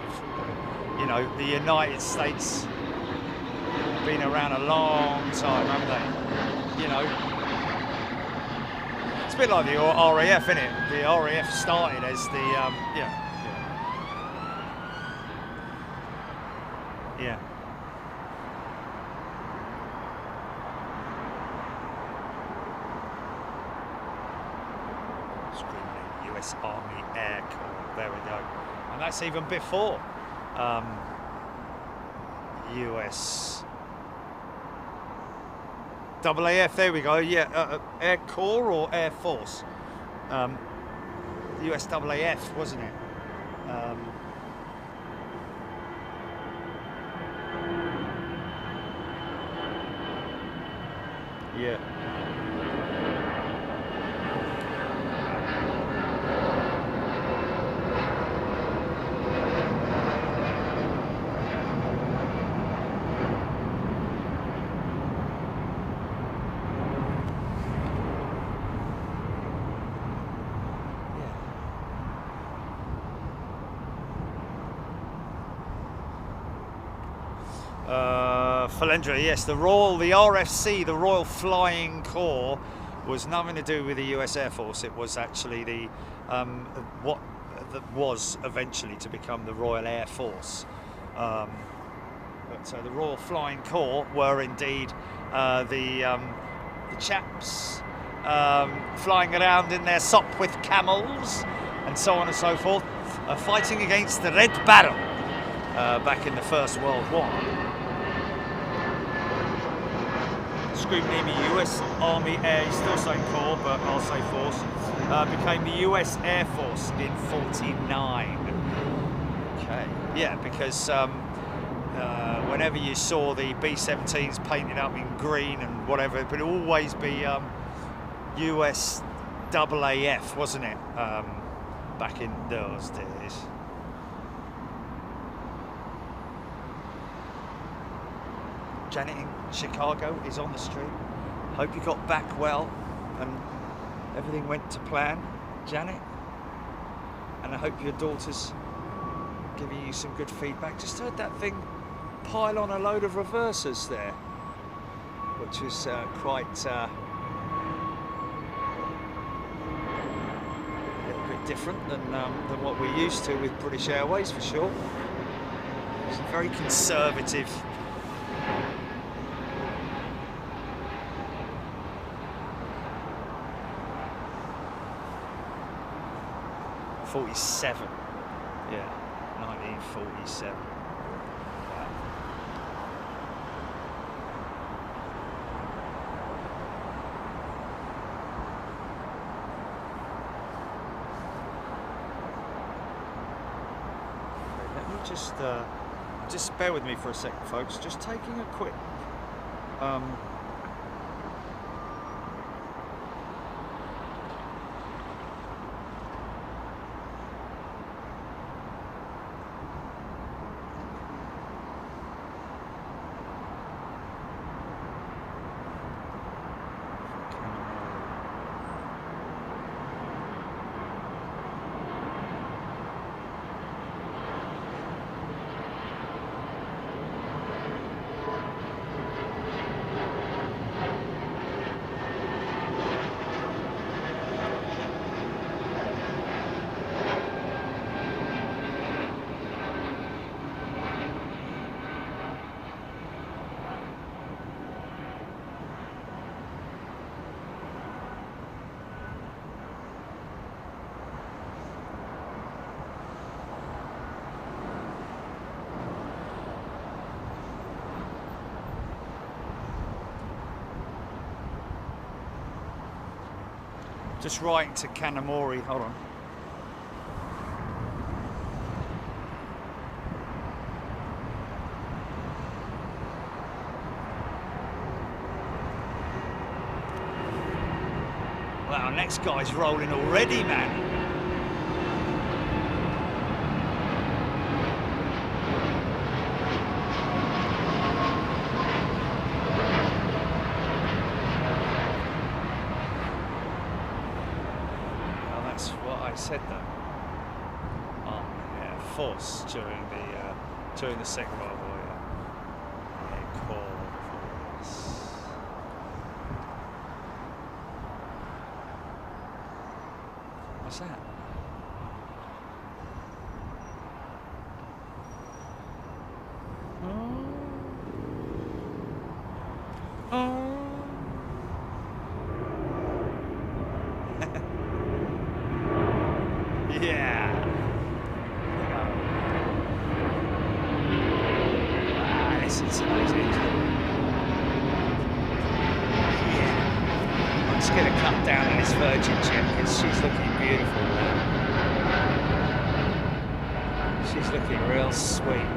you know, the United States have been around a long time, haven't they? You know, it's a bit like the RAF, isn't it? The RAF started as the, yeah. US Army Air Corps, there we go. And that's even before US AAF, there we go, yeah, Air Corps or Air Force? US AAF, wasn't it? Yeah. Falendra, yes, the RFC, the Royal Flying Corps, was nothing to do with the US Air Force. It was actually the what that was eventually to become the Royal Air Force. But the Royal Flying Corps were indeed the chaps flying around in their Sopwith camels and so on and so forth, fighting against the Red Baron back in the First World War. Scrutiny, US Army Air, still saying Corps, but I'll say Force, became the US Air Force in '49. Okay, yeah, because whenever you saw the B-17s painted up in green and whatever, it would always be US AAF, wasn't it? Back in those days. Janet in Chicago is on the street. Hope you got back well and everything went to plan, Janet. And I hope your daughter's giving you some good feedback. Just heard that thing pile on a load of reversers there, which was quite a little bit different than what we're used to with British Airways, for sure. It's very conservative. '47, yeah, 1947. Wow. Okay, let me just bear with me for a second, folks. Just taking a quick just writing to Kanamori, hold on. Wow, next guy's rolling already, man. Said that. Force during the Second World War. Yeah. Air Corps Force. What's that? Yeah. Listen to those engines. Yeah. I'm just going to cut down on this Virgin jet because she's looking beautiful now. She's looking real sweet.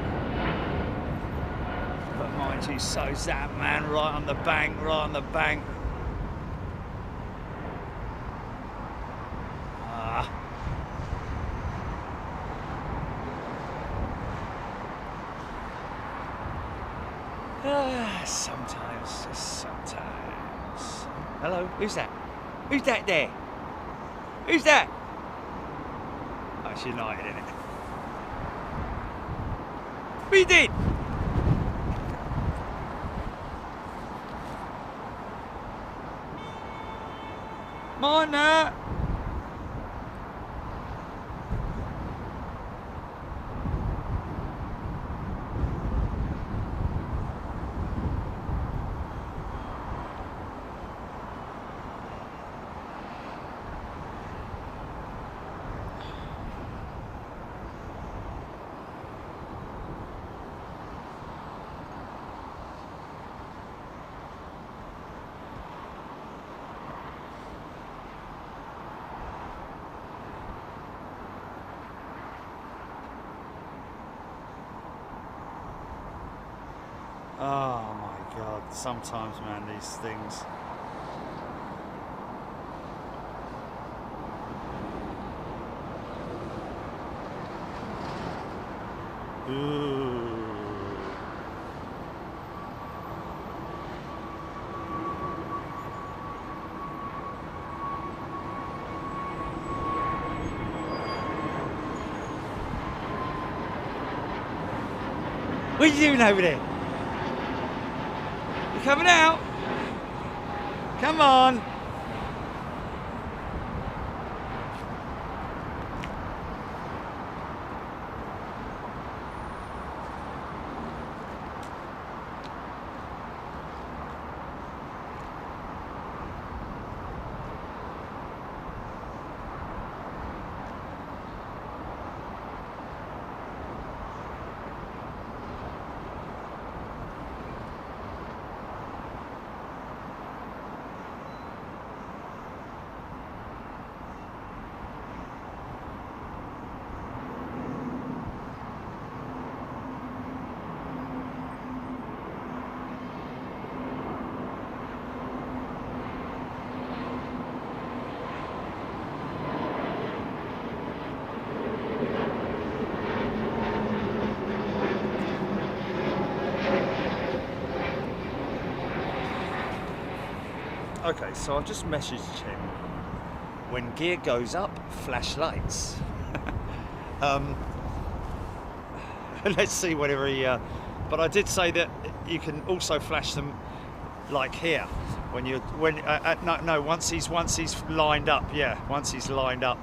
But mind you, so's that, man, right on the bank, right on the bank. Sometimes, just sometimes. Hello, who's that? Who's that there? Who's that? Oh, it's United, isn't it? What you did? Miner! Oh my God, sometimes, man, these things. Ooh. What are you doing over there? You coming out? Come on. Okay, so I've just messaged him. When gear goes up, flash lights. Let's see whatever he. But I did say that you can also flash them, like here, once he's lined up. Yeah, once he's lined up.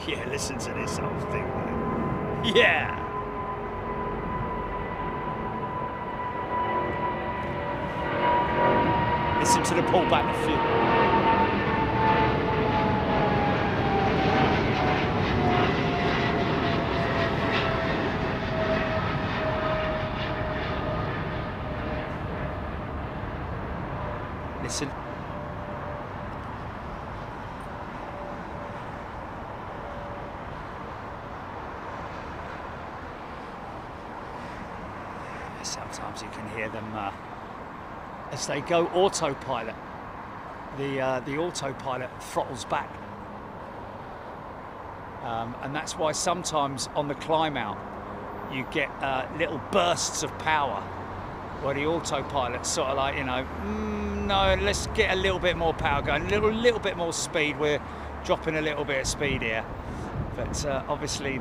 Yeah, listen to this whole thing, man. Yeah! Listen to the pullback of fuel. Listen. Sometimes you can hear them as they go autopilot. The autopilot throttles back, and that's why sometimes on the climb out you get little bursts of power where the autopilot sort of like, you know, no, let's get a little bit more power going, a little bit more speed. We're dropping a little bit of speed here. But obviously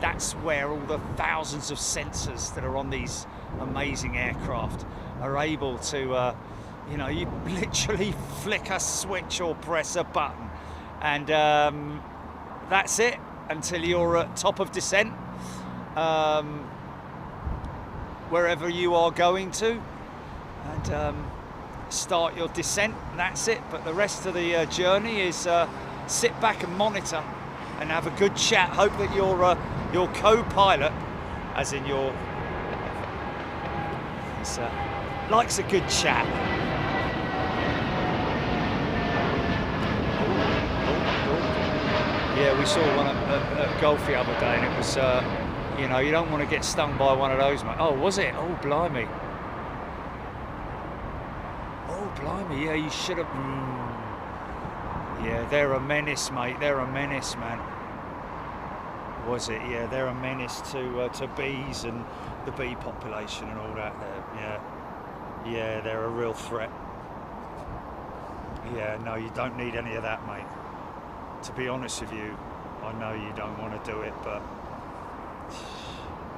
that's where all the thousands of sensors that are on these amazing aircraft are able to, you know, you literally flick a switch or press a button, and that's it until you're at top of descent, wherever you are going to, and start your descent, and that's it. But the rest of the journey is sit back and monitor and have a good chat. Hope that your co-pilot, as in your, likes a good chat. Yeah, we saw one at Gulf the other day, and it was, you know, you don't want to get stung by one of those, mate. Oh, was it? Oh, blimey. Oh, blimey. Yeah, you should have. Yeah, they're a menace, mate. They're a menace, man. Was it? Yeah, they're a menace to bees and the bee population and all that. Yeah, they're a real threat. Yeah, no, you don't need any of that, mate. To be honest with you, I know you don't want to do it, but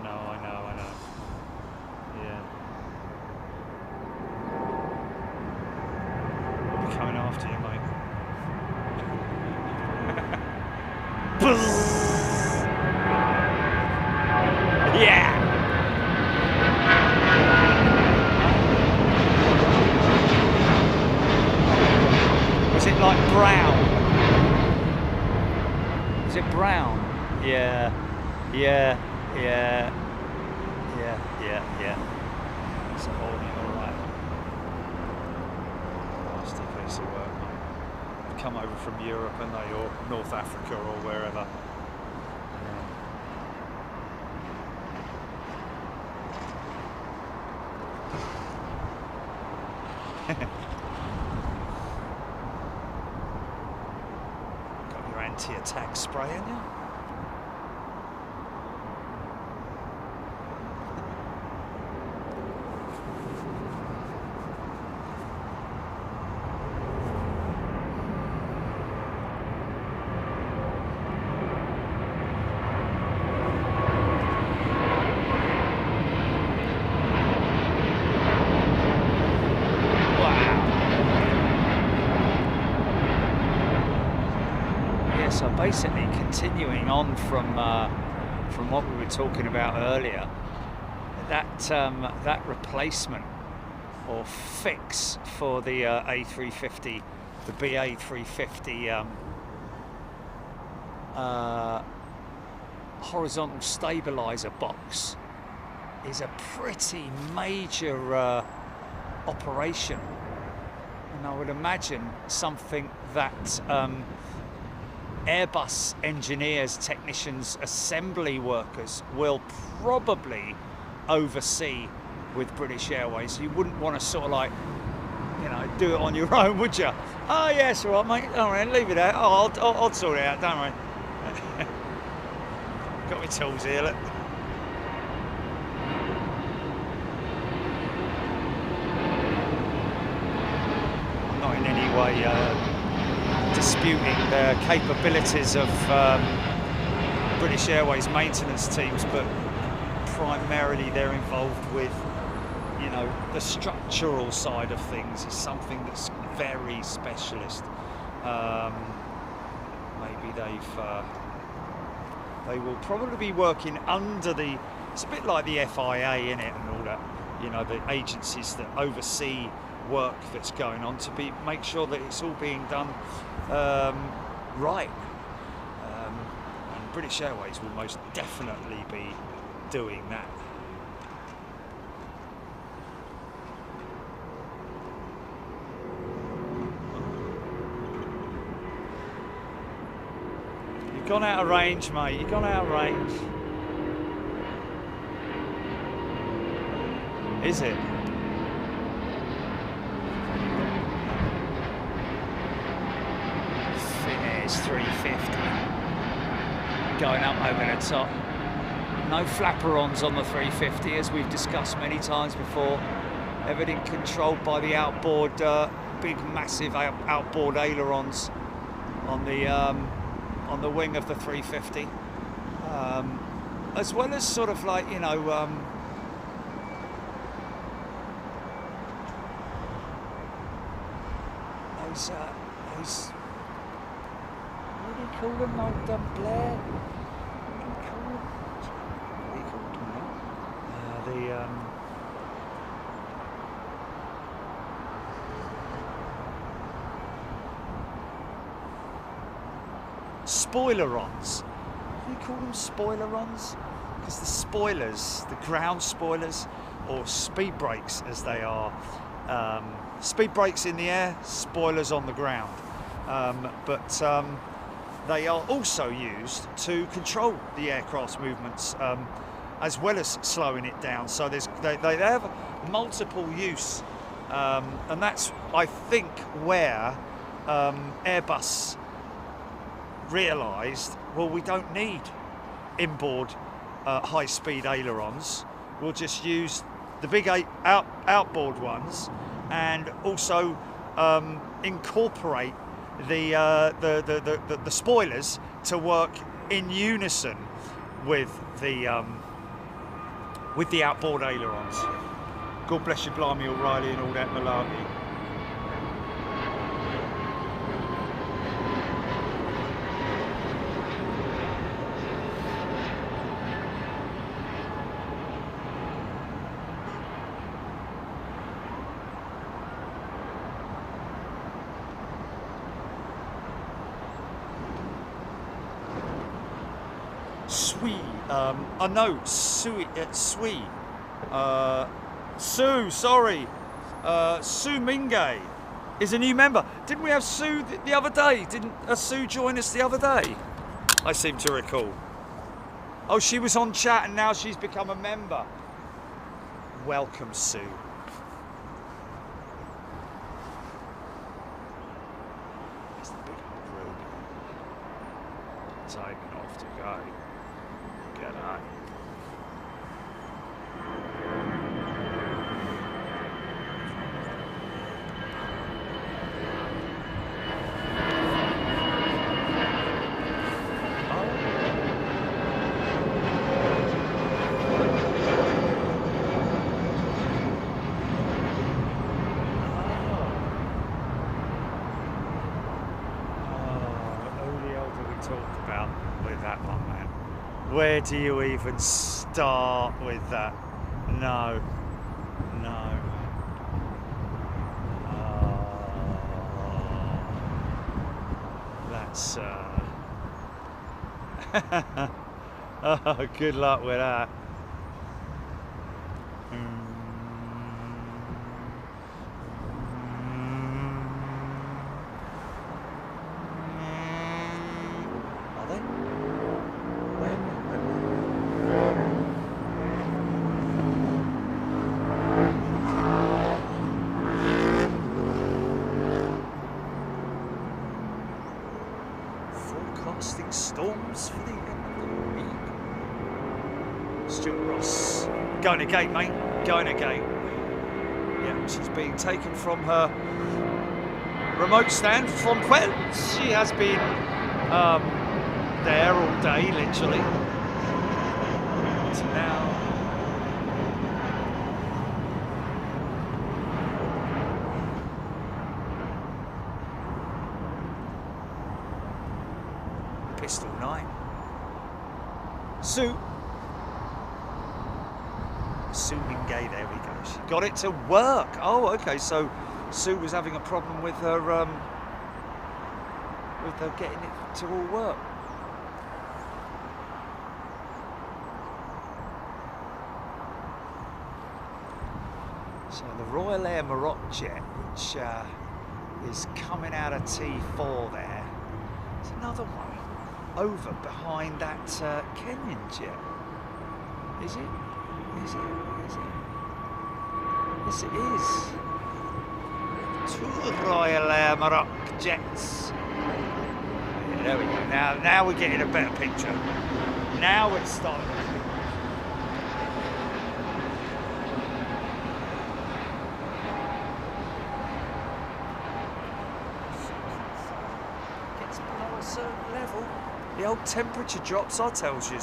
no, I know. Yeah. We'll be coming after you, mate. Yeah. Was it like brown? Is it brown? Yeah. It's a whole new alright. Nasty piece of work, mate. They've come over from Europe, and they, or North Africa, or wherever. Got your anti-attack spray in you? So basically, continuing on from what we were talking about earlier, that replacement or fix for the A350, the BA350 horizontal stabilizer box, is a pretty major operation, and I would imagine something that Airbus engineers, technicians, assembly workers will probably oversee with British Airways. You wouldn't want to sort of like, you know, do it on your own, would you? Oh yes, all right, mate. Don't worry, leave it out. Oh, I'll sort it out. Don't worry. Got my tools here. Look. I'm not in any way disputing the capabilities of British Airways maintenance teams, but primarily they're involved with, you know, the structural side of things. Is something that's very specialist. Maybe they will probably be working under the, it's a bit like the FIA in it and all that, you know, the agencies that oversee work that's going on to make sure that it's all being done right. And British Airways will most definitely be doing that. You've gone out of range, mate. You've gone out of range. Is it? Finnair's 350 going up over the top. No flaperons on the 350, as we've discussed many times before. Everything controlled by the outboard, big massive outboard ailerons on the wing of the 350, as well as sort of like, you know, those what do you call them, old Blair? What do you call them now? Spoilerons. What do you call them, spoilerons? Because the spoilers, the ground spoilers, or speed brakes as they are, speed brakes in the air, spoilers on the ground. But they are also used to control the aircraft's movements, as well as slowing it down. So they have multiple use, and that's, I think, where Airbus realised, well, we don't need inboard high-speed ailerons. We'll just use the big outboard ones, and also incorporate the spoilers to work in unison with the outboard ailerons. God bless you, blimey, O'Reilly, and all that malarkey. No, Sue, sorry. Sue Mingay is a new member. Didn't we have Sue the other day? Didn't Sue join us the other day? I seem to recall. Oh, she was on chat and now she's become a member. Welcome, Sue. There's the big group. Taking off to go. Get out. Where do you even start with that? No. That's oh, good luck with that. Storms for the end of the week. Stuart Ross going to gate, mate. Going to gate. Yeah, she's being taken from her remote stand from well, she has been there all day, literally. So now Pistol 9. Sue Mingay, there we go. She got it to work. Oh, okay, so Sue was having a problem with her getting it to all work. So the Royal Air Maroc jet, which is coming out of T4 there. There's another one over behind that Kenyan jet. Is it? Yes, it is. Two Royal Air Morocco jets. Yeah, there we go. Now we're getting a better picture. Now it's starting. Gets below a certain level. The old temperature drops, I tells you.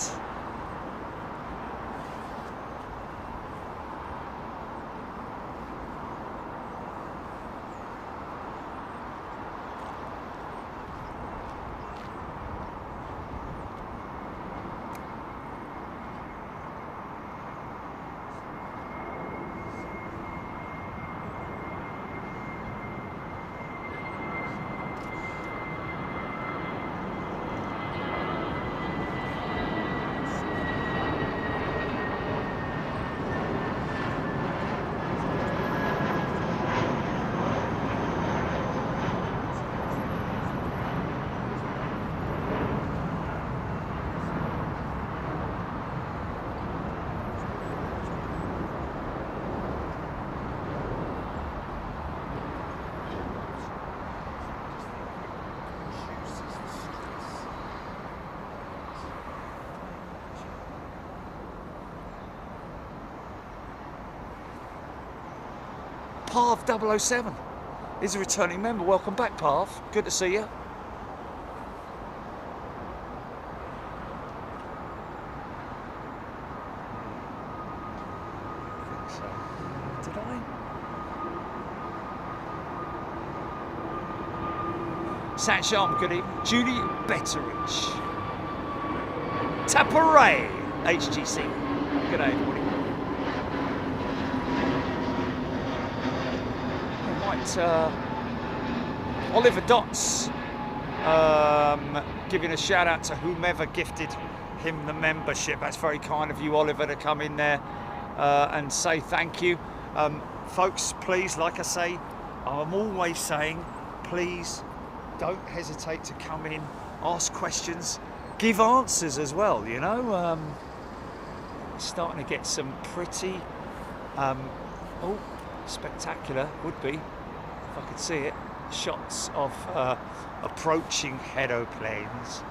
Parv 007 is a returning member. Welcome back, Parv. Good to see you. I think so. Did I? Sat Sharma, good evening. Julie Betteridge. Taparay, HGC. Good day, everybody. Oliver Dots giving a shout out to whomever gifted him the membership. That's very kind of you, Oliver, to come in there and say thank you. Folks, please, like I say, I'm always saying, please don't hesitate to come in, ask questions, give answers as well, you know. Starting to get some pretty spectacular, would be, if I could see it, shots of approaching headoplanes.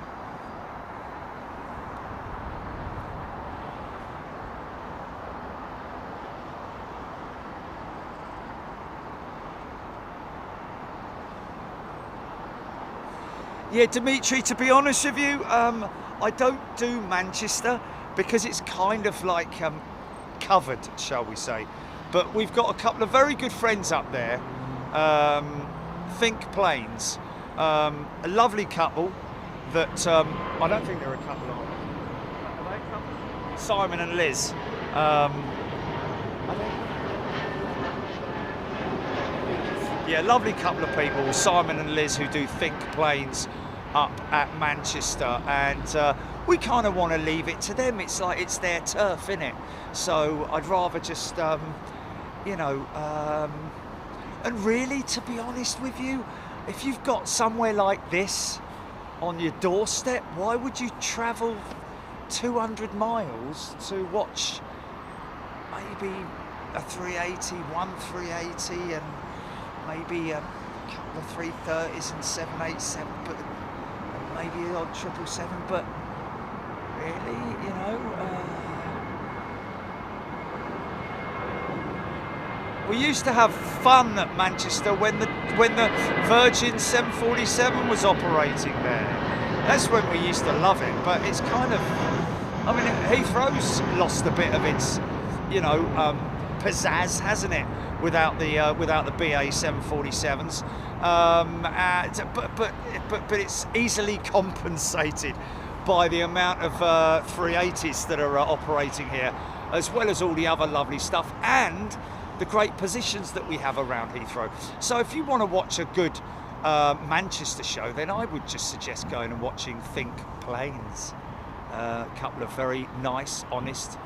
Yeah, Dimitri, to be honest with you, I don't do Manchester because it's kind of like covered, shall we say. But we've got a couple of very good friends up there, Think Planes, a lovely couple that, I don't think they're a couple, are they a couple? Simon and Liz. Yeah, lovely couple of people, Simon and Liz, who do Think Planes up at Manchester, and we kind of want to leave it to them. It's like it's their turf, innit? So I'd rather just, you know, and really, to be honest with you, if you've got somewhere like this on your doorstep, why would you travel 200 miles to watch maybe a 380, one 380, and maybe a couple of 330s and 787, but maybe an odd 777, but really, you know, we used to have fun at Manchester when the Virgin 747 was operating there. That's when we used to love it, but it's kind of, I mean, Heathrow's lost a bit of its, you know, pizzazz, hasn't it? Without the BA 747s, but it's easily compensated by the amount of 380s that are operating here, as well as all the other lovely stuff and the great positions that we have around Heathrow. So if you want to watch a good Manchester show, then I would just suggest going and watching Think Planes. A couple of very nice, honest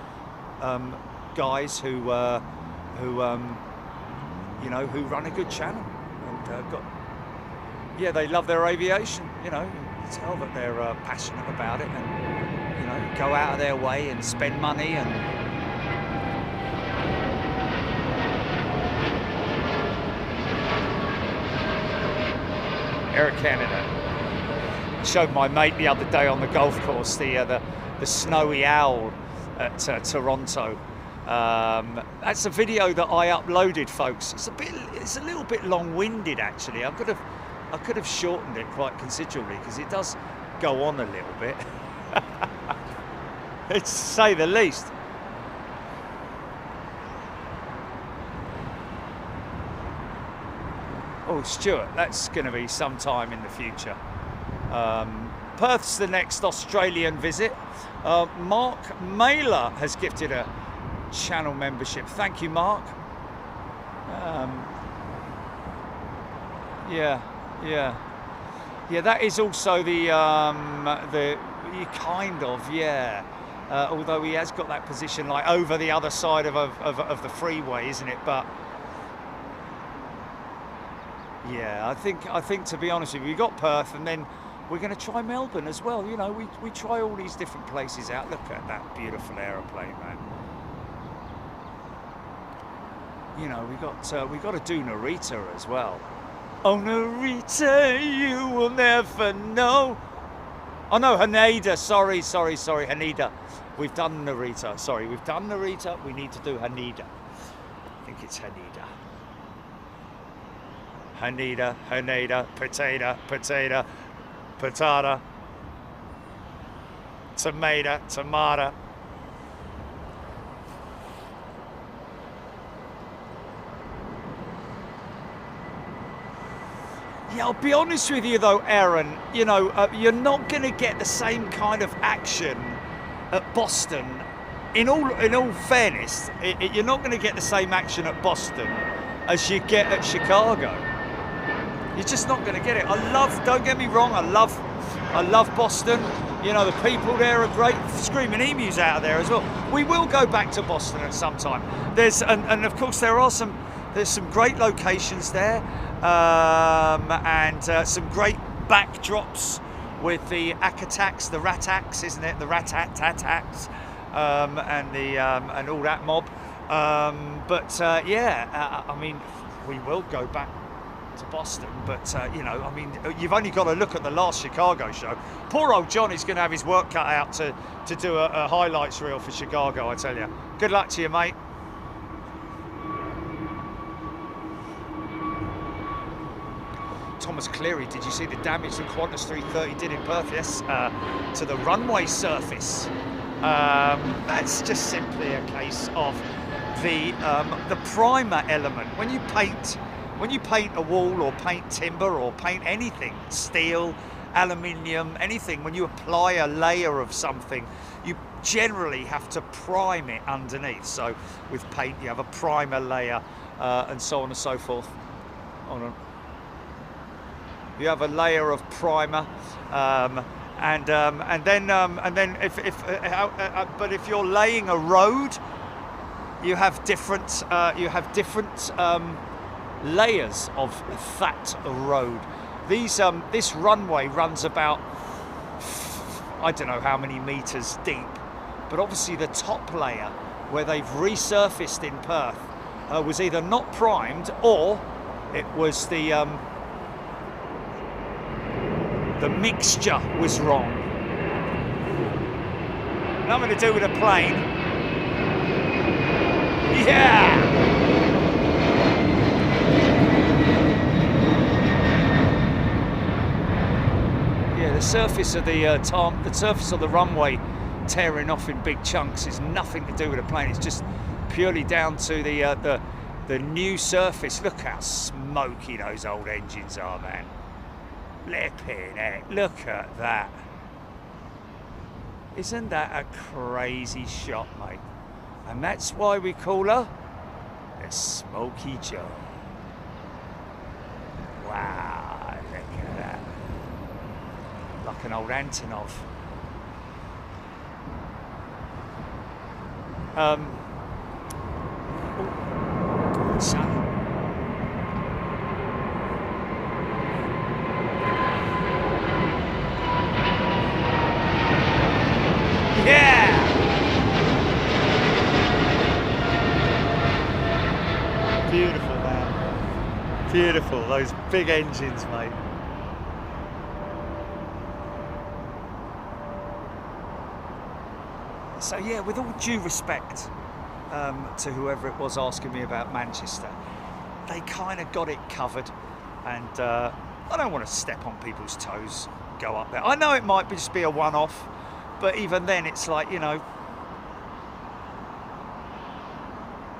guys who you know, who run a good channel, and yeah, they love their aviation. You know, you can tell that they're passionate about it, and you know, go out of their way and spend money. And Air Canada. Showed my mate the other day on the golf course the snowy owl at Toronto. That's a video that I uploaded, folks. It's a little bit long-winded actually. I could have shortened it quite considerably because it does go on a little bit. To say the least. Oh, Stuart, that's going to be sometime in the future. Perth's the next Australian visit. Mark Mailer has gifted a channel membership. Thank you, Mark. Yeah, that is also the kind of, yeah. Although he has got that position like over the other side of the freeway, isn't it? But yeah, I think to be honest with you, we got Perth, and then we're going to try Melbourne as well. You know, we try all these different places out. Look at that beautiful aeroplane, man. You know, we got to do Narita as well. Oh, Narita, you will never know. Oh no, Haneda. Sorry, Haneda. We've done Narita. Sorry, we've done Narita. We need to do Haneda. I think it's Haneda. Haneda, potato, patata, tomato. Yeah, I'll be honest with you though, Aaron, you know, you're not going to get the same kind of action at Boston. In all fairness, you're not going to get the same action at Boston as you get at Chicago. You're just not going to get it. Don't get me wrong, I love Boston. You know, the people there are great. Screaming emus out of there as well. We will go back to Boston at some time. And of course there's some great locations there. And some great backdrops with the Akataks, the Rataks, isn't it? The Rat-tat-tat-tats, and all that mob. I mean, we will go back to Boston, but you know, I mean, you've only got to look at the last Chicago show. Poor old Johnny's going to have his work cut out to do a highlights reel for Chicago, I tell you. Good luck to you, mate. Thomas Cleary, did you see the damage the Qantas 330 did in Perth? Yes, to the runway surface. That's just simply a case of the primer element. When you paint a wall or paint timber or paint anything, steel, aluminium, anything, when you apply a layer of something, you generally have to prime it underneath. So with paint, you have a primer layer, and so on and so forth. Hold on. You have a layer of primer, and then if you're laying a road, you have different layers of that road. This runway runs about, I don't know how many meters deep, but obviously the top layer where they've resurfaced in Perth was either not primed or it was the mixture was wrong. Nothing to do with a plane. Yeah! Yeah, the surface of the surface of the runway tearing off in big chunks is nothing to do with a plane. It's just purely down to the new surface. Look how smoky those old engines are, man. Flipping heck, look at that. Isn't that a crazy shot, mate? And that's why we call her the Smoky Joe. Wow, look at that. Like an old Antonov. Son. Yeah! Beautiful, man. Beautiful. Those big engines, mate. So yeah, with all due respect to whoever it was asking me about Manchester, they kind of got it covered, and I don't want to step on people's toes, go up there. I know it might just be a one-off, but even then it's like, you know,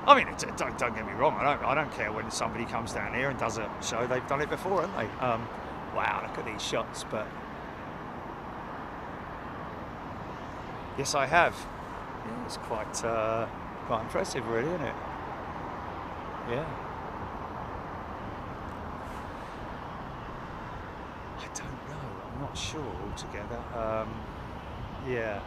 I mean, don't get me wrong, I don't care when somebody comes down here and does a show. They've done it before, haven't they? Wow, look at these shots. But yes, I have. Yeah, it's quite impressive, really, isn't it? Yeah. I don't know. I'm not sure altogether. Yeah.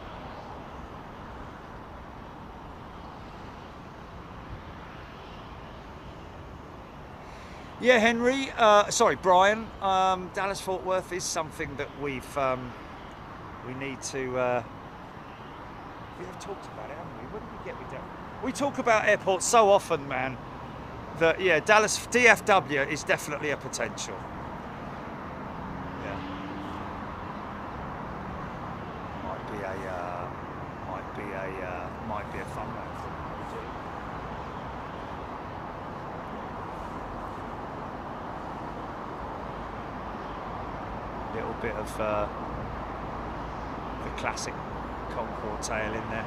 Yeah, Henry. Sorry, Brian. Dallas-Fort Worth is something that we need to. We have talked about it, haven't we? What did we get with that? We talk about airports so often, man. That yeah, Dallas DFW is definitely a potential. Yeah. Might be a fun one. Little bit of the classic Concorde tail in there,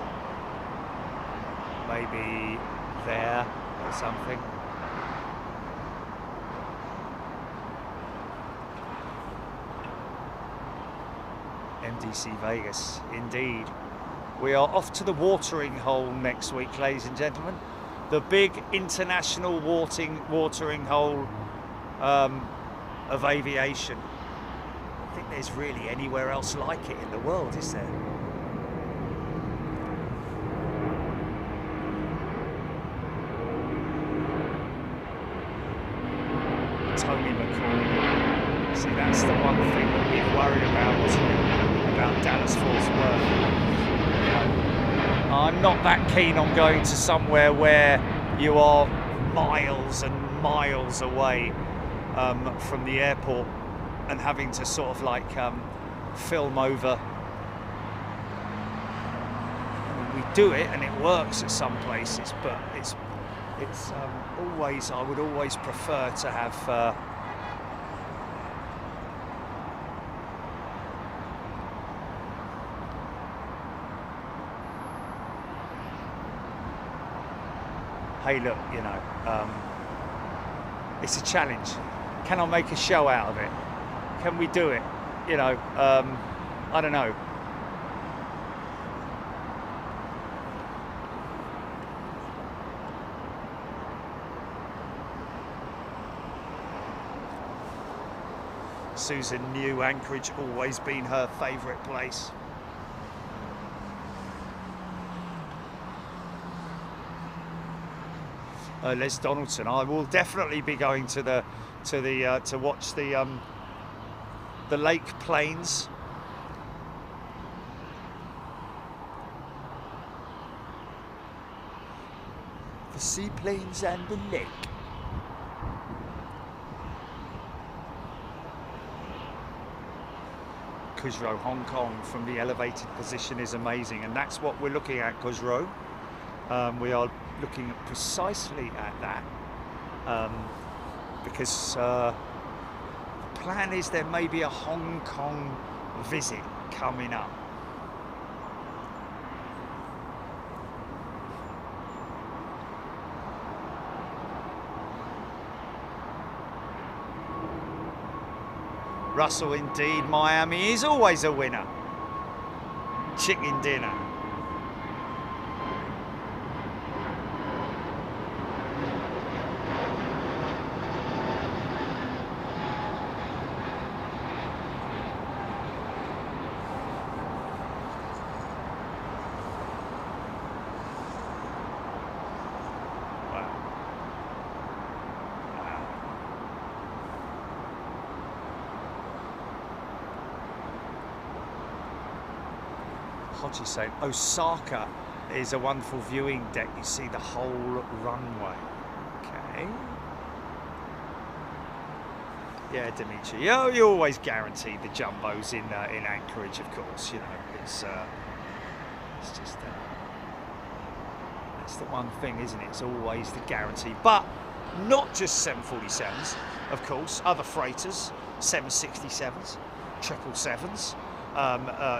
maybe there or something. MDC Vegas, indeed. We are off to the watering hole next week, ladies and gentlemen. The big international watering hole of aviation. I think there's really anywhere else like it in the world, is there? Tony McCall. See, that's the one thing that we worry about Dallas-Fort Worth. I'm not that keen on going to somewhere where you are miles and miles away from the airport and having to sort of like film over. I mean, we do it and it works at some places, but it's always, I would always prefer to have hey look, you know, it's a challenge. Can I make a show out of it? Can we do it? You know, I don't know. Susan knew Anchorage always been her favourite place. Les Donaldson, I will definitely be going to watch the Lake Plains. The seaplanes and the lake. Khusro, Hong Kong from the elevated position is amazing, and that's what we're looking at, Khusro. We are looking precisely at that because the plan is there may be a Hong Kong visit coming up. Russell, indeed, Miami is always a winner. Chicken dinner. Hodges saying Osaka is a wonderful viewing deck. You see the whole runway. Okay. Yeah, Dimitri. You always guarantee the jumbos in Anchorage, of course. You know, it's just. the one thing, isn't it? It's always the guarantee. But not just 747s, of course, other freighters, 767s, 777s,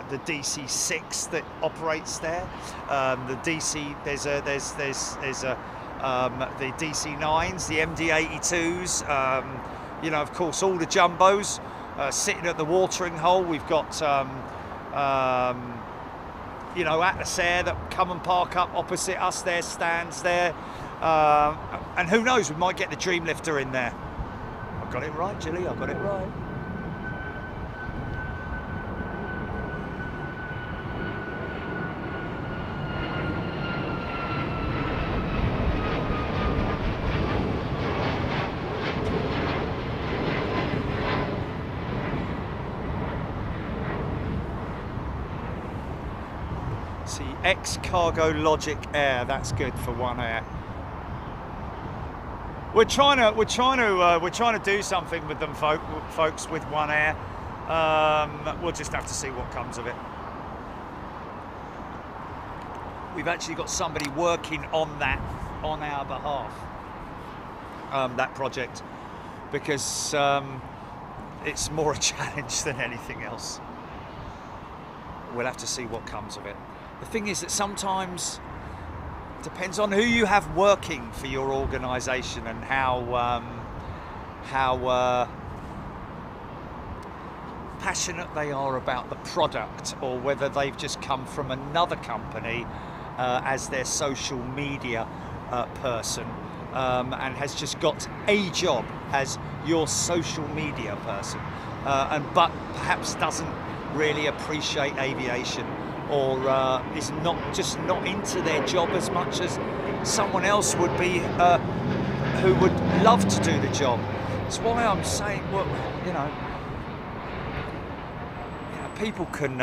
the DC-6 that operates there, the DC, there's the DC-9s, the MD-82s, you know, of course, all the jumbos sitting at the watering hole. We've got, you know, Atlas Air that come and park up opposite us. There stands there, and who knows, we might get the Dreamlifter in there. I got it right, Jilly. I got it right. Ex-cargo Logic Air, that's good for One Air. We're trying to do something with them, folks, with One Air. We'll just have to see what comes of it. We've actually got somebody working on that on our behalf, that project, because it's more a challenge than anything else. We'll have to see what comes of it. The thing is that sometimes it depends on who you have working for your organisation and how passionate they are about the product, or whether they've just come from another company as their social media person and has just got a job as your social media person, but perhaps doesn't really appreciate aviation, or is not into their job as much as someone else would be, who would love to do the job. That's why I'm saying, well, you know, people can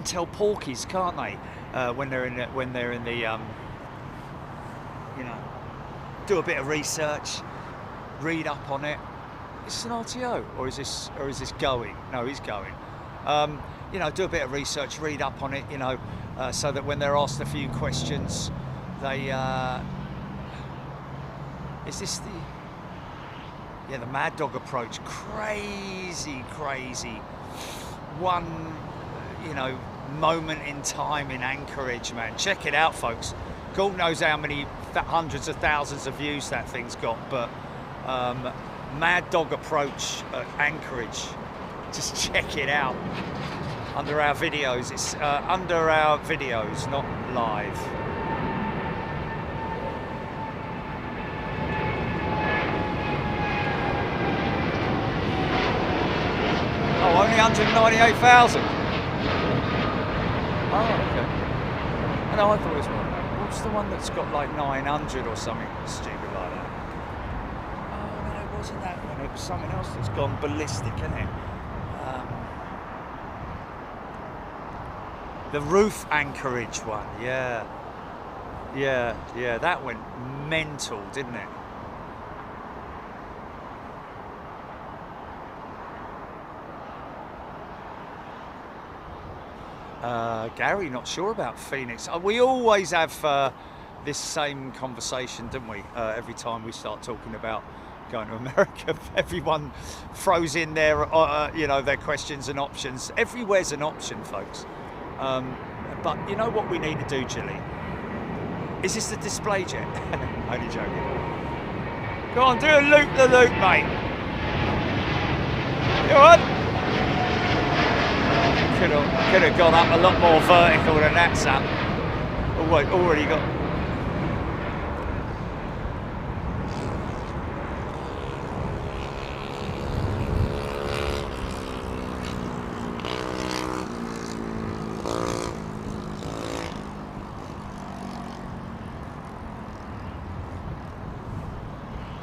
tell porkies, can't they, when they're in the you know, do a bit of research, read up on it. Is this an RTO, or is this going? No, he's going. You know, do a bit of research, read up on it, you know, so that when they're asked a few questions, they, is this the Mad Dog approach? Crazy. One, you know, moment in time in Anchorage, man. Check it out, folks. God knows how many hundreds of thousands of views that thing's got, but Mad Dog approach at Anchorage. Just check it out. Under our videos, it's under our videos, not live. Oh, only 198,000. Oh, okay. I know, I thought it was one. What's the one that's got like 900 or something stupid like that? Oh, no, it wasn't that one. It was something else that's gone ballistic, isn't it? The roof Anchorage one, yeah, that went mental, didn't it? Gary, not sure about Phoenix. We always have this same conversation, don't we? Every time we start talking about going to America, everyone throws in their, you know, their questions and options. Everywhere's an option, folks. But you know what we need to do, Jilly? Is this the display jet? Only joking. Go on, do a loop-the-loop, mate. Go on. Could have gone up a lot more vertical than that, Sam. Oh wait, already got.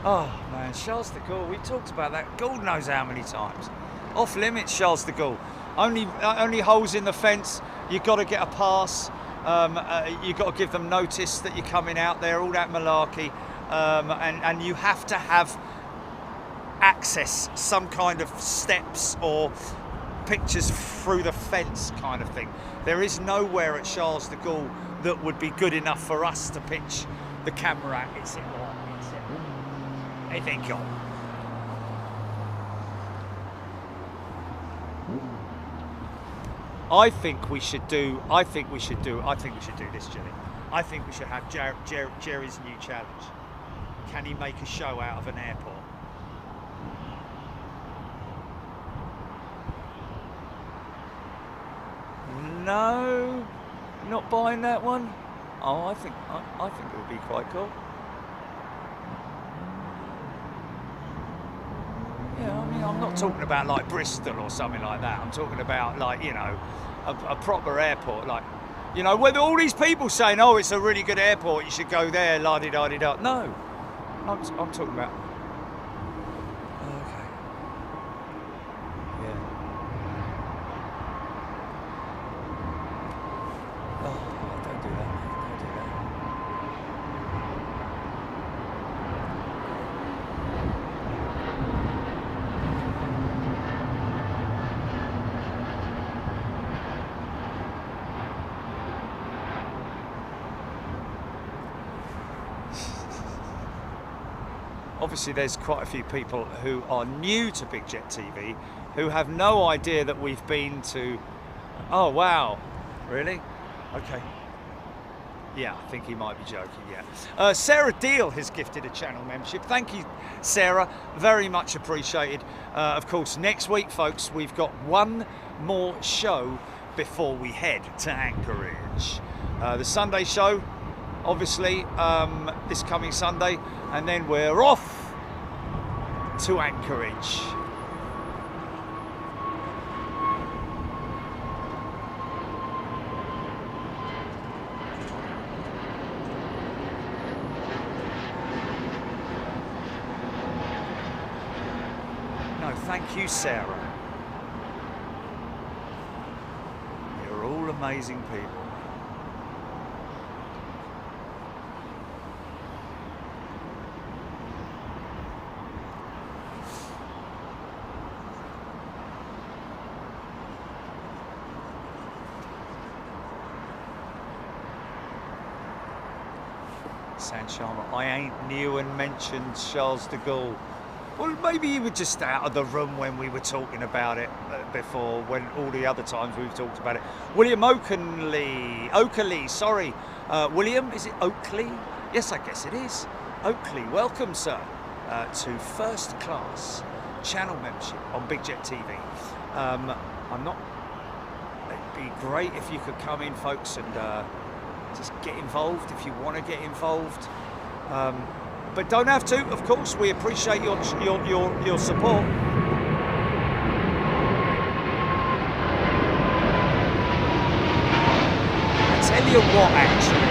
Oh man, Charles de Gaulle, we talked about that God knows how many times. Off limits, Charles de Gaulle. Only holes in the fence, you've got to get a pass, you've got to give them notice that you're coming out there, all that malarkey, and you have to have access, some kind of steps or pictures through the fence kind of thing. There is nowhere at Charles de Gaulle that would be good enough for us to pitch the camera at. Is it what? I think so. I think we should do this, Jilly. I think we should have Jerry's new challenge. Can he make a show out of an airport? No, not buying that one. Oh, I think it would be quite cool. Yeah, I mean, I'm not talking about like Bristol or something like that. I'm talking about like, you know, a proper airport, like, you know, where all these people saying, oh, it's a really good airport, you should go there, la-di-da-di-da. No, I'm talking about. Okay. Yeah. Oh, don't do that. Don't do that. Obviously, there's quite a few people who are new to Big Jet TV who have no idea that we've been to. Oh, wow. Really? Okay. Yeah, I think he might be joking, yeah. Sarah Deal has gifted a channel membership. Thank you, Sarah. Very much appreciated. Of course, next week, folks, we've got one more show before we head to Anchorage. The Sunday show, obviously, this coming Sunday, and then we're off to Anchorage. No, thank you, Sarah. You're all amazing people. San Sharma, I ain't new and mentioned Charles de Gaulle. Well, maybe you were just out of the room when we were talking about it before, when all the other times we've talked about it. William Oakley, sorry. William, is it Oakley? Yes, I guess it is. Oakley, welcome, sir, to first class channel membership on Big Jet TV. It'd be great if you could come in, folks, and just get involved if you want to get involved, but don't have to. Of course, we appreciate your support. I tell you what, actually,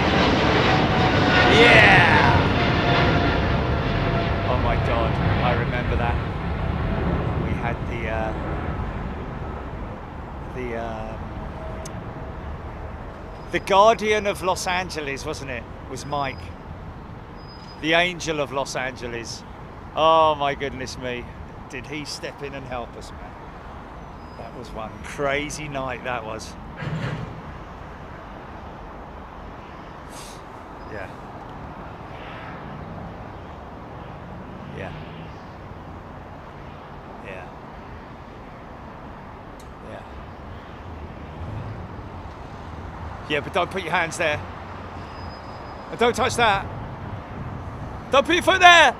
yeah. Oh my God, I remember that. We had the Guardian of Los Angeles, wasn't it? Was Mike. The Angel of Los Angeles. Oh my goodness me. Did he step in and help us, man? That was one crazy night, that was. Yeah. Yeah. Yeah. Yeah. Yeah, but don't put your hands there. And don't touch that. Don't put your foot there.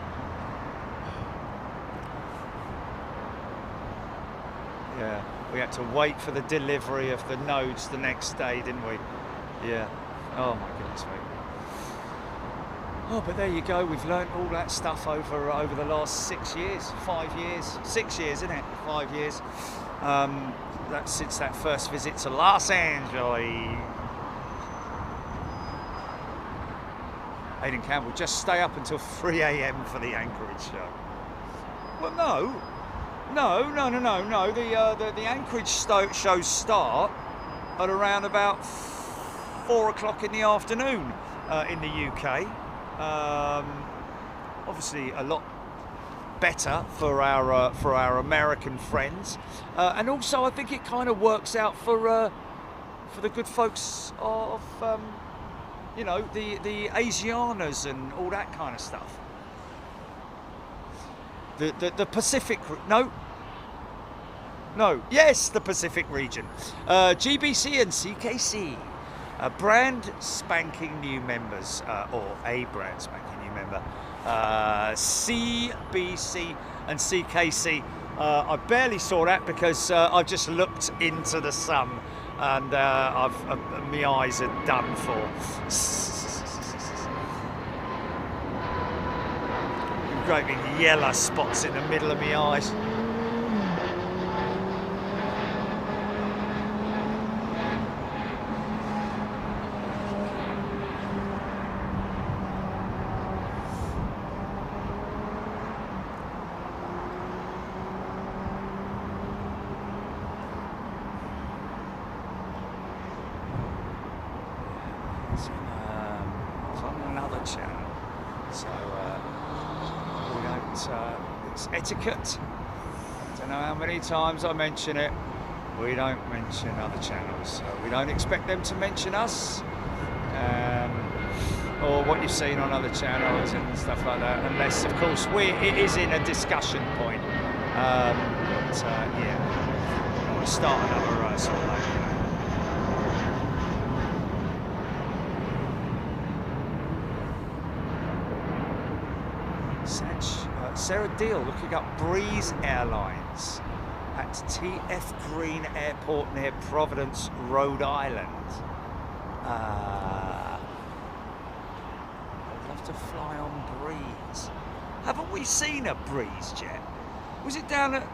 Yeah, we had to wait for the delivery of the nodes the next day, didn't we? Yeah. Oh my goodness me. Oh, but there you go. We've learnt all that stuff over the last 6 years, 5 years, 6 years, isn't it? 5 years. That's since that first visit to Los Angeles. Aidan Campbell, just stay up until 3 a.m. for the Anchorage show. Well, no. The Anchorage shows start at around about 4 o'clock in the afternoon in the UK. Obviously, a lot better for our American friends, and also I think it kind of works out for the good folks of you know, the Asianas and all that kind of stuff. The Pacific, yes, the Pacific region. GBC and CKC, brand spanking new members, or a brand spanking new member. CBC and CKC. I barely saw that because I've just looked into the sun and my eyes are done for. Great big yellow spots in the middle of my eyes. It's on another channel, so we don't. It's etiquette. I don't know how many times I mention it. We don't mention other channels, so we don't expect them to mention us, or what you've seen on other channels and stuff like that, unless, of course, it is in a discussion point. Yeah, we'll start another sort of like, Sarah Deal looking up Breeze Airlines at TF Green Airport near Providence, Rhode Island. I'd love to fly on Breeze. Haven't we seen a Breeze jet? Was it down at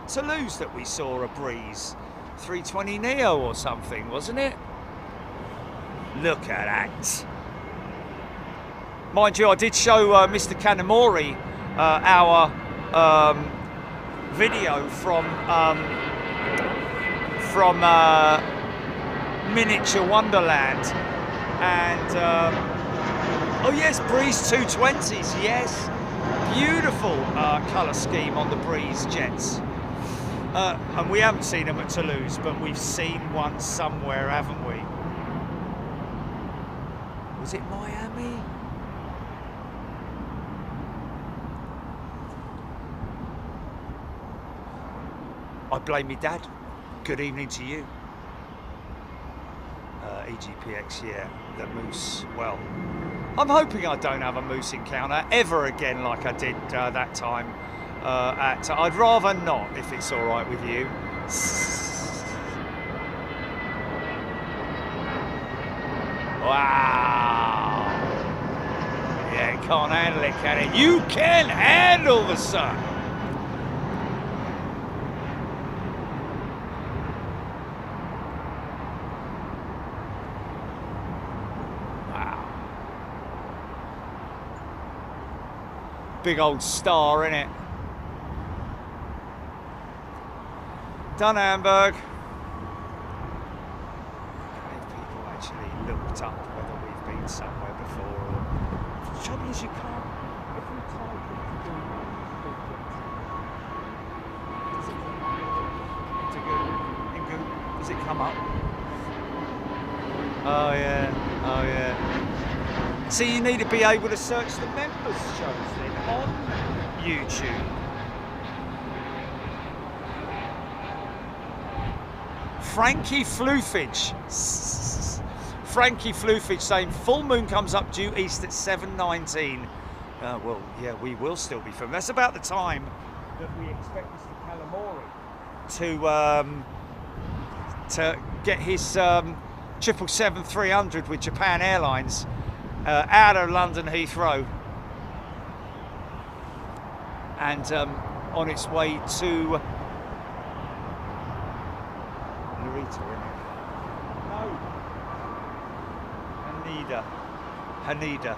Toulouse that we saw a Breeze 320 Neo or something, wasn't it? Look at that. Mind you, I did show Mr. Kanamori our video from Miniature Wonderland, and oh yes, Breeze 220s, yes, beautiful colour scheme on the Breeze jets, and we haven't seen them at Toulouse, but we've seen one somewhere, haven't we? Was it Miami? I blame me dad. Good evening to you. EGPX, yeah, the moose. Well, I'm hoping I don't have a moose encounter ever again like I did that time. I'd rather not, if it's all right with you. Wow. Yeah, it can't handle it, can it? You can handle the sun. Big old star, innit? Done Hamburg. If people actually looked up whether we've been somewhere before, or the trouble is you can't. If you type it, does it come up? Oh yeah, oh yeah. See, you need to be able to search the members shows then on YouTube. Frankie Floofage. Frankie Floofage saying full moon comes up due east at 7:19. Well, yeah, we will still be filming. That's about the time that we expect Mr. Calamari to get his 777-300 with Japan Airlines out of London Heathrow and on its way to Narita, isn't it? No. Haneda.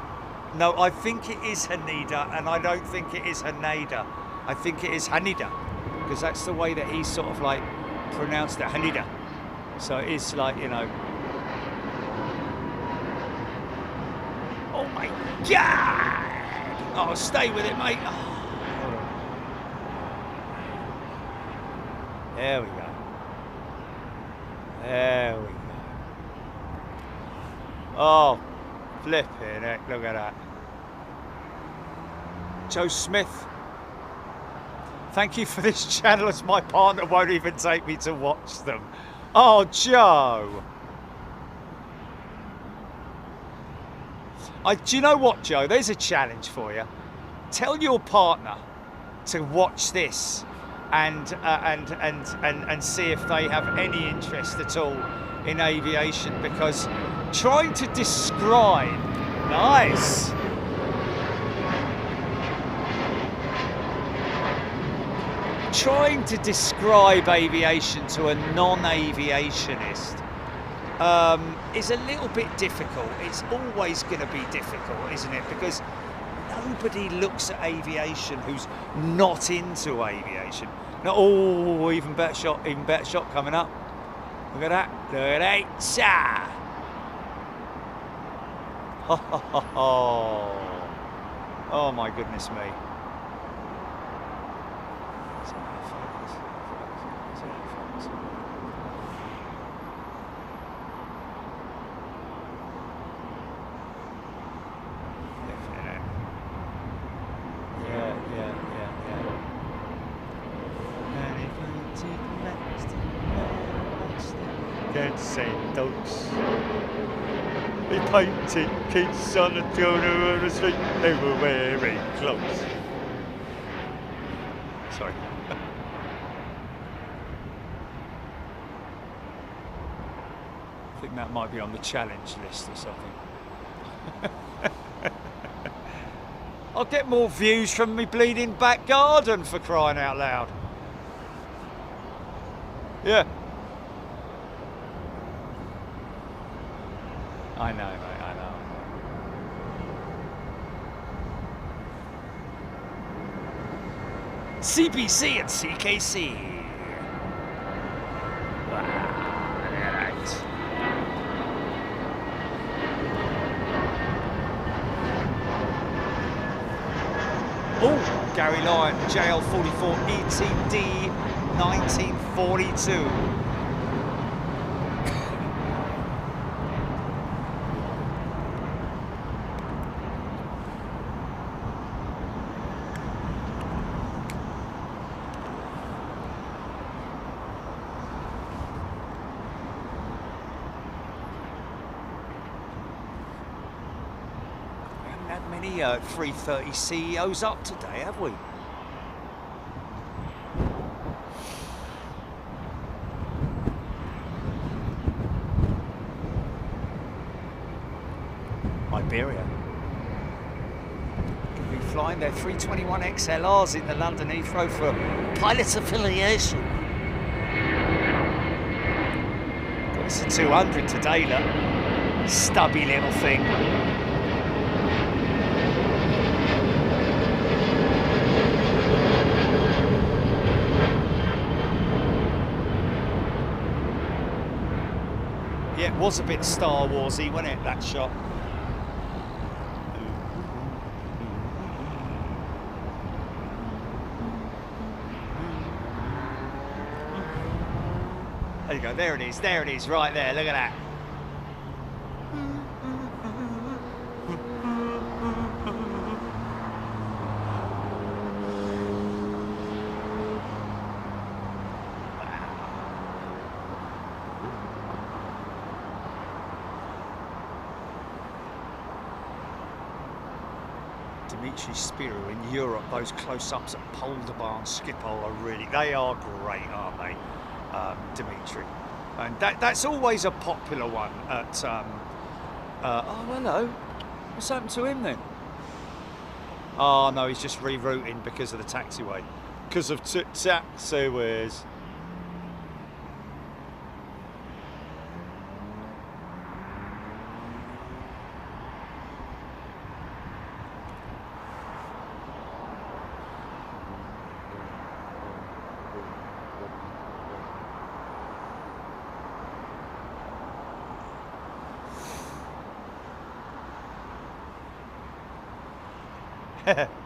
No, I think it is Haneda, and I don't think it is Haneda. I think it is Haneda, because that's the way that he sort of like pronounced it, Haneda. So it is like, you know. Oh my God! Oh, stay with it, mate. Oh. There we go. There we go. Oh, flipping heck, look at that. Joe Smith, thank you for this channel as my partner won't even take me to watch them. Oh, Joe. Do you know what, Joe? There's a challenge for you. Tell your partner to watch this and see if they have any interest at all in aviation, because trying to describe, nice. Trying to describe aviation to a non-aviationist is a little bit difficult. It's always going to be difficult, isn't it? Because nobody looks at aviation who's not into aviation. No, oh, even better shot coming up. Look at that, look at that. Oh my goodness me. They painted kids on the corner of the street, they were wearing clothes. Sorry. I think that might be on the challenge list or something. I'll get more views from me bleeding back garden, for crying out loud. Yeah. I know, mate, I know. CBC and CKC. Wow, right. Oh, Gary Lyon, JL44 ETD 1942. Many 330 CEOs up today, have we? Iberia could be flying their 321 XLRs in the London Heathrow for pilot affiliation. It's a 200 today, look. Stubby little thing. Yeah, it was a bit Star Warsy, wasn't it, that shot? There you go, there it is, right there, look at that. Dimitri Spiro in Europe, those close-ups at Polderbar and Schiphol are really, they are great, aren't they, Dimitri? And that's always a popular one at, oh, hello, what's happened to him then? Oh no, he's just rerouting because of the taxiway, because of taxiways.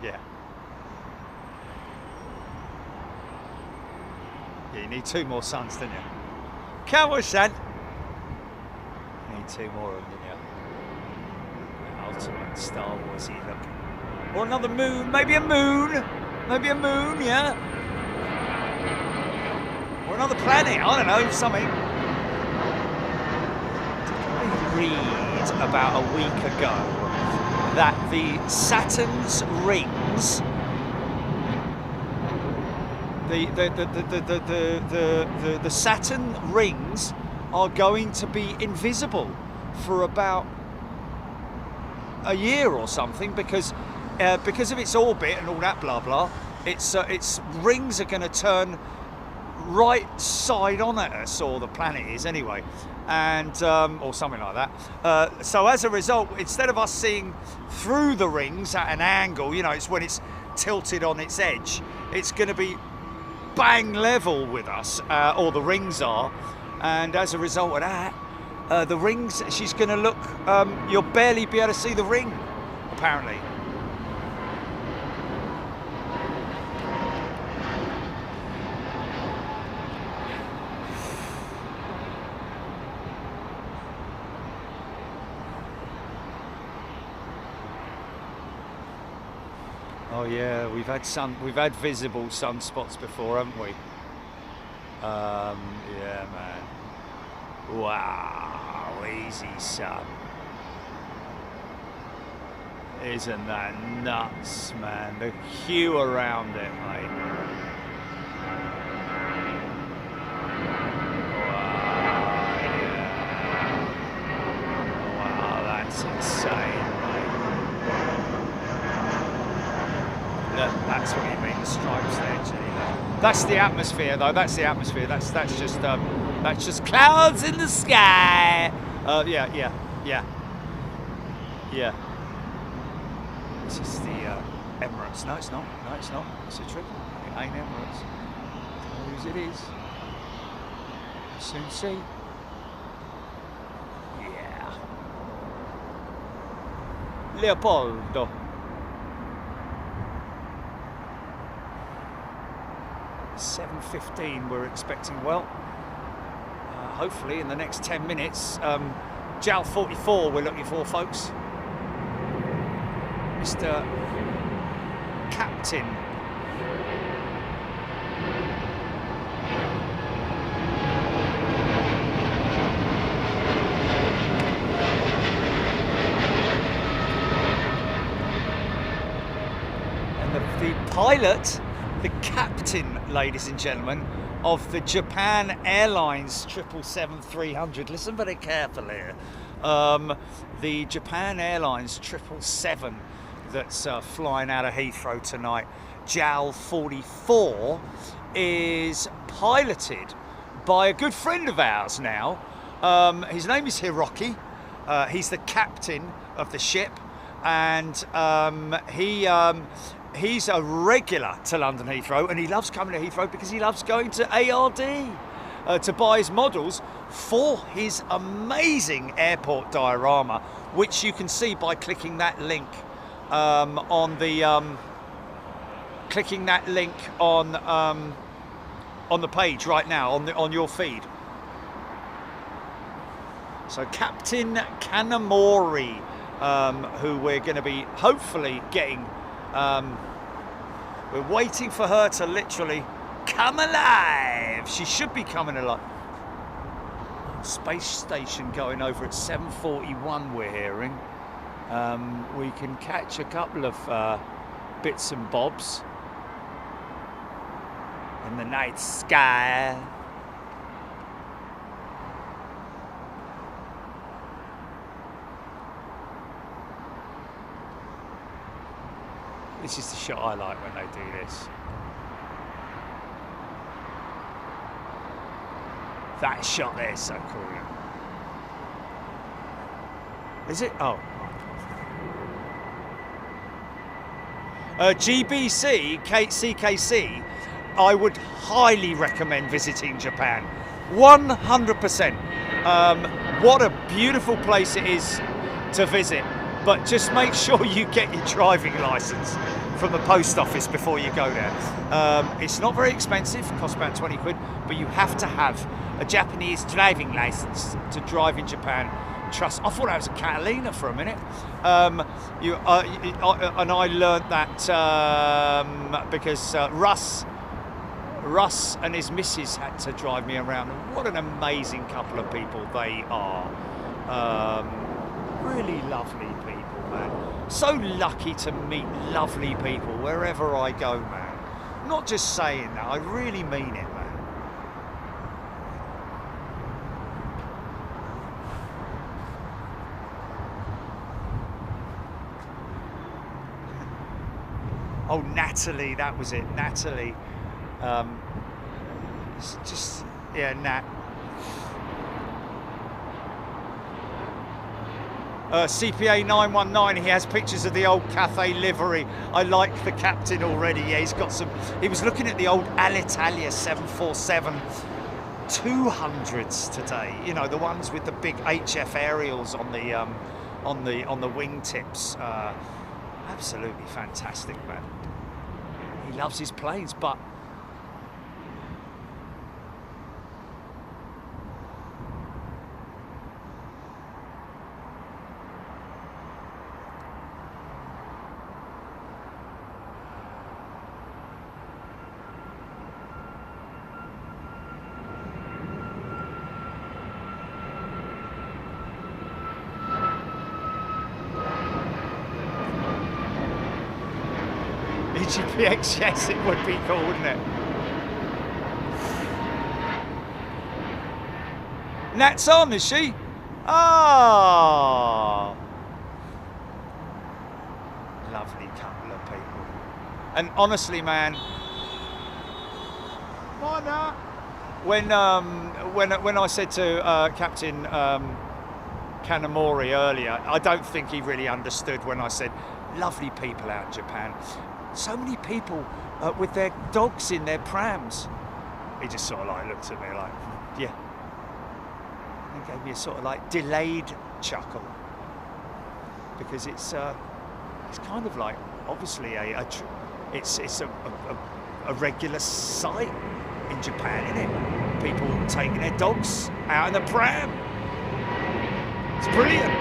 Yeah. Yeah, you need 2 more suns, don't you? Come on, son. You need 2 more of them, don't you? Ultimate Star Wars-y look. Or another moon, maybe a moon. Maybe a moon, yeah? Or another planet, I don't know, something. Did I read about a week ago that the Saturn's rings, the Saturn rings are going to be invisible for about a year or something because of its orbit and all that blah blah. Its rings are going to turn right side on at us, or the planet is anyway, and or something like that. So as a result, instead of us seeing through the rings at an angle, you know, it's when it's tilted on its edge, it's going to be bang level with us, or the rings are, and as a result of that, the rings, she's going to look, you'll barely be able to see the ring, apparently. Oh yeah, we've had visible sunspots before, haven't we? Yeah, man. Wow, easy sun. Isn't that nuts, man? The hue around it, mate. Wow, yeah. Wow, that's insane, mate. Look, that's what you mean, the stripes there, G. That's the atmosphere, though. That's the atmosphere. That's just clouds in the sky. Yeah. This is the Emirates. No, it's not. No, it's not. It's a trick. It ain't Emirates. Whose it is? Soon see. Yeah. Leopoldo. .715 we're expecting, well, hopefully in the next 10 minutes. JAL 44 we're looking for, folks. Mr. Captain. And the pilot, the captain, ladies and gentlemen, of the Japan Airlines 777-300. Listen very carefully here. The Japan Airlines 777 that's flying out of Heathrow tonight, JAL 44, is piloted by a good friend of ours now. His name is Hiroki. He's the captain of the ship, and he's a regular to London Heathrow, and he loves coming to Heathrow because he loves going to ARD to buy his models for his amazing airport diorama, which you can see by clicking that link on the page right now on your feed. So Captain Kanamori, who we're going to be hopefully getting. We're waiting for her to literally come alive. She should be coming alive. Space station going over at 7:41, we're hearing. We can catch a couple of bits and bobs in the night sky. This is the shot I like when they do this. That shot there is so cool. Is it? Oh. GBC, CKC, I would highly recommend visiting Japan. 100%. What a beautiful place it is to visit. But just make sure you get your driving license from the post office before you go there. It's not very expensive, costs about 20 quid, but you have to have a Japanese driving license to drive in Japan. Trust. I thought that was a Catalina for a minute. And I learned that because Russ and his missus had to drive me around. What an amazing couple of people they are. Really lovely people, man. So lucky to meet lovely people wherever I go, man. Not just saying that, I really mean it, man. Oh, Natalie, that was it, Natalie. It's just, yeah, Nat. CPA 919, he has pictures of the old Cathay livery. I like the captain already. Yeah, he's got some. He was looking at the old Alitalia 747-200s today. You know, the ones with the big HF aerials on the wingtips. Absolutely fantastic, man. He loves his planes, but GPX, yes, it would be cool, wouldn't it? Nat's on, is she? Ah, lovely couple of people. And honestly, man, why not? When I said to Captain Kanamori earlier, I don't think he really understood when I said lovely people out in Japan. So many people with their dogs in their prams. He just sort of like looked at me like, yeah. He gave me a sort of like delayed chuckle because it's kind of like obviously it's a regular sight in Japan, isn't it? People taking their dogs out in the pram. It's brilliant.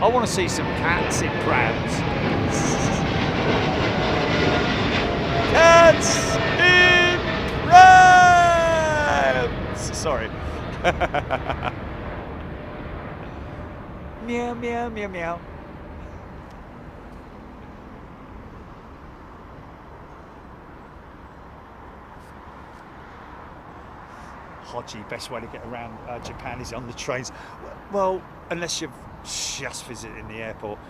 I want to see some cats in prams. Cats in prams! Sorry. Meow, meow, meow, meow. Hodgie, best way to get around Japan is on the trains. Well, unless you've just visited the airport.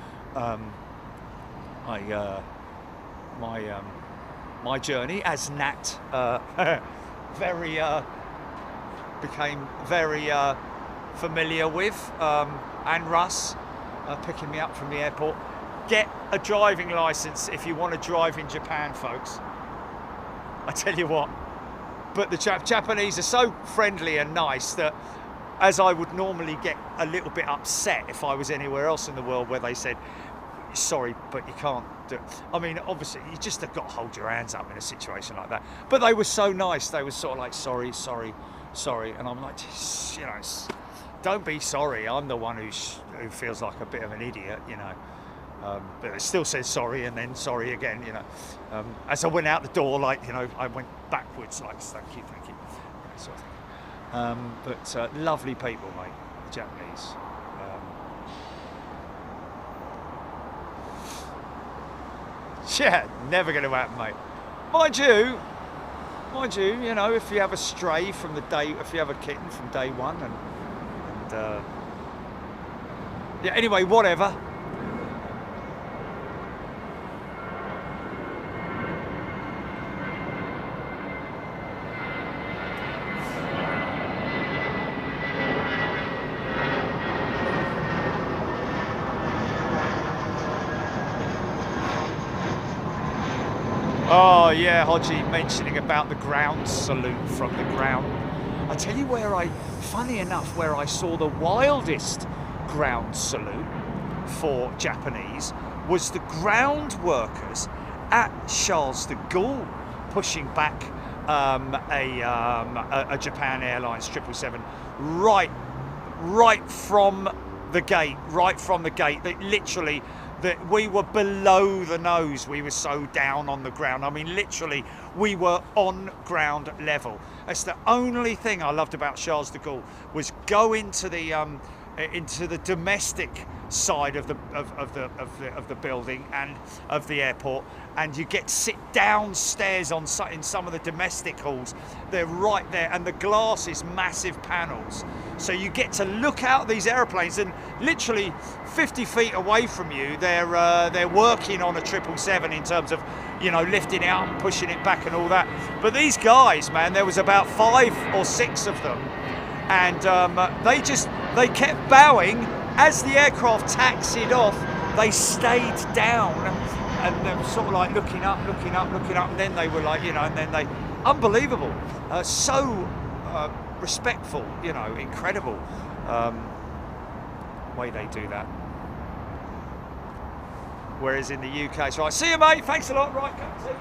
My journey, as Nat became very familiar with, and Russ picking me up from the airport. Get a driving license if you want to drive in Japan, folks. I tell you what. But the Japanese are so friendly and nice that, as I would normally get a little bit upset if I was anywhere else in the world where they said, sorry, but you can't do it. I mean, obviously, you just have got to hold your hands up in a situation like that. But they were so nice. They were sort of like, sorry. And I'm like, you know, don't be sorry. I'm the one who feels like a bit of an idiot, you know. But it still says sorry and then sorry again, you know. As I went out the door, like, you know, I went backwards, like, thank you, that sort of thing. But lovely people, mate, the Japanese. Yeah, never going to happen, mate. Mind you, you know, if you have a stray from the day, if you have a kitten from day one, and yeah. Anyway, whatever. Oh yeah, Hodgie mentioning about the ground salute from the ground. I tell you funny enough, where I saw the wildest ground salute for Japanese was the ground workers at Charles de Gaulle, pushing back a Japan Airlines 777 right from the gate, that literally, that we were below the nose, we were so down on the ground. I mean, literally, we were on ground level. That's the only thing I loved about Charles de Gaulle, was go into the domestic side of the building and of the airport, and you get to sit downstairs in some of the domestic halls. They're right there, and the glass is massive panels, so you get to look out these airplanes, and literally 50 feet away from you, they're working on a 777 in terms of, you know, lifting it out and pushing it back and all that. But these guys, man, there was about 5 or 6 of them, and they kept bowing. As the aircraft taxied off, they stayed down, and they were sort of like looking up, and then they were like, you know, and then they, unbelievable, so respectful, you know, incredible way they do that. Whereas in the UK, it's right, see you mate, thanks a lot, right, come see you.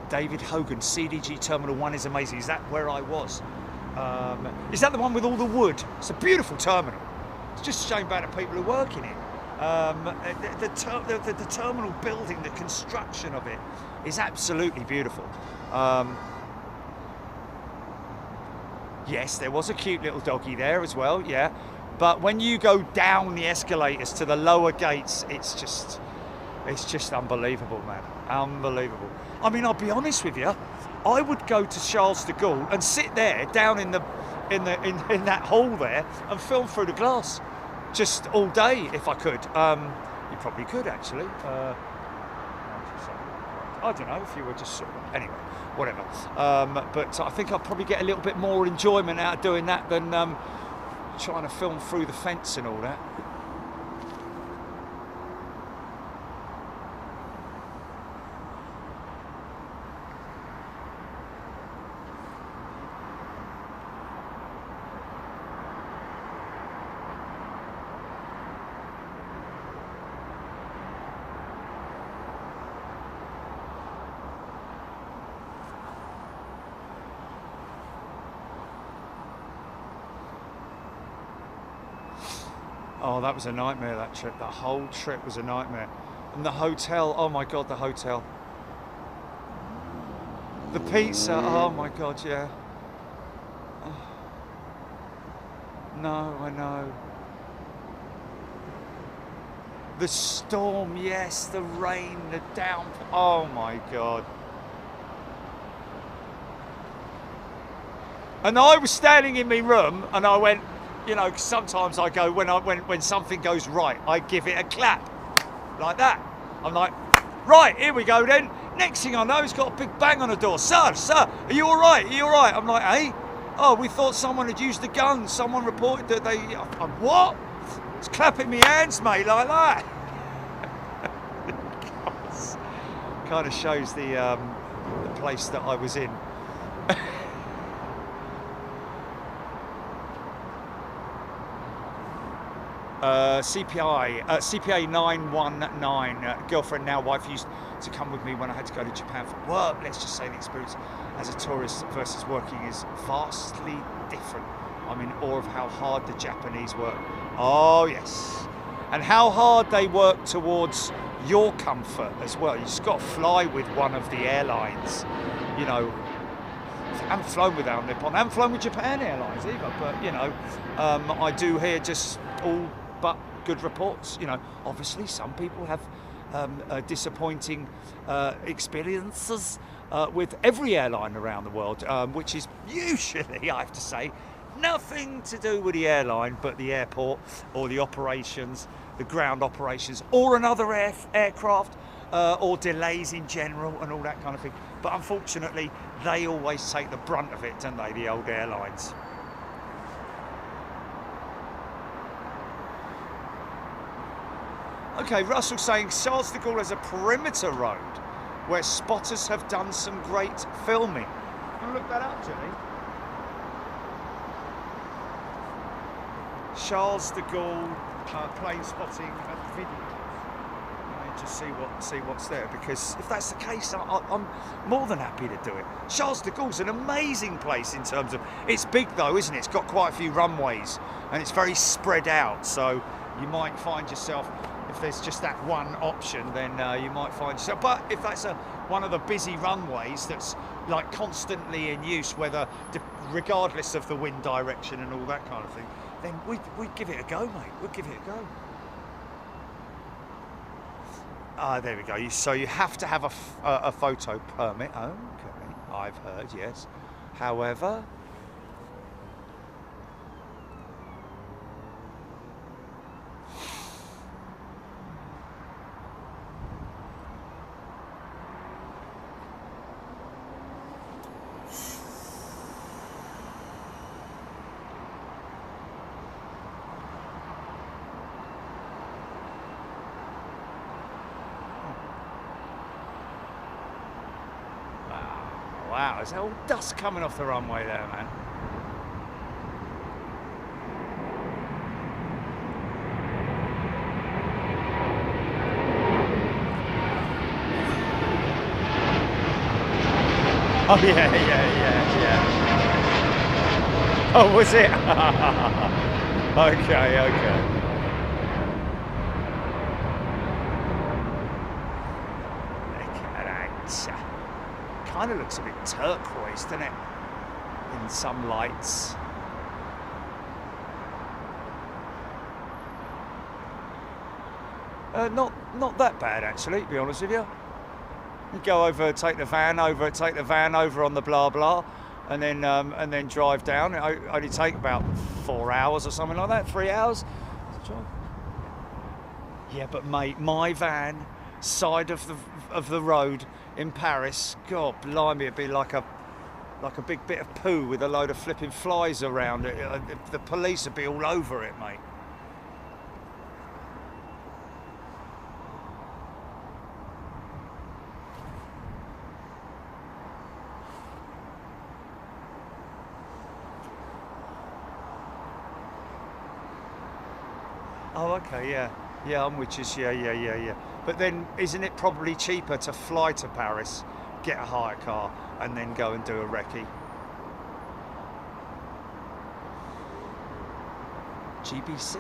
David Hogan, CDG Terminal 1 is amazing. Is that where I was? Is that the one with all the wood? It's a beautiful terminal. It's just a shame about the people who work in it. The terminal building, the construction of it is absolutely beautiful. Yes, there was a cute little doggy there as well, yeah. But when you go down the escalators to the lower gates, it's just unbelievable, man. Unbelievable. I mean, I'll be honest with you, I would go to Charles de Gaulle and sit there down in that hall there and film through the glass just all day if I could. You probably could actually. I don't know if you were just sort of, anyway, whatever. But I think I'd probably get a little bit more enjoyment out of doing that than trying to film through the fence and all that. Oh, that was a nightmare, that trip. That whole trip was a nightmare. And the hotel, oh my God, the hotel. The pizza, oh my God, yeah. Oh. No, I know. The storm, yes, the rain, the downpour, oh my God. And I was standing in my room and I went, you know, sometimes I go, when something goes right, I give it a clap, like that. I'm like, right, here we go then. Next thing I know, he's got a big bang on the door. Sir, are you all right? Are you all right? I'm like, hey? Oh, we thought someone had used a gun. Someone reported that they, what? It's clapping me hands, mate, like that. Kind of shows the place that I was in. CPA 919, girlfriend, now wife, used to come with me when I had to go to Japan for work. Let's just say the experience as a tourist versus working is vastly different. I'm in awe of how hard the Japanese work. Oh yes, and how hard they work towards your comfort as well. You just got to fly with one of the airlines, you know. I haven't flown with Nippon, I haven't flown with Japan Airlines either, but you know, I do hear just all but good reports. You know, obviously some people have disappointing experiences with every airline around the world, which is usually, I have to say, nothing to do with the airline but the airport or the operations, the ground operations, or another aircraft, or delays in general and all that kind of thing. But unfortunately, they always take the brunt of it, don't they, the old airlines? Okay, Russell saying Charles de Gaulle has a perimeter road where spotters have done some great filming. Can you look that up, Jimmy? Charles de Gaulle Planespotting video. Just see what's there, because if that's the case, I'm more than happy to do it. Charles de Gaulle's an amazing place in terms of, it's big though, isn't it? It's got quite a few runways and it's very spread out, so you might find yourself, if there's just that one option, then you might find yourself, but if that's one of the busy runways that's like constantly in use, regardless of the wind direction and all that kind of thing, then we'd give it a go, mate. We'd give it a go. There we go. So you have to have a photo permit. Okay, I've heard, yes. However, wow, is that all dust coming off the runway there, man? Oh yeah. Oh, was it? Okay. Kind of looks a bit turquoise, doesn't it? In some lights. Not that bad actually, to be honest with you. You go over, take the van over on the blah blah, and then drive down. It only take about 4 hours or something like that, 3 hours. Yeah, but mate, my van, side of the road in Paris, God blimey, it'd be like a big bit of poo with a load of flipping flies around it. The police would be all over it, mate. Oh, okay, yeah. Yeah, I'm with you. Yeah. But then, isn't it probably cheaper to fly to Paris, get a hire car, and then go and do a recce? GBC,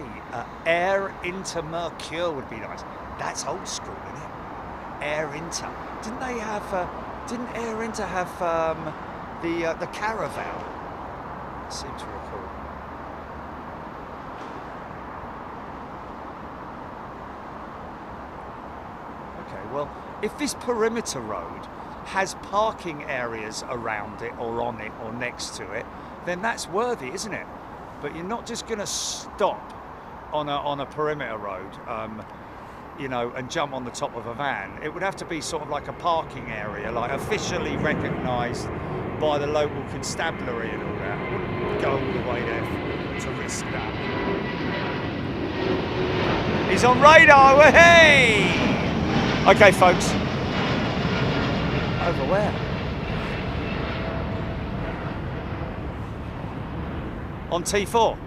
Air Inter-Mercure would be nice. That's old school, isn't it? Air Inter. Didn't they have? Didn't Air Inter have the Caravan? I seem to recall. Well, if this perimeter road has parking areas around it or on it or next to it, then that's worthy, isn't it? But you're not just going to stop on a perimeter road, you know, and jump on the top of a van. It would have to be sort of like a parking area, like officially recognised by the local constabulary and all that. I wouldn't go all the way there to risk that. He's on radar, hey! Okay, folks. Over where? On T4.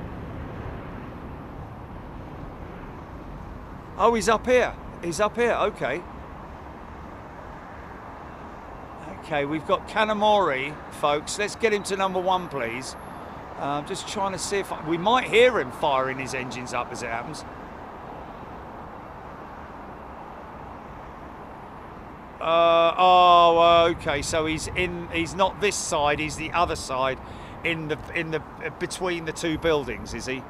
Oh, he's up here. He's up here, okay. Okay, we've got Kanamori, folks. Let's get him to number 1, please. I'm just trying to see if we might hear him firing his engines up as it happens. Okay. So he's not this side. He's the other side, in the between the two buildings. Is he?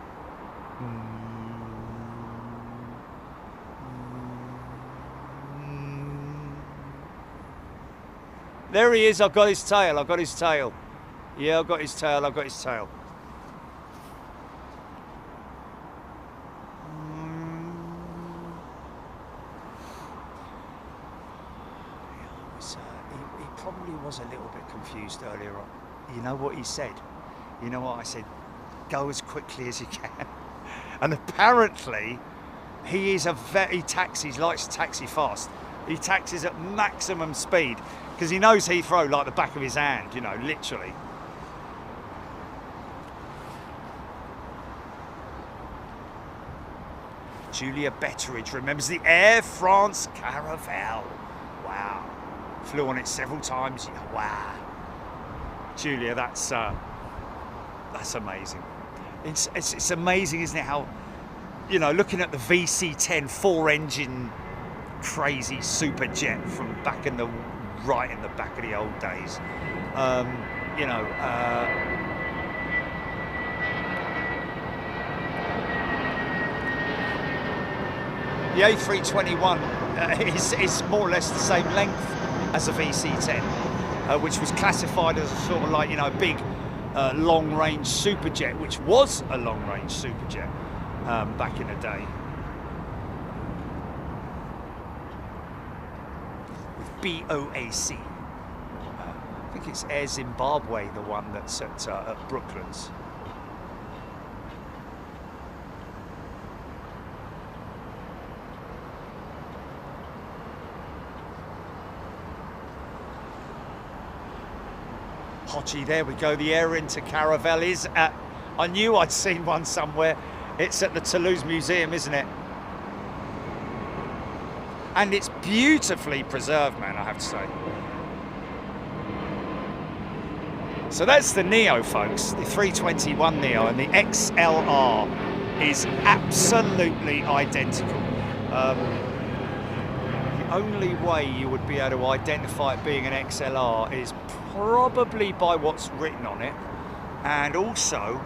There he is. I've got his tail. Yeah, I've got his tail. Was a little bit confused earlier on. You know what he said? You know what I said? Go as quickly as you can. And apparently, he likes to taxi fast. He taxis at maximum speed because he knows Heathrow like the back of his hand, you know, literally. Julia Betteridge remembers the Air France Caravelle. Wow. Flew on it several times. Wow. Julia, that's amazing. It's amazing, isn't it, how, you know, looking at the VC-10 4-engine crazy super jet from back in the back of the old days. You know, the A321 is more or less the same length as a VC-10, which was classified as a sort of like, you know, big long-range superjet, which was a long-range superjet back in the day. With BOAC. I think it's Air Zimbabwe, the one that's at Brooklands. Hodgie, there we go. The Air Inter Caravelle is at, I knew I'd seen one somewhere. It's at the Toulouse Museum, isn't it? And it's beautifully preserved, man, I have to say. So that's the Neo, folks, the 321 Neo, and the XLR is absolutely identical. The only way you would be able to identify it being an XLR is probably by what's written on it, and also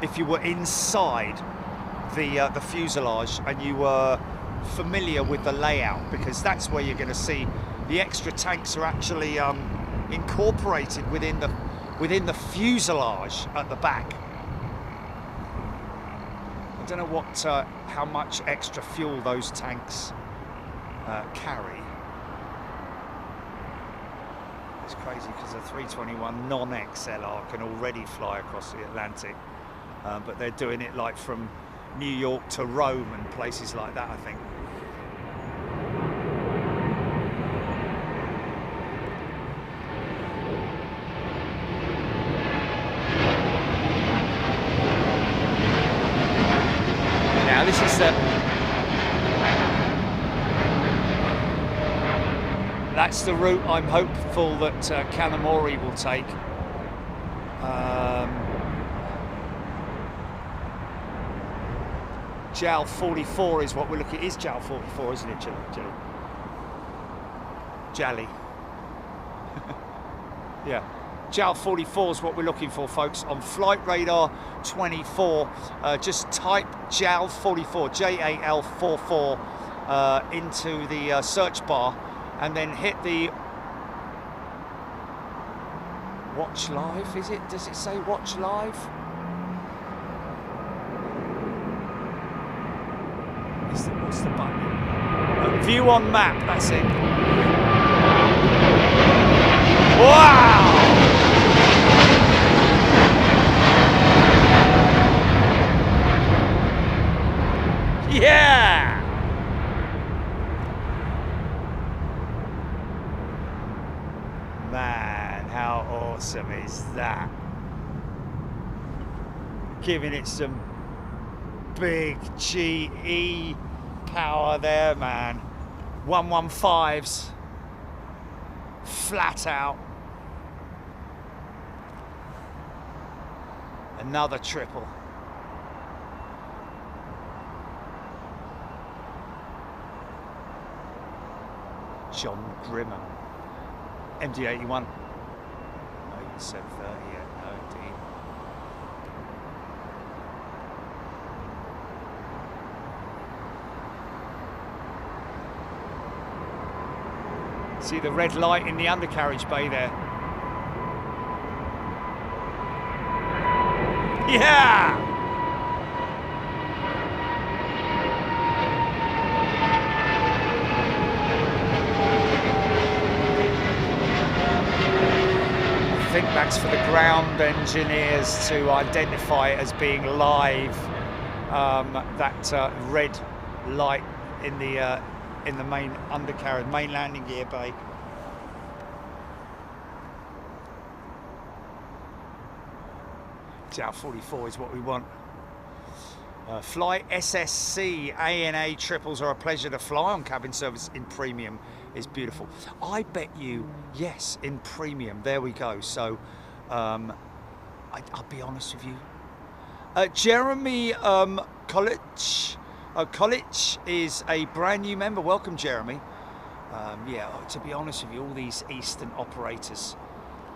if you were inside the fuselage and you were familiar with the layout, because that's where you're going to see the extra tanks are actually incorporated within the fuselage at the back. I don't know how much extra fuel those tanks carry. It's crazy because the 321 non-XLR can already fly across the Atlantic, but they're doing it like from New York to Rome and places like that, I think. Now this is that's the route I'm hopeful that Kanamori will take. JAL 44 is what we're looking at. It is JAL 44, isn't it, Jally? Yeah. JAL 44 is what we're looking for, folks. On Flight Radar 24, just type JAL 44, JAL 44, into the search bar, and then hit the watch live. Is it? Does it say watch live? What's the button? View on map. That's it. Wow! Yeah! Man, how awesome is that? Giving it some big GE power there, man. 115s. Flat out. Another triple. John Grimham. MD-81. No, 730, yeah, no, indeed. See the red light in the undercarriage bay there. Yeah! I think that's for the ground engineers to identify it as being live. That red light in the main undercarriage, main landing gear bay. JAL44 is what we want. Fly SSC ANA triples are a pleasure to fly on. Cabin service in premium is beautiful. I bet you, yes, in premium. There we go. So I'll be honest with you. Jeremy College is a brand new member. Welcome, Jeremy. Yeah, to be honest with you, all these Eastern operators,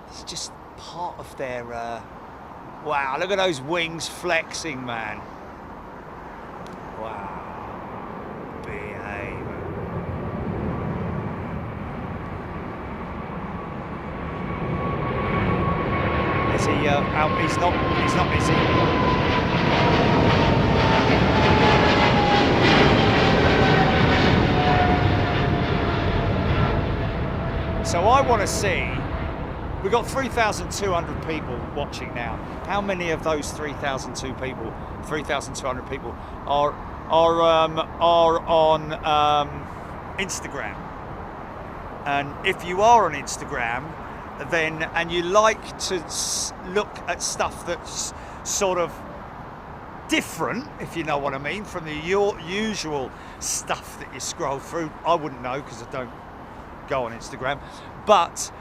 it's just part of their... wow, look at those wings flexing, man. Wow. Behave. Is he out? He's not, is he? So I want to see, we've got 3,200 people watching now. How many of those 3,200 people are on Instagram? And if you are on Instagram, then, and you like to look at stuff that's sort of different, if you know what I mean, from the usual stuff that you scroll through. I wouldn't know because I don't go on Instagram, but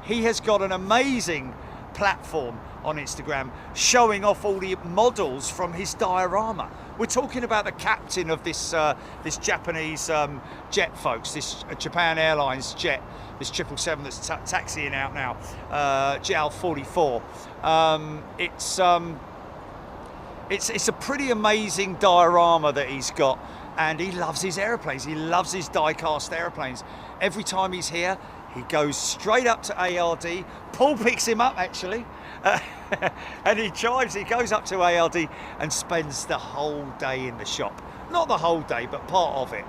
he has got an amazing platform on Instagram showing off all the models from his diorama. We're talking about the captain of this this Japanese jet, folks, this Japan Airlines jet, this 777 that's taxiing out now, JAL44. It's a pretty amazing diorama that he's got, and he loves his aeroplanes. He loves his die-cast aeroplanes. Every time he's here, he goes straight up to ARD. Paul picks him up, actually, and he goes up to ARD and spends the whole day in the shop. Not the whole day, but part of it.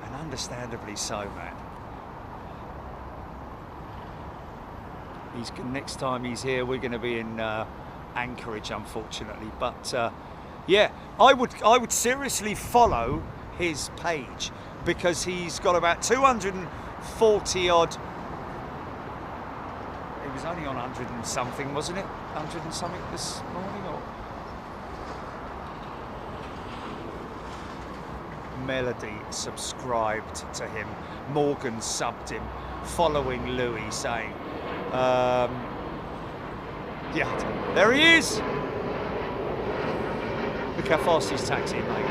And understandably so, man. Next time he's here, we're going to be in Anchorage, unfortunately. But yeah, I would seriously follow his page, because he's got about 240 odd. He was only on 100 and something, wasn't it? 100 and something this morning, or Melody subscribed to him. Morgan subbed him, following Louis, saying, yeah, there he is. Look how fast he's taxiing, mate.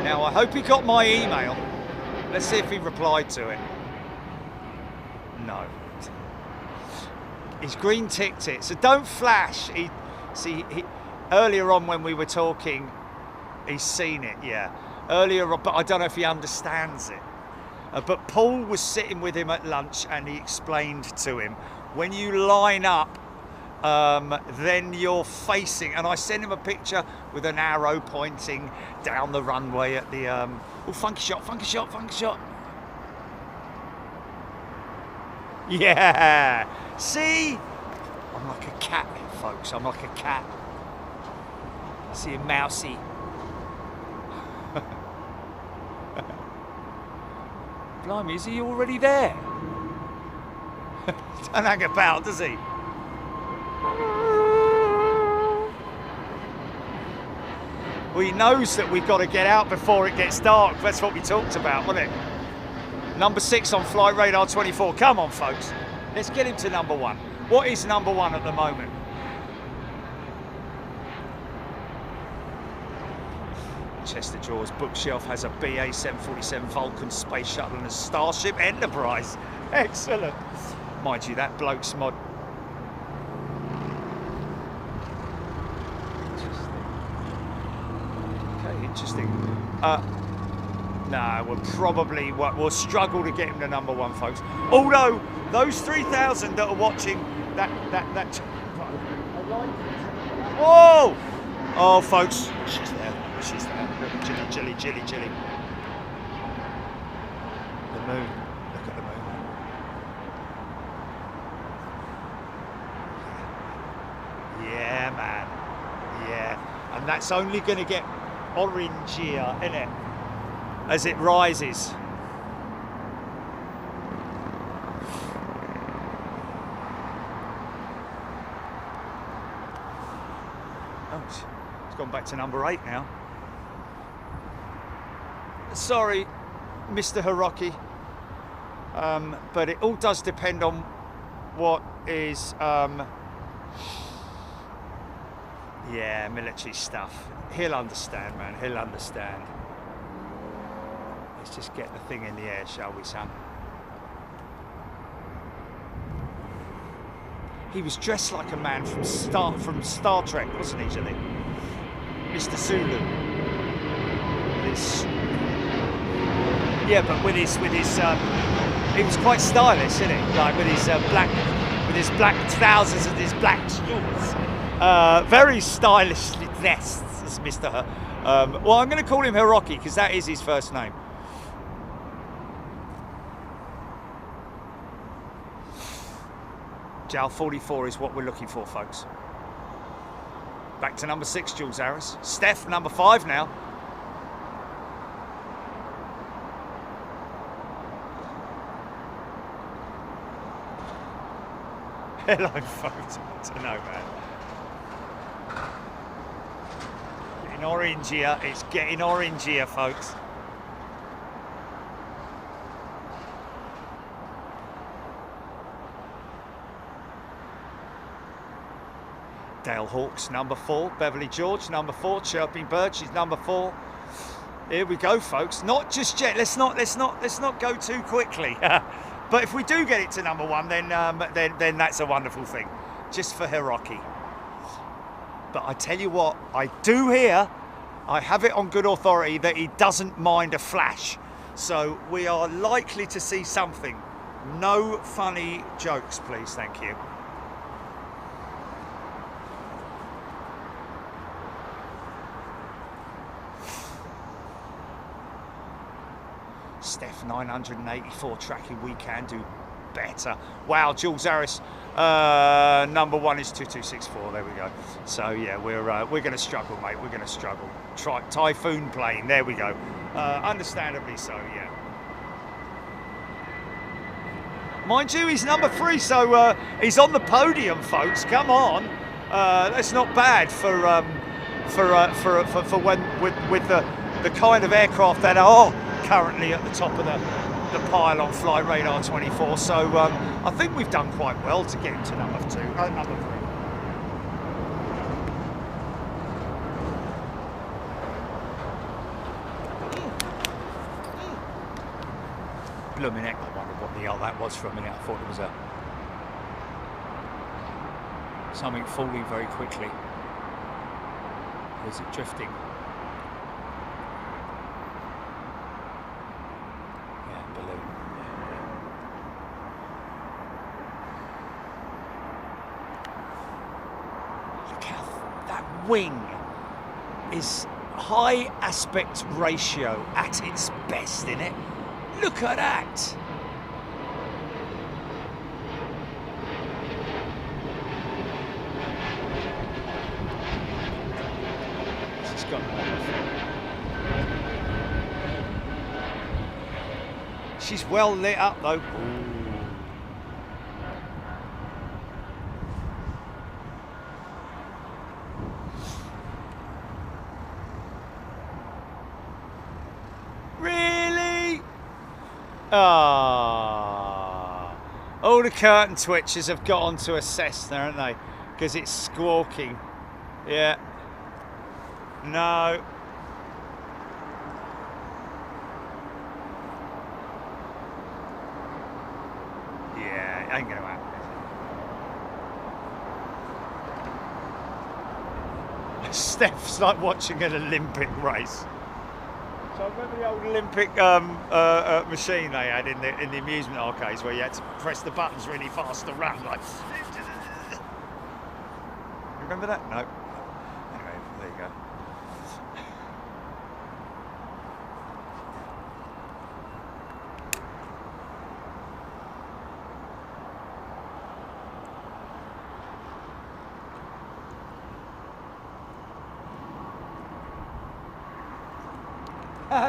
Now, I hope he got my email. Let's see if he replied to it. No. He's green ticked it, so don't flash. Earlier on when we were talking, he's seen it, yeah. Earlier on, but I don't know if he understands it. But Paul was sitting with him at lunch, and he explained to him, when you line up, then you're facing, and I sent him a picture with an arrow pointing down the runway at the, oh, funky shot, funky shot, funky shot. Yeah, see? I'm like a cat, folks, I'm like a cat. See a mousy. Blimey, is he already there? Don't hang about, does he? Well, he knows that we've got to get out before it gets dark. That's what we talked about, wasn't it? Number 6 on Flight Radar 24. Come on, folks. Let's get him to number 1. What is number 1 at the moment? Chester Drawers bookshelf has a BA747 Vulcan space shuttle and a Starship Enterprise. Excellent. Mind you, that bloke's mod. Interesting. No, we'll struggle to get him to number 1, folks. Although those 3,000 that are watching that. Whoa! Oh, folks, she's there. She's there. Jilly. The moon. Look at the moon. Yeah, man. Yeah, and that's only going to get orangier, isn't it, as it rises. gone back to number 8 now. Sorry, Mr. Hiroki, but it all does depend on what is, yeah, military stuff. He'll understand, man, he'll understand. Let's just get the thing in the air, shall we, son? He was dressed like a man from Star Trek, wasn't he, Jilly? Mr. Zulu. Yeah, but with his, he was quite stylish, isn't he? Like with his black trousers and his black shorts. Very stylishly dressed, as Mr. Well, I'm going to call him Hiroki because that is his first name. JAL 44 is what we're looking for, folks. Back to number 6, Jules Harris. Steph, number 5 now. Hello, folks. I don't know, man. Getting orange here. It's getting orange here, folks. Dale Hawkes, number 4. Beverly George, number 4. Chirping Bird, she's number 4. Here we go, folks. Not just yet. Let's not go too quickly. But if we do get it to number 1, then that's a wonderful thing, just for Hiroki. But I tell you what, I do hear, I have it on good authority that he doesn't mind a flash. So we are likely to see something. No funny jokes, please. Thank you. Steph, 984 tracking, we can do better. Wow, Jules Harris, number 1 is 2264, there we go. So yeah, we're going to struggle, mate, we're going to struggle. Typhoon plane, there we go. Understandably so, yeah. Mind you, he's number 3, so he's on the podium, folks, come on. That's not bad for when with the kind of aircraft that are currently at the top of the pile on Flight Radar 24, so I think we've done quite well to get into number 3. Blooming heck, I wondered what the hell that was for a minute. I thought it was something falling very quickly. Or is it drifting? Wing is high aspect ratio at its best, in it. Look at that. She's got she's well lit up though. Ooh. Ah, all the curtain twitchers have got onto a Cessna, haven't they? Because it's squawking. Yeah. No. Yeah, it ain't gonna happen. Steph's like watching an Olympic race. So I remember the old Olympic machine they had in the amusement arcades where you had to press the buttons really fast to run, like. Remember that? No. Anyway, there you go.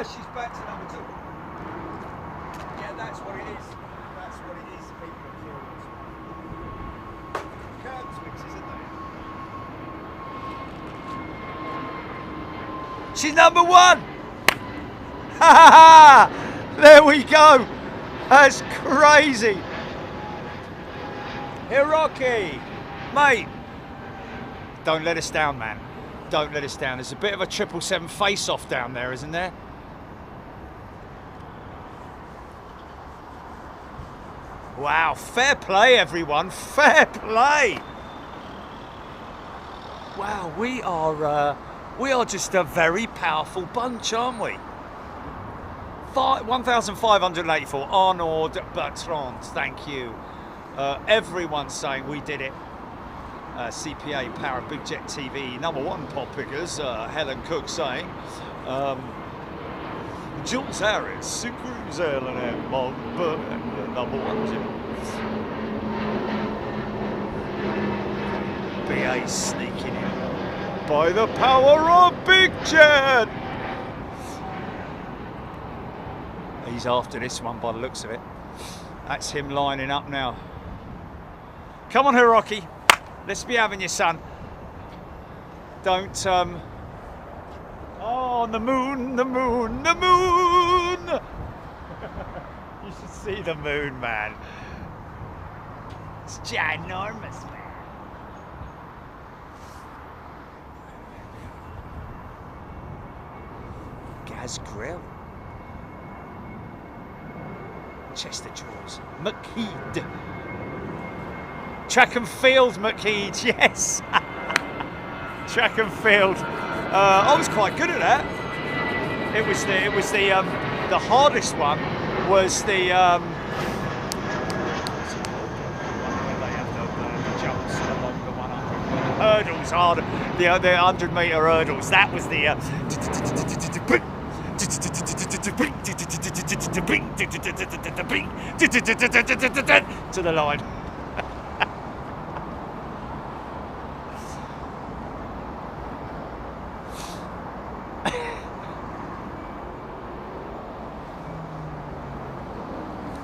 She's back to number 2. Yeah, that's what it is. That's what it is. People are curious. Curtain switches, isn't they? She's number 1. Ha ha ha! There we go. That's crazy. Hiroki, mate. Don't let us down, man. Don't let us down. There's a bit of a 777 face-off down there, isn't there? Wow, fair play, everyone. Fair play. Wow, we are just a very powerful bunch, aren't we? 1,584. Arnaud Bertrand, thank you. Everyone's saying we did it. CPA, Power, Big Jet TV, number 1 pop pickers. Helen Cook saying. Jules Harris, Sucrus Airline, number 1. BA sneaking in. By the power of Big Jet! He's after this one by the looks of it. That's him lining up now. Come on, Hiroki. Let's be having you, son. Don't, Oh, the moon, the moon, the moon! You should see the moon, man. It's ginormous, man. Gaz Grill. Chester Drawers. McKeed. Track and field, McKeed, yes. Track and field. I was quite good at that. It was the hardest one was the they have the jumps along the 100 hurdles, the 100-meter hurdles. That was the to the line.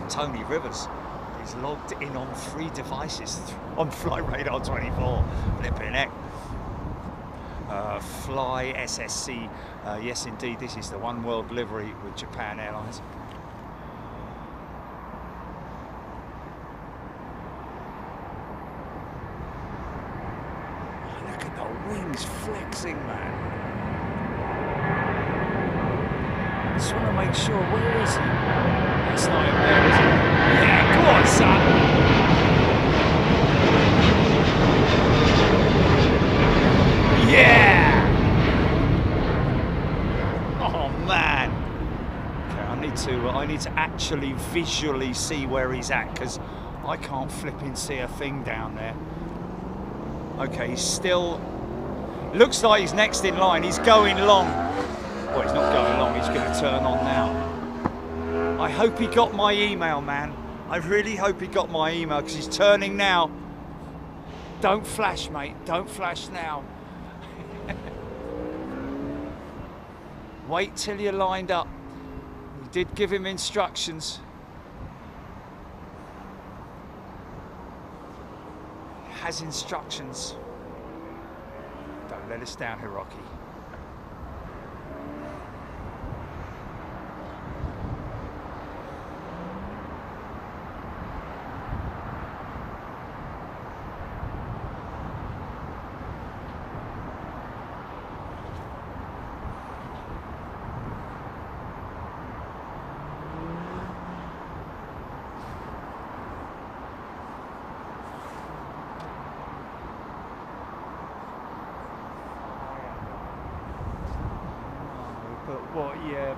Tony Rivers is logged in on 3 devices on Flight Radar 24. Flipping heck. Fly SSC. Yes, indeed, this is the oneworld livery with Japan Airlines. Oh, look at the wings flexing, man. I just want to make sure, where is he? It's not him there, is it? Yeah, go on, son. Yeah! Oh man. Okay, I need to actually visually see where he's at, because I can't flipping see a thing down there. Okay, he's still. Looks like he's next in line. He's going long. Well, he's not going long. He's going to turn on now. I hope he got my email, man. I really hope he got my email, because he's turning now. Don't flash, mate. Don't flash now. Wait till you're lined up. We did give him instructions. He has instructions. Don't let us down, Hiroki.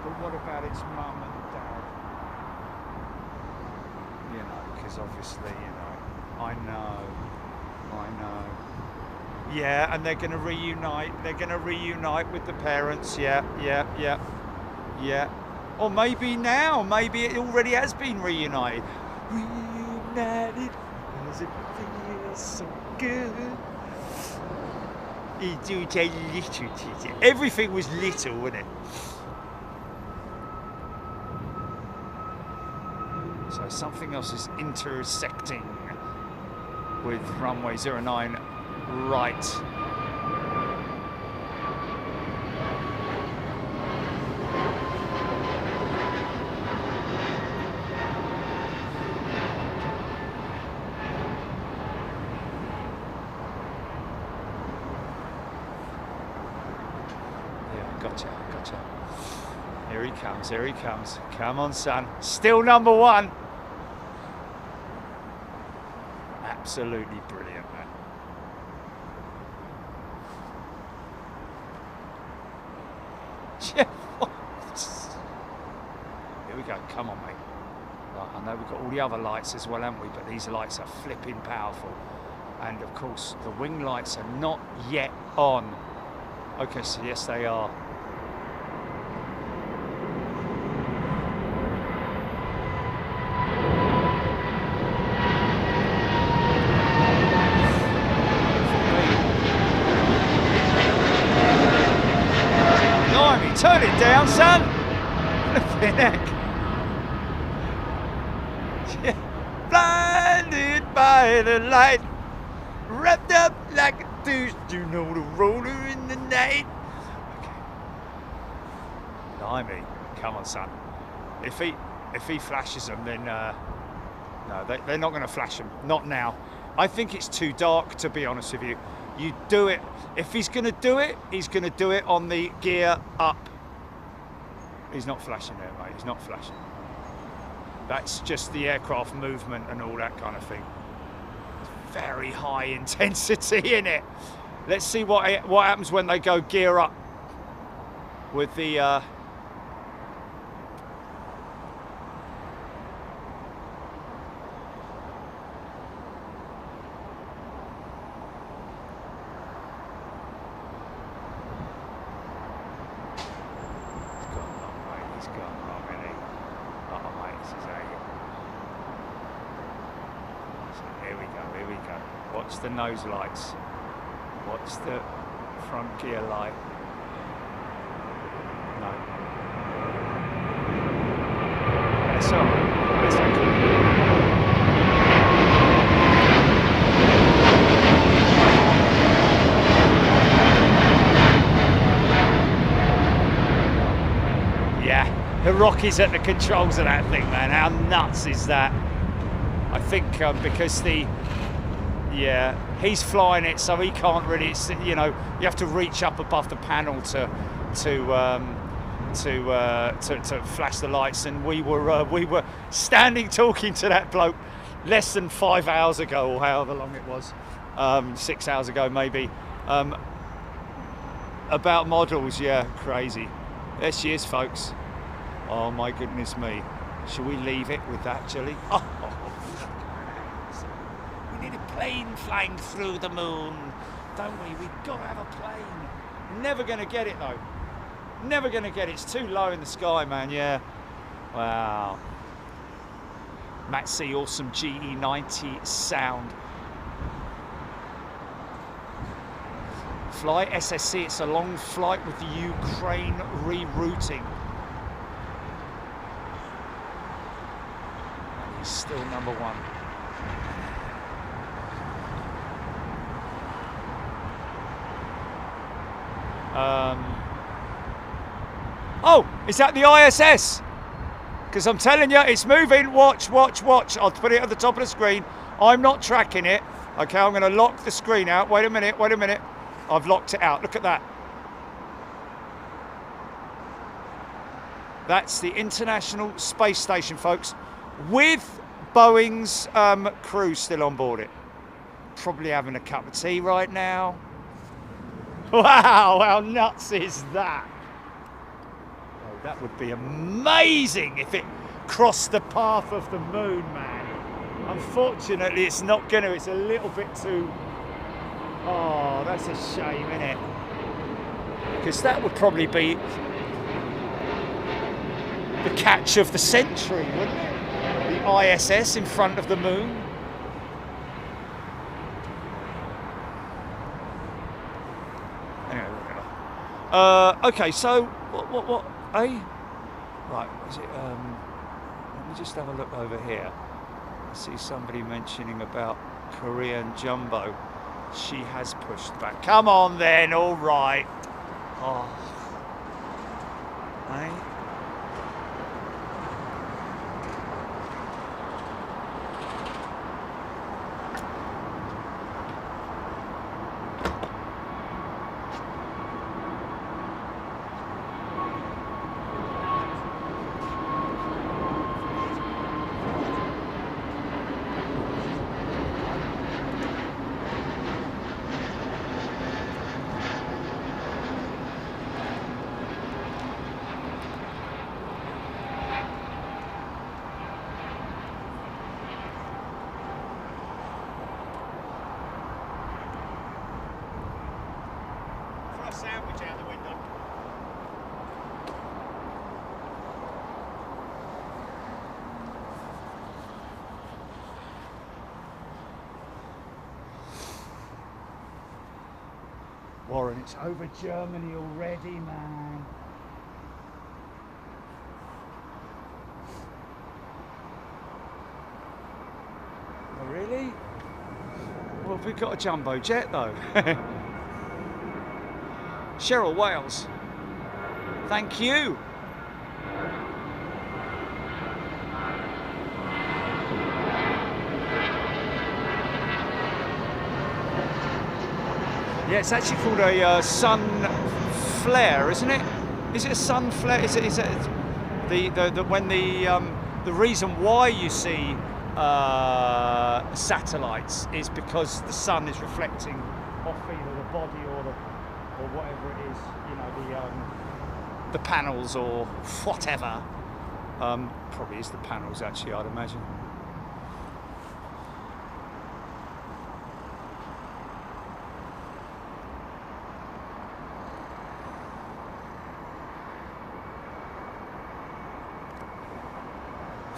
But what about its mum and dad? You know, because obviously, you know, I know. Yeah, and they're going to reunite. They're going to reunite with the parents. Yeah. Or maybe now. Maybe it already has been reunited. Reunited as it feels so good. Everything was little, wasn't it? So something else is intersecting with runway 09 right. Here he comes, here he comes. Come on, son. Still number one. Absolutely brilliant, man. Here we go. Come on, mate. Right, I know we've got all the other lights as well, haven't we? But these lights are flipping powerful. And of course, the wing lights are not yet on. Okay, so yes, they are. Turn it down, son. Flipping heck. Blinded by the light, wrapped up like a douche, you know the roller in the night. Okay. Blimey, come on, son. If he flashes them, then no, they're not going to flash them. Not now. I think it's too dark, to be honest with you. You do it. If he's going to do it, he's going to do it on the gear up. He's not flashing there, mate. He's not flashing. That's just the aircraft movement and all that kind of thing. It's very high intensity in it. Let's see what happens when they go gear up with the. Watch the nose lights. Watch the front gear light. No. That's all right. That's okay. Yeah, the Rocky's at the controls of that thing, man. How nuts is that? I think because yeah, he's flying it, so he can't really. You know, you have to reach up above the panel to flash the lights. And we were standing talking to that bloke less than 5 hours ago, or however long it was, 6 hours ago maybe, about models. Yeah, crazy. There she is, folks. Oh my goodness me. Shall we leave it with that, Jilly? Oh. Plane flying through the moon, don't we? We've got to have a plane. Never going to get it though. Never going to get it. It's too low in the sky, man. Yeah. Wow. Matt C, awesome GE90 sound. Fly SSC. It's a long flight with the Ukraine rerouting. And he's still number one. Oh, is that the ISS? Because I'm telling you, it's moving. Watch, watch, watch. I'll put it at the top of the screen. I'm not tracking it. Okay, I'm going to lock the screen out. Wait a minute, wait a minute. I've locked it out. Look at that. That's the International Space Station, folks, with Boeing's crew still on board it. Probably having a cup of tea right now. Wow, how nuts is that? Oh, that would be amazing if it crossed the path of the moon, man. Unfortunately, it's not going to. It's a little bit too... Oh, that's a shame, isn't it? Because that would probably be the catch of the century, wouldn't it? The ISS in front of the moon. Okay, so what? Right, is it? Let me just have a look over here. I see somebody mentioning about Korean Jumbo. She has pushed back. Come on, then. All right. Oh. Hey. Warren, it's over Germany already, man. Oh, really? Well, we've got a jumbo jet though. Cheryl Wales, thank you. Yeah, it's actually called a sun flare, isn't it? Is it a sun flare? Is it the when the reason why you see satellites is because the sun is reflecting off either the body or whatever it is, you know, the panels or whatever. Probably is the panels actually, I'd imagine.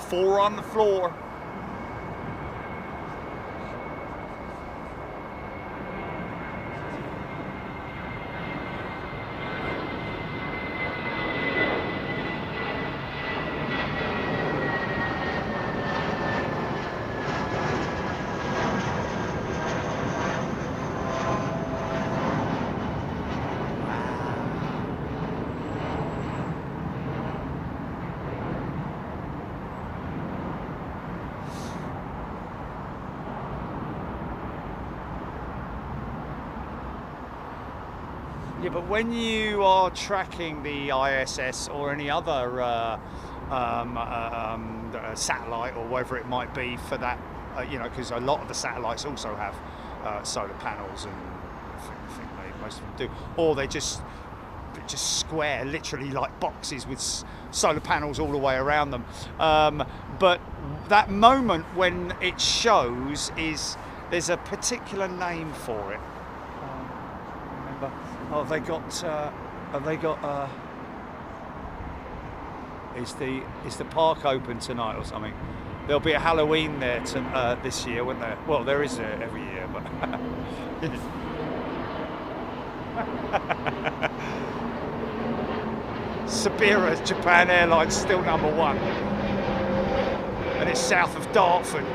Four on the floor. Yeah, but when you are tracking the ISS or any other satellite or whatever it might be for that, you know, because a lot of the satellites also have solar panels, and I think most of them do, or they're just square, literally like boxes with solar panels all the way around them. But that moment when it shows there's a particular name for it. Remember? Oh, have they got? Is the park open tonight or something? There'll be a Halloween there this year, won't there? Well, there is every year, but. Sabira, Japan Airlines, still #1, and it's south of Dartford.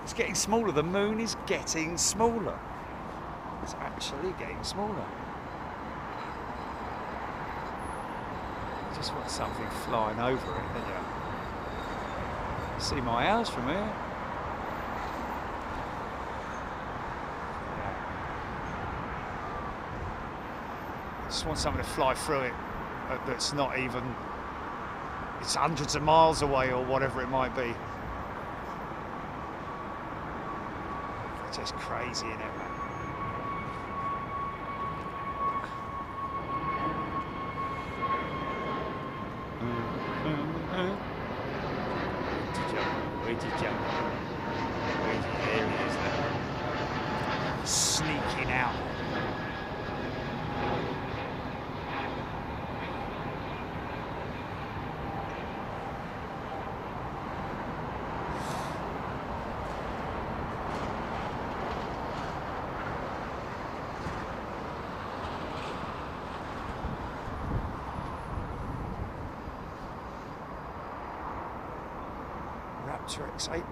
It's getting smaller. The moon is getting smaller. It's actually getting smaller. Just want something flying over it, don't you? See my house from here. I just want something to fly through it that's not even, it's hundreds of miles away or whatever it might be. It's just crazy, isn't it, man? There he is there. Sneaking out.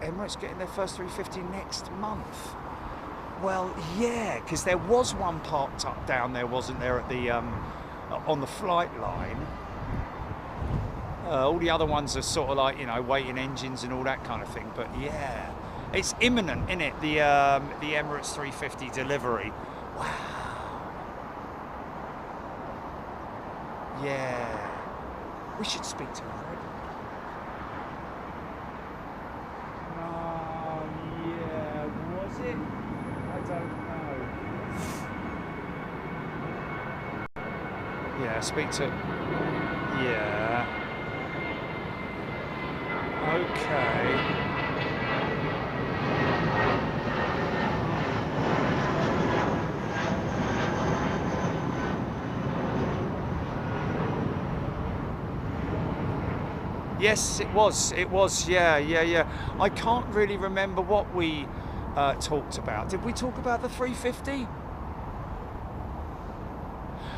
Emirates getting their first 350 next month. Well, yeah, because there was one parked up down there, wasn't there, at the on the flight line. All the other ones are sort of like, you know, waiting engines and all that kind of thing. But yeah, it's imminent, isn't it? The Emirates 350 delivery. Wow. Yeah, we should speak to her. Yeah, speak to. Yeah. Okay. Yes, it was. It was. Yeah. I can't really remember what we talked about. Did we talk about the 350?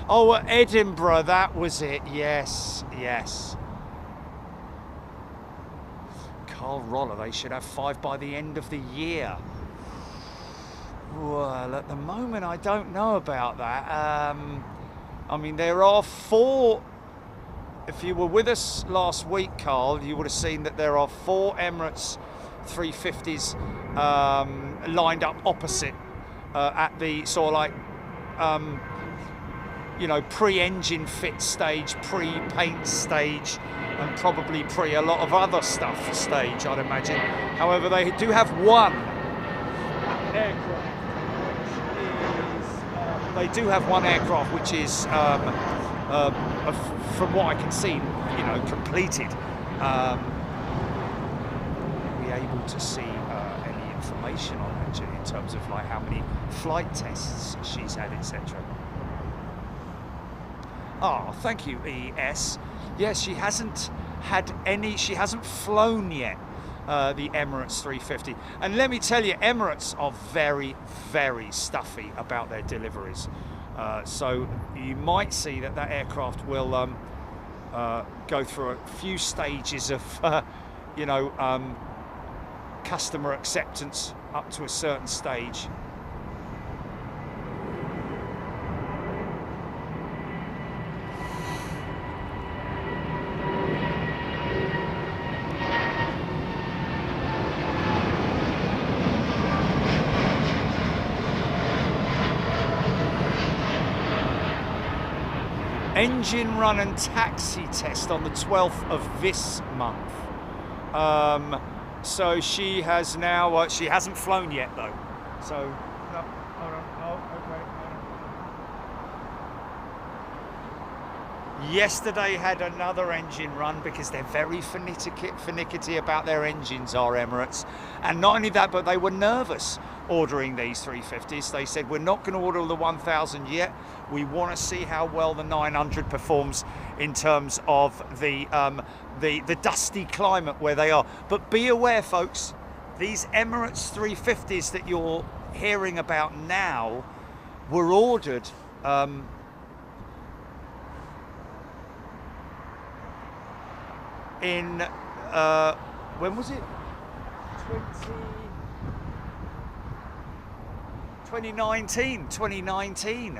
Oh, Edinburgh. That was it. Yes. Carl Roller. They should have 5 by the end of the year. Well, at the moment, I don't know about that. I mean, there are 4. If you were with us last week, Carl, you would have seen that there are 4 Emirates 350s lined up opposite at the sort of like, pre-engine fit stage, pre-paint stage, and probably a lot of other stuff stage, I'd imagine. However, they do have one aircraft. They do have one aircraft which is, from what I can see, completed. Are we able to see any information on it in terms of like how many flight tests she's had, etc.? Oh, thank you, ES. Yes, she hasn't had any. She hasn't flown yet. The Emirates 350, and let me tell you, Emirates are very, very stuffy about their deliveries. So you might see that aircraft will go through a few stages of, customer acceptance up to a certain stage. Engine run and taxi test on the 12th of this month. So she has now, she hasn't flown yet though. So, no, hold on, oh, okay. Yesterday had another engine run because they're very finicky about their engines, are Emirates. And not only that, but they were nervous ordering these 350s. They said, we're not going to order the 1000 yet. We want to see how well the 900 performs in terms of the dusty climate where they are. But be aware, folks, these Emirates 350s that you're hearing about now were ordered in when was it? 2019.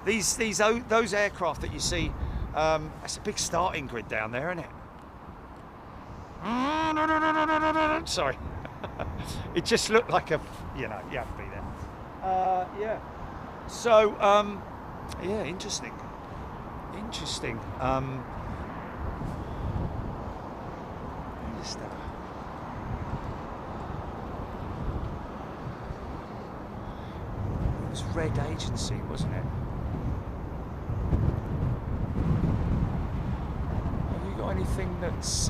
Those aircraft that you see, that's a big starting grid down there, isn't it? Sorry. It just looked like a, you have to be there. Yeah. So, yeah, interesting. It was Red Agency, wasn't it? Have you got anything that's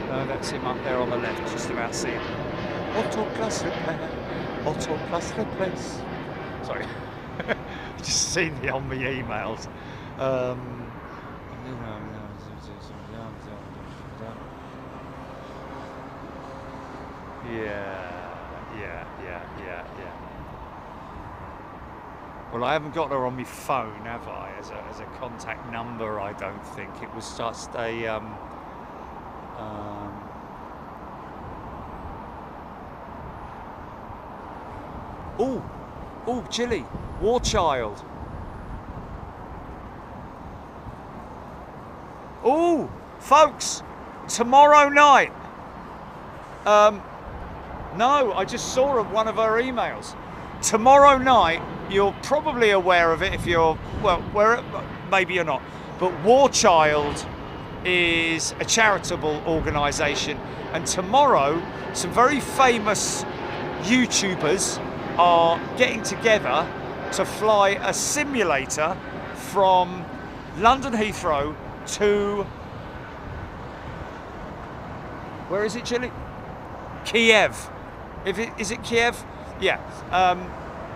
No, that's him up there on the left, just about seeing. Auto plus replace. Sorry, just seen it on my emails. Yeah. Well, I haven't got her on my phone, have I? As a contact number, I don't think. It was just a Oh, Chile, War Child. Oh, folks, tomorrow night. No, I just saw one of her emails. Tomorrow night, you're probably aware of it if you're, maybe you're not, but War Child is a charitable organisation, and tomorrow some very famous YouTubers are getting together to fly a simulator from London Heathrow to, where is it, Chile? Kiev. Is it Kiev? Yeah.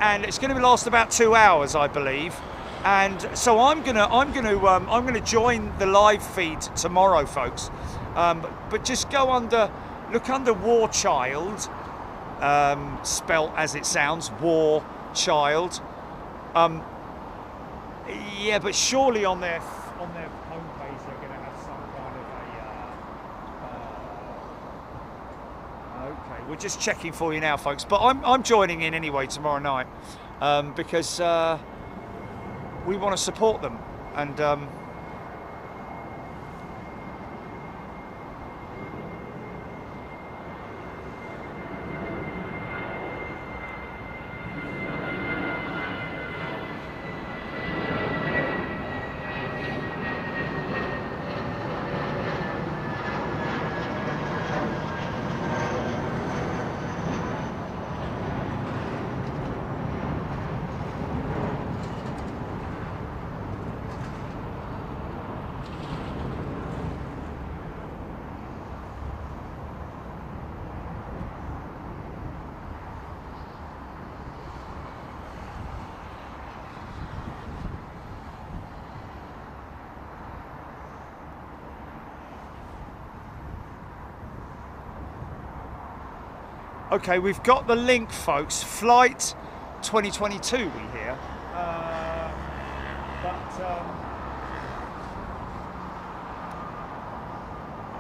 And it's going to last about 2 hours, I believe. And so I'm gonna join the live feed tomorrow, folks. But just look under War Child, spelt as it sounds, War Child. Yeah, but surely on their homepage they're going to have some kind of a. Okay, we're just checking for you now, folks. But I'm joining in anyway tomorrow night because we want to support them and. Okay, we've got the link, folks. Flight 2022, we hear.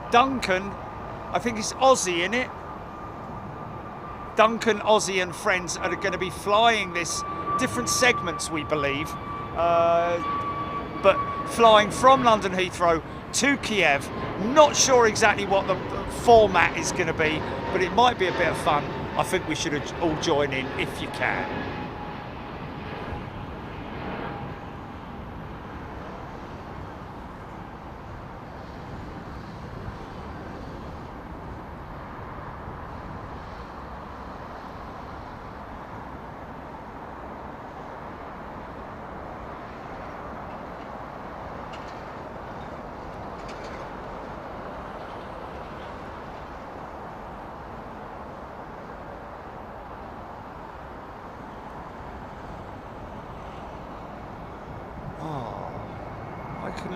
Duncan, I think it's Aussie, in it. Duncan, Aussie, and friends are going to be flying this different segments, we believe, but flying from London Heathrow to Kiev. Not sure exactly what the format is going to be, but it might be a bit of fun. I think we should all join in if you can.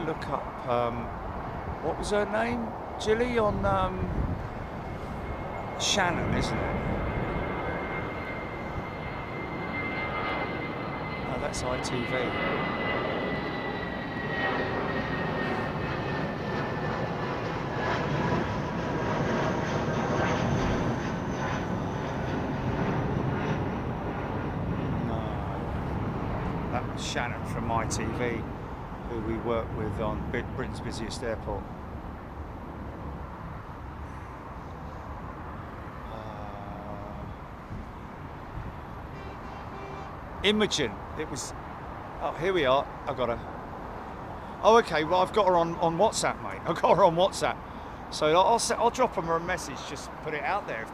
Look up what was her name, Jilly, on Shannon, isn't it? Oh, that's ITV. No, that was Shannon from ITV, who we work with on Britain's busiest airport. Imogen, it was. Oh, here we are. I got her. Oh, okay. Well, I've got her on WhatsApp, mate. I've got her on WhatsApp. So I'll drop them a message. Just put it out there if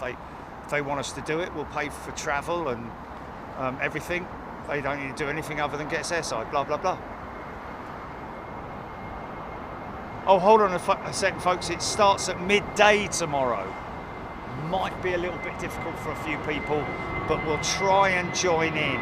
they want us to do it. We'll pay for travel and everything. They don't need to do anything other than get us airside. Blah blah blah. Oh, hold on a second, folks. It starts at midday tomorrow. Might be a little bit difficult for a few people, but we'll try and join in.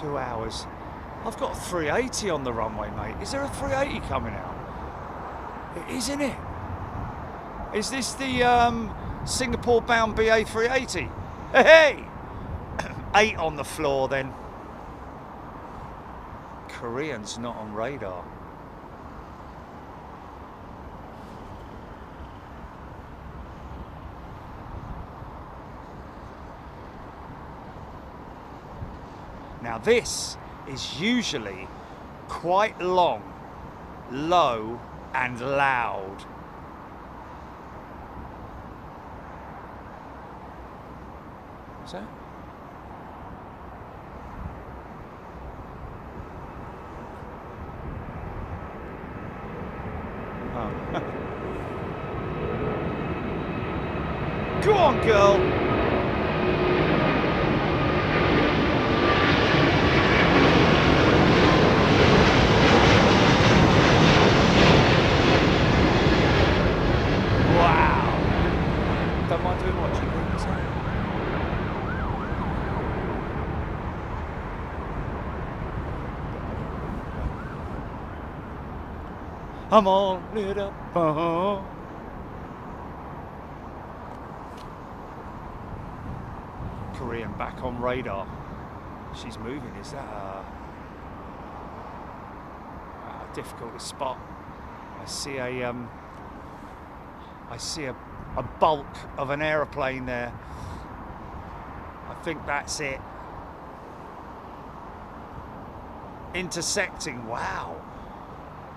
2 hours. I've got a 380 on the runway, mate. Is there a 380 coming out? It is, isn't it? Is this the Singapore-bound BA 380? Hey! 8 on the floor, then. Korean's not on radar. Now this is usually quite long, low and loud. What's that? Oh. Go on, girl. Wow. Don't mind doing what, GP? What's that? I'm all lit up. Korean back on radar. She's moving. Is that difficult to spot? I see a bulk of an aeroplane there. I think that's it. Intersecting. Wow.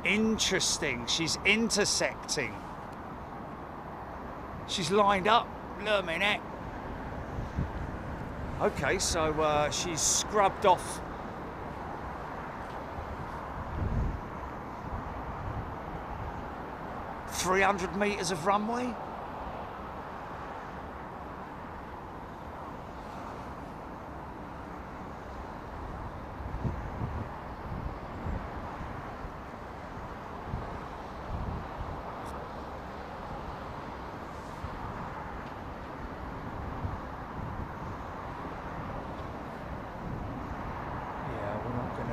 Interesting. She's intersecting. She's lined up. Look a minute. Okay, so she's scrubbed off. "300 meters of runway."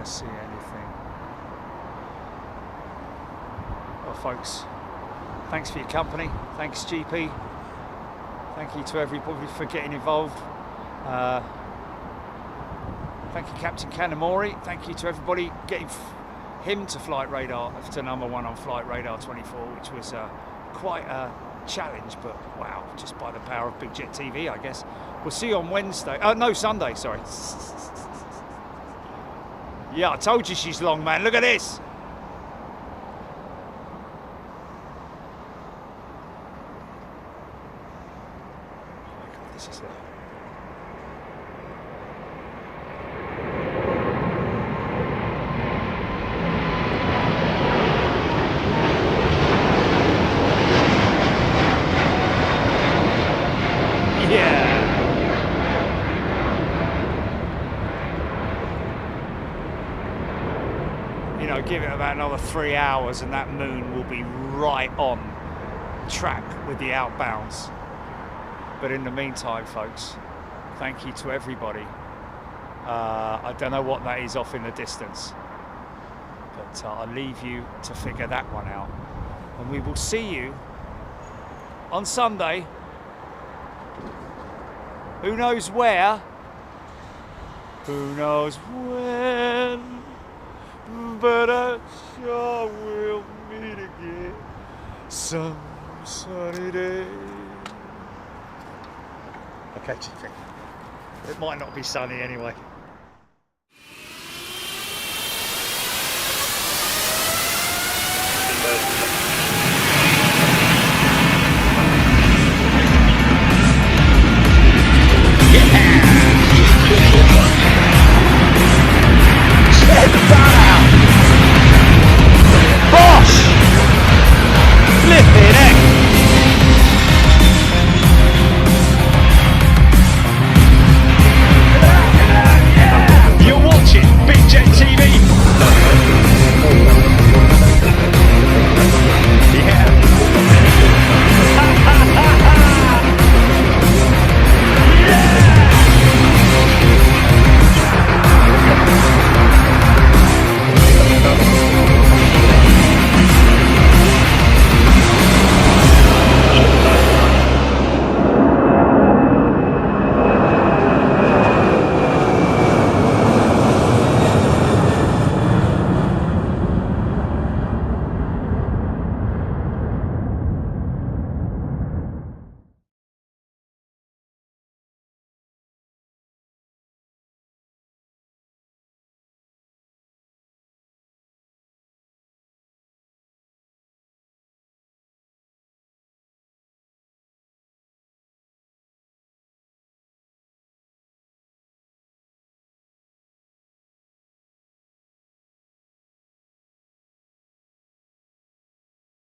See anything. Well, folks, thanks for your company. Thanks, GP. Thank you to everybody for getting involved. Thank you, Captain Kanamori. Thank you to everybody getting him to flight radar, to #1 on flight radar 24, which was quite a challenge, but wow, just by the power of Big Jet TV, I guess. We'll see you on Wednesday. No, Sunday, sorry. Yeah, I told you she's long, man. Look at this. Oh my God, this is it. Yeah. You know, give it about another 3 hours and that moon will be right on track with the outbounds. But in the meantime, folks, thank you to everybody. I don't know what that is off in the distance, but I'll leave you to figure that one out. And we will see you on Sunday. Who knows where? Who knows when? But I sure will meet again some sunny day. Okay, GP. It might not be sunny anyway.